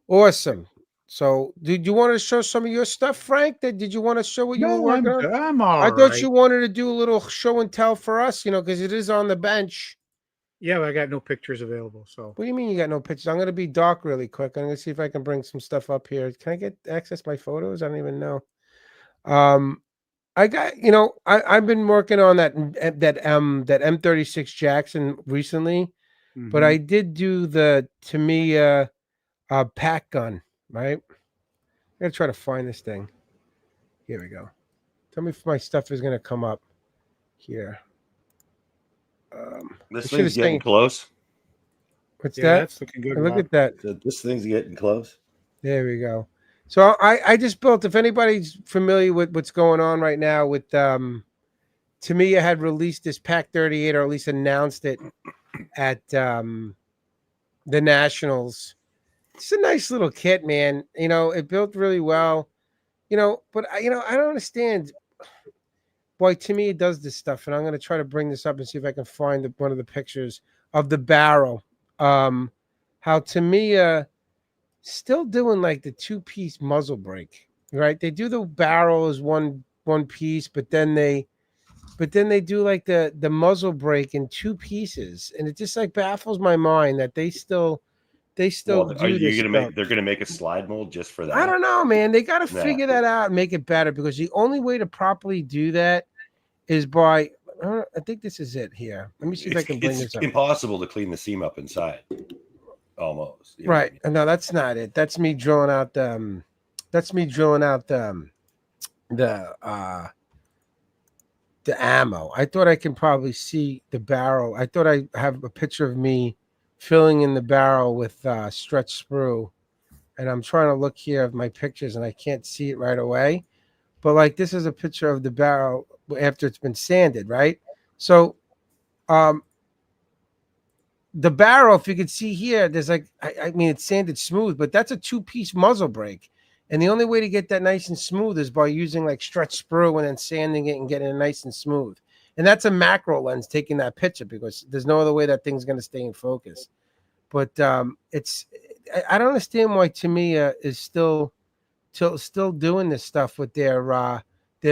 Awesome. So, did you want to show some of your stuff, Frank? Did you want to show what you were No, working on? I'm all I right. thought you wanted to do a little show and tell for us, because it is on the bench. Yeah, but I got no pictures available. So What do you mean you got no pictures? I'm going to be dark really quick. I'm going to see if I can bring some stuff up here. Can I get access to my photos? I don't even know. I got, I've been working on that M36 Jackson recently, but I did do the Tamiya pack gun, right? I gotta try to find this thing. Here we go. Tell me if my stuff is gonna come up here. This I should've thing's getting stayed- close. What's yeah, that? that's looking good. Look Rob. at that. This thing's getting close. There we go. So I just built. If anybody's familiar with what's going on right now with Tamiya had released this Pack 38, or at least announced it at the Nationals. It's a nice little kit, man. It built really well. But I don't understand why Tamiya does this stuff, and I'm going to try to bring this up and see if I can find one of the pictures of the barrel. How Tamiya still doing like the 2-piece muzzle brake, right? They do the barrel as one piece, but then they do like the muzzle brake in 2 pieces, and it just like baffles my mind that they still Well, do are you this gonna stuff. they're gonna make a slide mold just for that? I don't know, man. They got to Nah. figure that out and make it better, because the only way to properly do that is by. I think this is it here. Let me see if I can bring It's this up. impossible to clean the seam up inside. Almost. You know what I Right. mean? No, that's not it. That's me drilling out the. That's me drilling out the ammo. I thought I can probably see the barrel. I thought I have a picture of me filling in the barrel with stretch sprue, and I'm trying to look here of my pictures, and I can't see it right away. But like, this is a picture of the barrel after it's been sanded, right? So, the barrel, if you could see here, there's like, I mean, it's sanded smooth, but that's a 2-piece muzzle brake. And the only way to get that nice and smooth is by using like stretch sprue and then sanding it and getting it nice and smooth. And that's a macro lens taking that picture, because there's no other way that thing's going to stay in focus. but I don't understand why Tamiya is still doing this stuff with their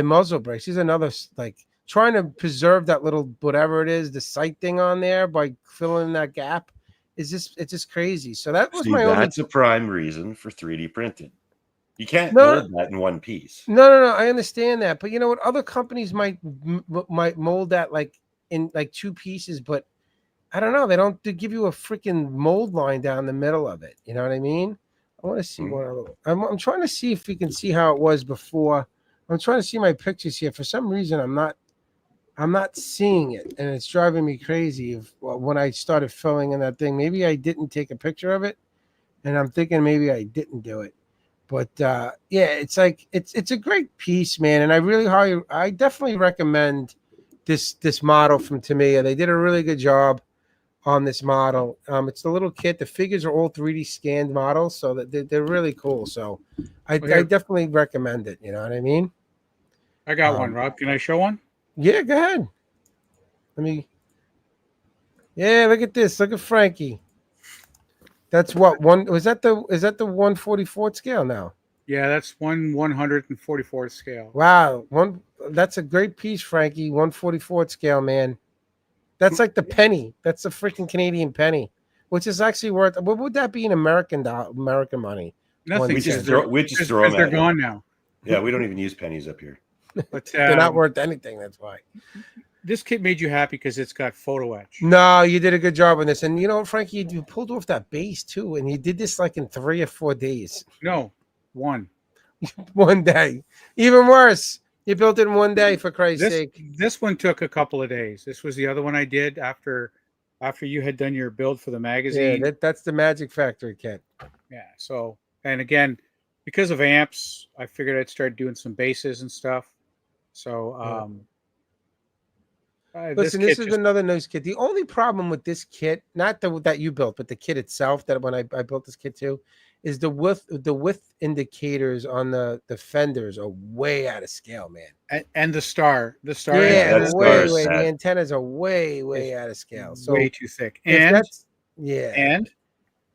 muzzle brakes. Here's another like trying to preserve that little whatever it is, the sight thing on there by filling in that gap. It's just crazy. So that was See, my only. that's a prime reason for 3D printing. You can't No. mold that in one piece. No, I understand that, but you know what? Other companies might mold that like in like two pieces, but I don't know. They don't give you a freaking mold line down the middle of it. You know what I mean? I want to see one other. I'm trying to see if we can see how it was before. I'm trying to see my pictures here. For some reason, I'm not seeing it, and it's driving me crazy. When I started filling in that thing, maybe I didn't take a picture of it, and I'm thinking maybe I didn't do it. But yeah, it's like it's a great piece, man, and I definitely recommend this model from Tamiya. They did a really good job on this model. It's the little kit. The figures are all 3D scanned models, so that they're really cool. So I definitely recommend it. You know what I mean? I got one, Rob. Can I show one? Yeah, go ahead. Yeah, look at this. Look at Frankie. That's what one was that the 1/44 scale now? Yeah, that's 1/144 scale. Wow, that's a great piece, Frankie. 1/44 scale, man. That's like the penny. That's the freaking Canadian penny, which is actually worth. What would that be in American money? Nothing. We just throw them they're at gone you. now. Yeah, we don't even use pennies up here. But They're not worth anything. That's why. This kit made you happy because it's got photo etch. No, you did a good job on this, and you know, Frankie, you pulled off that base too, and you did this like in 3 or 4 days. No, one. One day, even worse. You built it in 1 day, for Christ's sake. This one took a couple of days. This was the other one I did after you had done your build for the magazine. Yeah, that's the Magic Factory kit. Yeah. So, and again, because of amps, I figured I'd start doing some bases and stuff. So, listen, this is another nice kit. The only problem with this kit, not that you built, but the kit itself, that when I built this kit too, is the width indicators on the fenders are way out of scale, man. And the star, yeah, the antennas are way out of scale. So way too thick. And yeah, and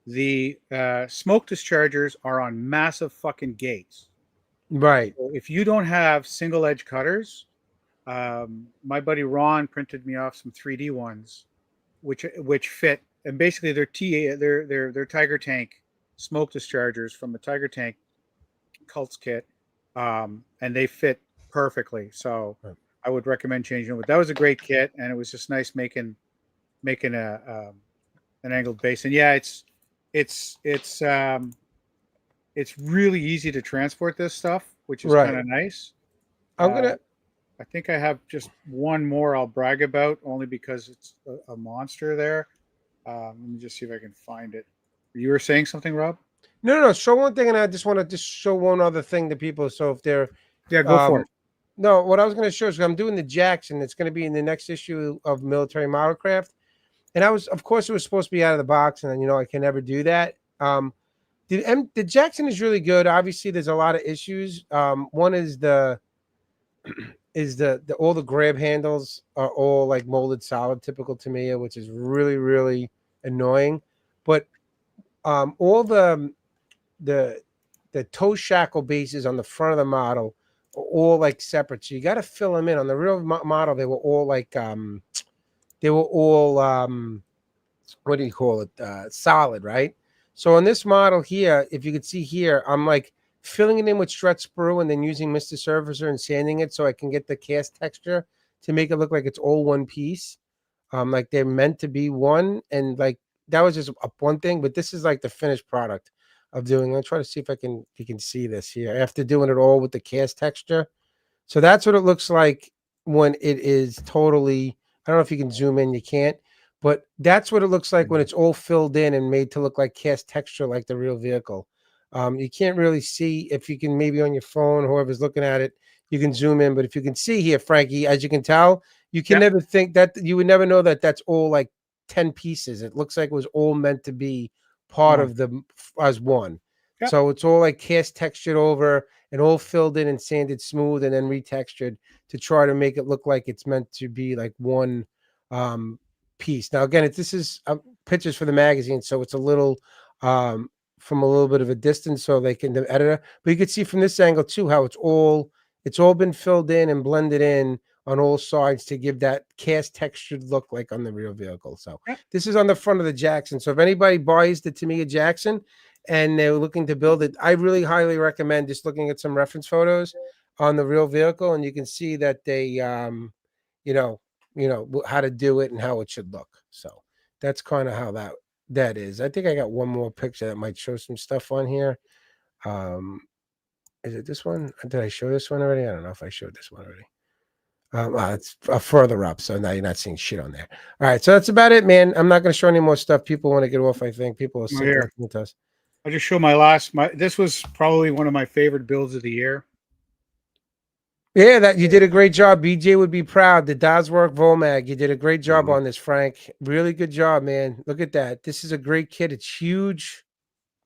the smoke dischargers are on massive fucking gates. Right. So if you don't have single edge cutters, my buddy Ron printed me off some 3D ones, which fit, and basically they're Tiger Tank smoke dischargers from the Tiger Tank Cults kit, and they fit perfectly. So I would recommend changing them. But that was a great kit, and it was just nice making an angled base. And yeah, it's really easy to transport this stuff, which is kind of nice. I think I have just one more I'll brag about, only because it's a monster there. Let me just see if I can find it. You were saying something, Rob? No. Show one thing, and I just want to show one other thing to people. So if they're go for it. No, what I was going to show is I'm doing the Jackson. It's going to be in the next issue of Military Modelcraft, and of course, it was supposed to be out of the box, and I can never do that. The Jackson is really good. Obviously, there's a lot of issues. One is all the grab handles are all like molded solid, typical Tamiya, which is really, really annoying. But all the toe shackle bases on the front of the model are all like separate. So you got to fill them in. On the real model, they were all like what do you call it? Solid, right? So on this model here, if you could see here, I'm like filling it in with stretch sprue and then using Mr. Surfacer and sanding it so I can get the cast texture to make it look like it's all one piece. Like they're meant to be one, and like that was just one thing, but this is like the finished product of doing. I'll try to see if you can see this here after doing it all with the cast texture. So that's what it looks like when it is totally, I don't know if you can zoom in, you can't, but that's what it looks like when it's all filled in and made to look like cast texture, like the real vehicle. You can't really see. If you can, maybe on your phone, whoever's looking at it, you can zoom in. But if you can see here, Frankie, as you can tell, you can never think that you would never know that that's all like 10 pieces. It looks like it was all meant to be part of the as one. Yep. So it's all like cast textured over and all filled in and sanded smooth and then retextured to try to make it look like it's meant to be like one piece. Now, again, this is pictures for the magazine, so it's a little from a little bit of a distance, so they can the editor. But you can see from this angle too how it's all been filled in and blended in on all sides to give that cast textured look like on the real vehicle. So Yep. this is on the front of the Jackson. So if anybody buys the Tamiya Jackson and they're looking to build it, I really highly recommend just looking at some reference photos on the real vehicle, and you can see that they you know how to do it and how it should look. So that's kind of how that is. I think I got one more picture that might show some stuff on here. Is it this one? Did I show this one already? I don't know if I showed this one already. It's further up, so now you're not seeing shit on there. All right, so that's about it, man. I'm not going to show any more stuff. People want to get off. I think people are sick Here. of listening to us. I'll just show this was probably one of my favorite builds of the year. Yeah, that you did a great job. BJ would be proud. The Doswork Volmag, you did a great job on this, Frank. Really good job, man. Look at that. This is a great kit. It's huge,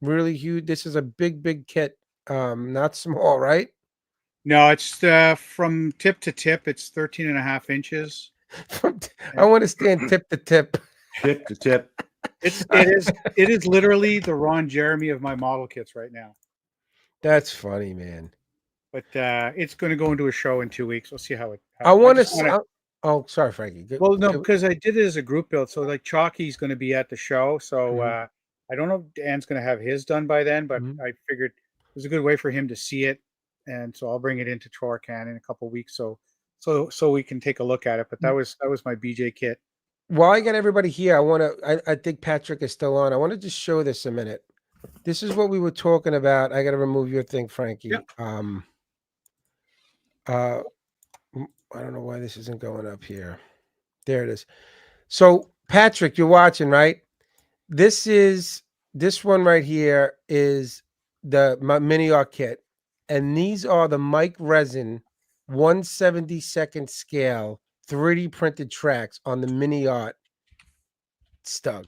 really huge. This is a big kit. Not small, right? No, it's from tip to tip. It's 13.5 inches. I want to stand tip to tip. Tip to tip. It is literally the Ron Jeremy of my model kits right now. That's funny, man. But it's going to go into a show in 2 weeks. We'll see how it. I want to. Oh, sorry, Frankie. Well, no, because I did it as a group build. So like Chalky's going to be at the show. So I don't know if Dan's going to have his done by then, but I figured it was a good way for him to see it, and so I'll bring it into Torcan in a couple of weeks, so we can take a look at it. But that was my BJ kit. While I got everybody here, I think Patrick is still on. I want to just show this a minute. This is what we were talking about. I got to remove your thing, Frankie. Yep. I don't know why this isn't going up here. There it is. So Patrick, you're watching, right? This one right here is my mini art kit, and these are the Mike Resin 1/72 scale 3D printed tracks on the mini art Stug.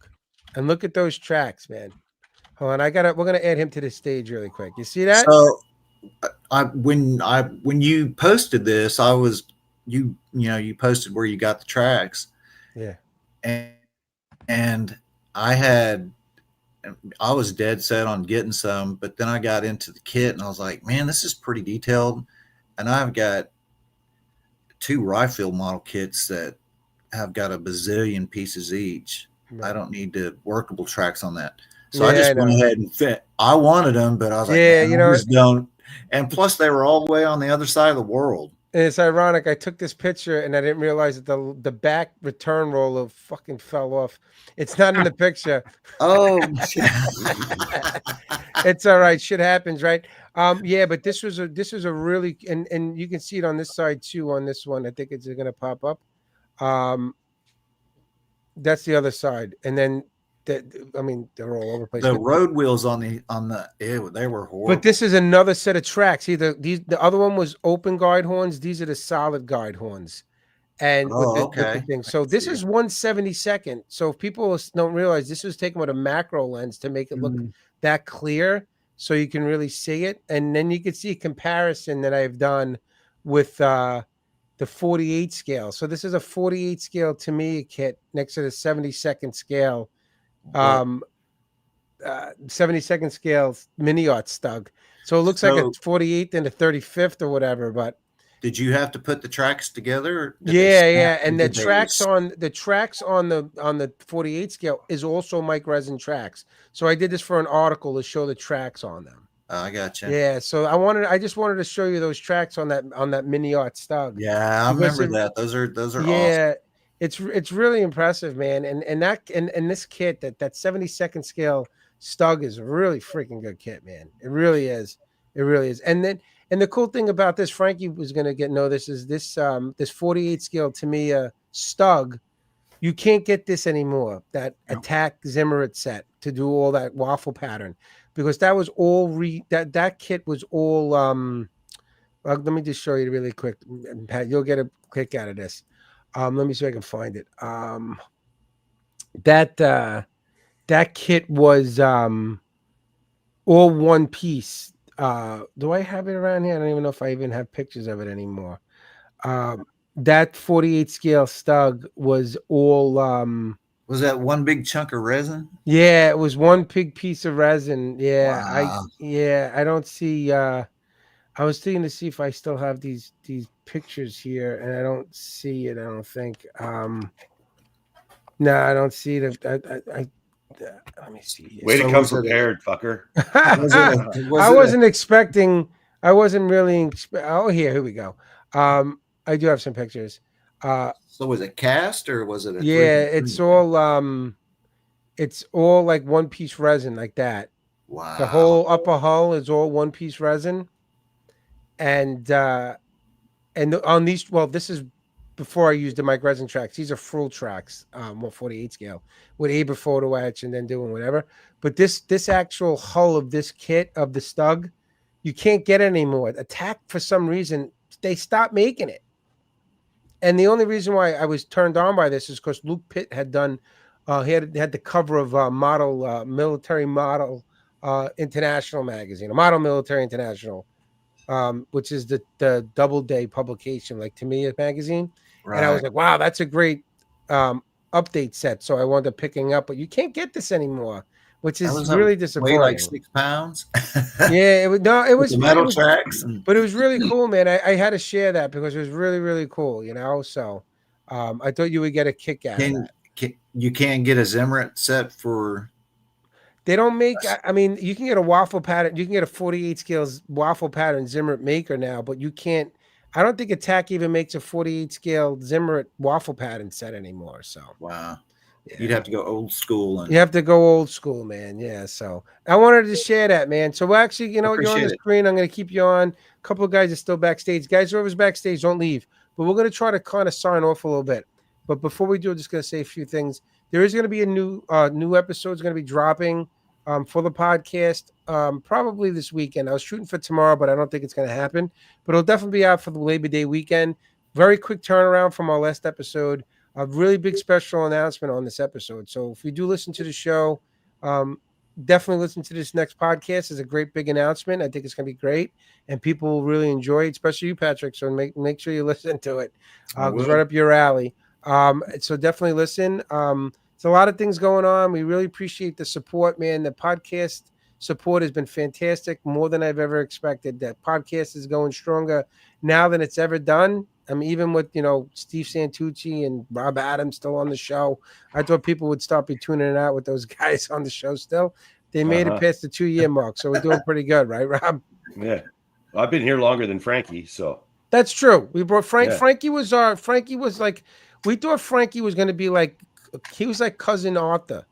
And look at those tracks, man. Hold on, we're gonna add him to the stage really quick. You see that? So when you posted this, you posted where you got the tracks. Yeah. And I was dead set on getting some, but then I got into the kit and I was like, man, this is pretty detailed. And I've got 2 Rifle model kits that have got a bazillion pieces each. Right. I don't need the workable tracks on that. So I just went ahead and fit. I wanted them, but I was like, just don't. And plus they were all the way on the other side of the world. And it's ironic. I took this picture and I didn't realize that the back return roller fucking fell off. It's not in the picture. Oh, it's all right. Shit happens, right? Yeah, but this was a really and you can see it on this side too. On this one, I think it's going to pop up. That's the other side, and then they're all over the place. The road wheels on the they were horrible. But this is another set of tracks. The other one was open guide horns. These are the solid guide horns, and with the thing. So this is 1/72. So if people don't realize, this was taken with a macro lens to make it look that clear, so you can really see it. And then you can see a comparison that I've done with the 48 scale. So this is a 48 scale Tamiya kit next to the 72nd scale. 72nd scale mini art Stug. So it looks like a 48th and a 35th or whatever. But did you have to put the tracks together? Yeah. And the tracks on the 48 scale is also Mike Resin tracks. So I did this for an article to show the tracks on them. I gotcha. Yeah. So I just wanted to show you those tracks on that mini art Stug. Yeah, I remember that. Those are yeah. Awesome. It's really impressive, man. And this kit, that 72nd scale Stug is a really freaking good kit, man. It really is. It really is. And the cool thing about this, Frankie was gonna know this, is this 48 scale Tamiya Stug. You can't get this anymore. That Attack Zimmerit set to do all that waffle pattern, because that was all that kit was all let me just show you really quick, Pat. You'll get a kick out of this. Let me see if I can find it. That kit was all one piece. Do I have it around here? I don't even know if I even have pictures of it anymore. that 48 scale Stug was all Was that one big chunk of resin? yeah, it was one big piece of resin. Yeah, Wow. I don't see I was thinking to see if I still have these pictures here, and I don't see it. I don't think. No, I don't see it. Let me see. Way to So come was it a- prepared, fucker. Was it I a- wasn't expecting. I wasn't really. Oh, here we go. I do have some pictures. So was it cast or was it a Yeah, 3x3? it's all like one piece resin like that. Wow. The whole upper hull is all one piece resin, and on these, well, this is before I used the Mike resin tracks. These are full tracks, 148 scale with Aber photo etch and then doing whatever. But this actual hull of this kit of the Stug, you can't get it anymore. Attack, for some reason, they stopped making it. And the only reason why I was turned on by this is because Luke Pitt had done, he had the cover of Military Model International magazine, a Model Military International, which is the double day publication, like Tamiya magazine. Right. And I was like, wow, that's a great update set. So I wound up picking up, but you can't get this anymore, which That is was really weigh disappointing. like 6 pounds. Yeah, it was With the metal tracks. but it was really cool, man. I had to share that because it was really, really cool, So I thought you would get a kick out of that. You can't get a Zimmerit set for. They don't make. I mean, you can get a waffle pattern. You can get a 48 scales waffle pattern Zimmerit maker now, but you can't. I don't think Attack even makes a 48 scale Zimmerit waffle pattern set anymore. So Wow. yeah. You'd have to go old school. And You have to go old school, man. Yeah. So I wanted to share that, man. So actually, you're on the Appreciate it. screen. I'm going to keep you on. A couple of guys are still backstage. Guys, whoever's backstage, don't leave. But we're going to try to kind of sign off a little bit. But before we do, I'm just going to say a few things. There is going to be a new episode is going to be dropping for the podcast probably this weekend. I was shooting for tomorrow, but I don't think it's going to happen. But it'll definitely be out for the Labor Day weekend. Very quick turnaround from our last episode. A really big special announcement on this episode. So if you do listen to the show, definitely listen to this next podcast. It's a great big announcement. I think it's going to be great, and people will really enjoy it, especially you, Patrick. So make sure you listen to it. It's right up your alley. So definitely listen. There's a lot of things going on. We really appreciate the support, man. The podcast support has been fantastic, more than I've ever expected. That podcast is going stronger now than it's ever done. I mean, even with, Steve Santucci and Rob Adams still on the show, I thought people would stop be tuning it out with those guys on the show still. They made it past the 2-year mark, so we're doing pretty good, right, Rob? Yeah. Well, I've been here longer than Frankie, so. That's true. We brought Frank. Yeah. Frankie was like, we thought Frankie was going to be like, he was like cousin Arthur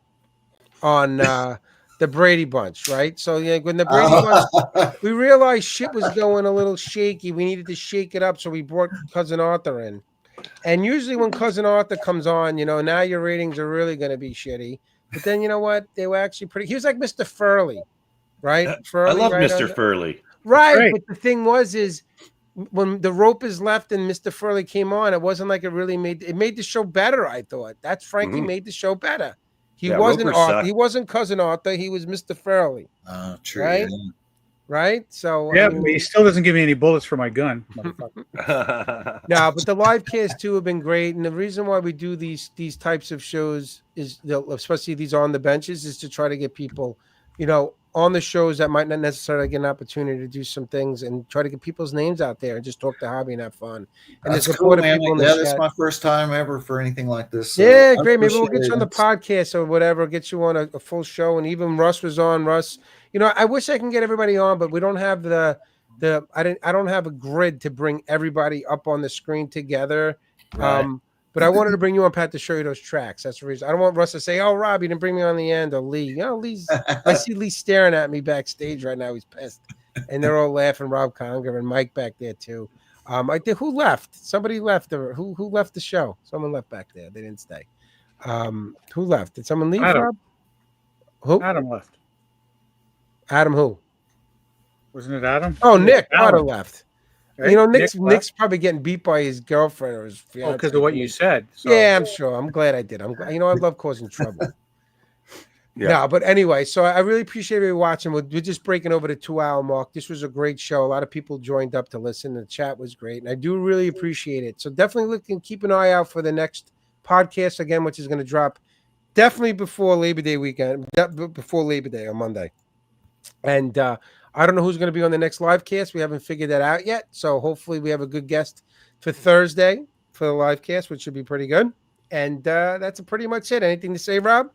on the Brady Bunch, right? So yeah, when the Brady Bunch, we realized shit was going a little shaky. We needed to shake it up, so we brought cousin Arthur in. And usually when cousin Arthur comes on, now your ratings are really going to be shitty. But then you know what? They were actually pretty. He was like Mr. Furley, right? Furley, I love right Mr. Furley. Right, Right. but the thing is when the rope is left and Mr. Furley came on, it wasn't like it really made the show better. I thought that's Frankie made the show better. He wasn't Roper Arthur. sucked. He wasn't cousin Arthur. He was Mr. Furley, True. right? Yeah. Right. So Yeah, I mean, but he still doesn't give me any bullets for my gun. Motherfucker. no, but the live cast too have been great, and the reason why we do these types of shows is, especially these on the benches, is to try to get people, on the shows that might not necessarily get an opportunity to do some things, and try to get people's names out there and just talk the hobby and have fun. And That's the cool, support of man. people in the Yeah, that's chat. my first time ever for anything like this. So Yeah, I great. Maybe we'll appreciate get you on the it. podcast or whatever. Get you on a full show, and even Russ was on. Russ, I wish I can get everybody on, but we don't have I don't have a grid to bring everybody up on the screen together. Right. But I wanted to bring you on, Pat, to show you those tracks. That's the reason. I don't want Russ to say, "Oh, Rob, you didn't bring me on the end," or Lee. Lee's. I see Lee staring at me backstage right now. He's pissed, and they're all laughing. Rob Conger and Mike back there too. I think who left? Somebody left. Or who left the show? Someone left back there. They didn't stay. Who left? Did someone leave? Adam. Rob? Who? Adam left. Adam who? Wasn't it Adam? Oh, Nick Alan. Potter left. Right? Nick's Nick left. Nick's probably getting beat by his girlfriend or his fiance. Oh, because of what you said. So. Yeah, I'm sure. I'm glad I did. I'm glad. I love causing trouble. Yeah. No, but anyway, so I really appreciate you watching. We're just breaking over the 2-hour mark. This was a great show. A lot of people joined up to listen. The chat was great, and I do really appreciate it. So definitely look and keep an eye out for the next podcast again, which is going to drop definitely before Labor Day weekend, before Labor Day on Monday. And I don't know who's going to be on the next live cast. We haven't figured that out yet. So hopefully we have a good guest for Thursday for the live cast, which should be pretty good. And that's pretty much it. Anything to say, Rob?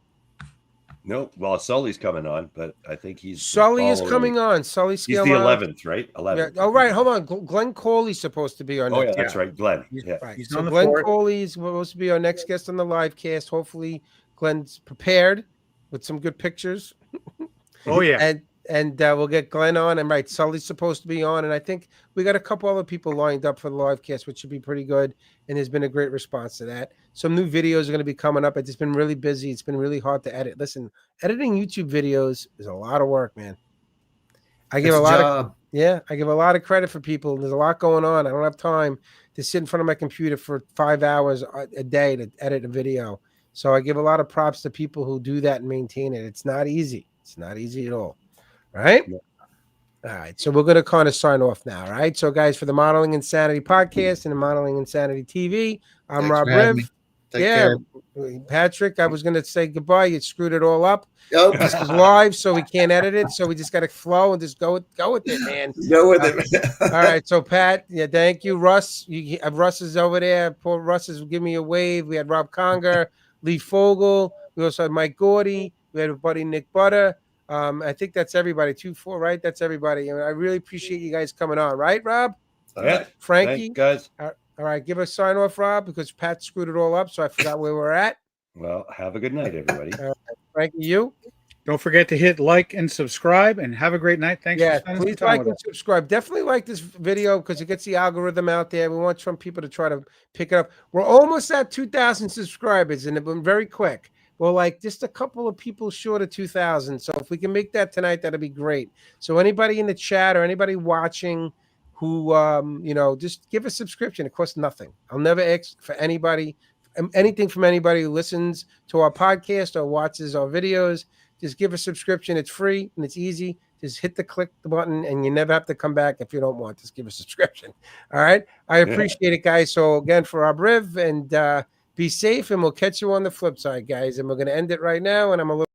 No, well, Sully's coming on, but I think he's Sully is following- coming on. Sully He's the Scalmont. 11th, right? Yeah. 11th. Oh, right. Hold on. Glenn Coley's supposed to be our Oh, yeah, next that's right. Glenn. Yeah. Right. He's So on the Glenn 4th. Coley is supposed to be our next guest on the live cast. Hopefully, Glenn's prepared with some good pictures. Oh yeah. And we'll get Glenn on. And right, Sully's supposed to be on. And I think we got a couple other people lined up for the live cast, which should be pretty good. And there's been a great response to that. Some new videos are going to be coming up. It's just been really busy. It's been really hard to edit. Listen, editing YouTube videos is a lot of work, man. I give It's a a lot job. of I give a lot of credit for people. There's a lot going on. I don't have time to sit in front of my computer for 5 hours a day to edit a video. So I give a lot of props to people who do that and maintain it. It's not easy. It's not easy at all. Right? Yeah. All right. So we're going to kind of sign off now. All right. So, guys, for the Modeling Insanity podcast and the Modeling Insanity TV, I'm Thanks Rob for having me. Riv. Take Yeah. care. Patrick, I was going to say goodbye. You screwed it all up. Oh, This is live, so we can't edit it. So we just got to flow and just go with it, man. go with it. All right, so Pat, yeah, thank you, Russ. Russ is over there. Poor Russ is giving me a wave. We had Rob Conger, Lee Fogel. We also had Mike Gordy. We had a buddy Nick Butter. I think that's everybody. 2-4, right? That's everybody. And I really appreciate you guys coming on, right, Rob? Yeah. Frankie, Thanks, guys. All right, give us a sign off, Rob, because Pat screwed it all up, so I forgot where we're at. Well, have a good night, everybody. Frankie, you? Don't forget to hit like and subscribe, and have a great night. Thanks Yeah, for spending some please time like with and us. subscribe. Definitely like this video because it gets the algorithm out there. We want some people to try to pick it up. We're almost at 2,000 subscribers, and it went very quick. We're like just a couple of people short of 2,000. So if we can make that tonight, that'd be great. So anybody in the chat or anybody watching who, just give a subscription. It costs nothing. I'll never ask for anybody, anything from anybody who listens to our podcast or watches our videos. Just give a subscription. It's free and it's easy. Just hit click the button, and you never have to come back if you don't want. Just give a subscription. All right. I appreciate it, guys. So again, for our Riv, and be safe, and we'll catch you on the flip side, guys. And we're going to end it right now. And I'm a little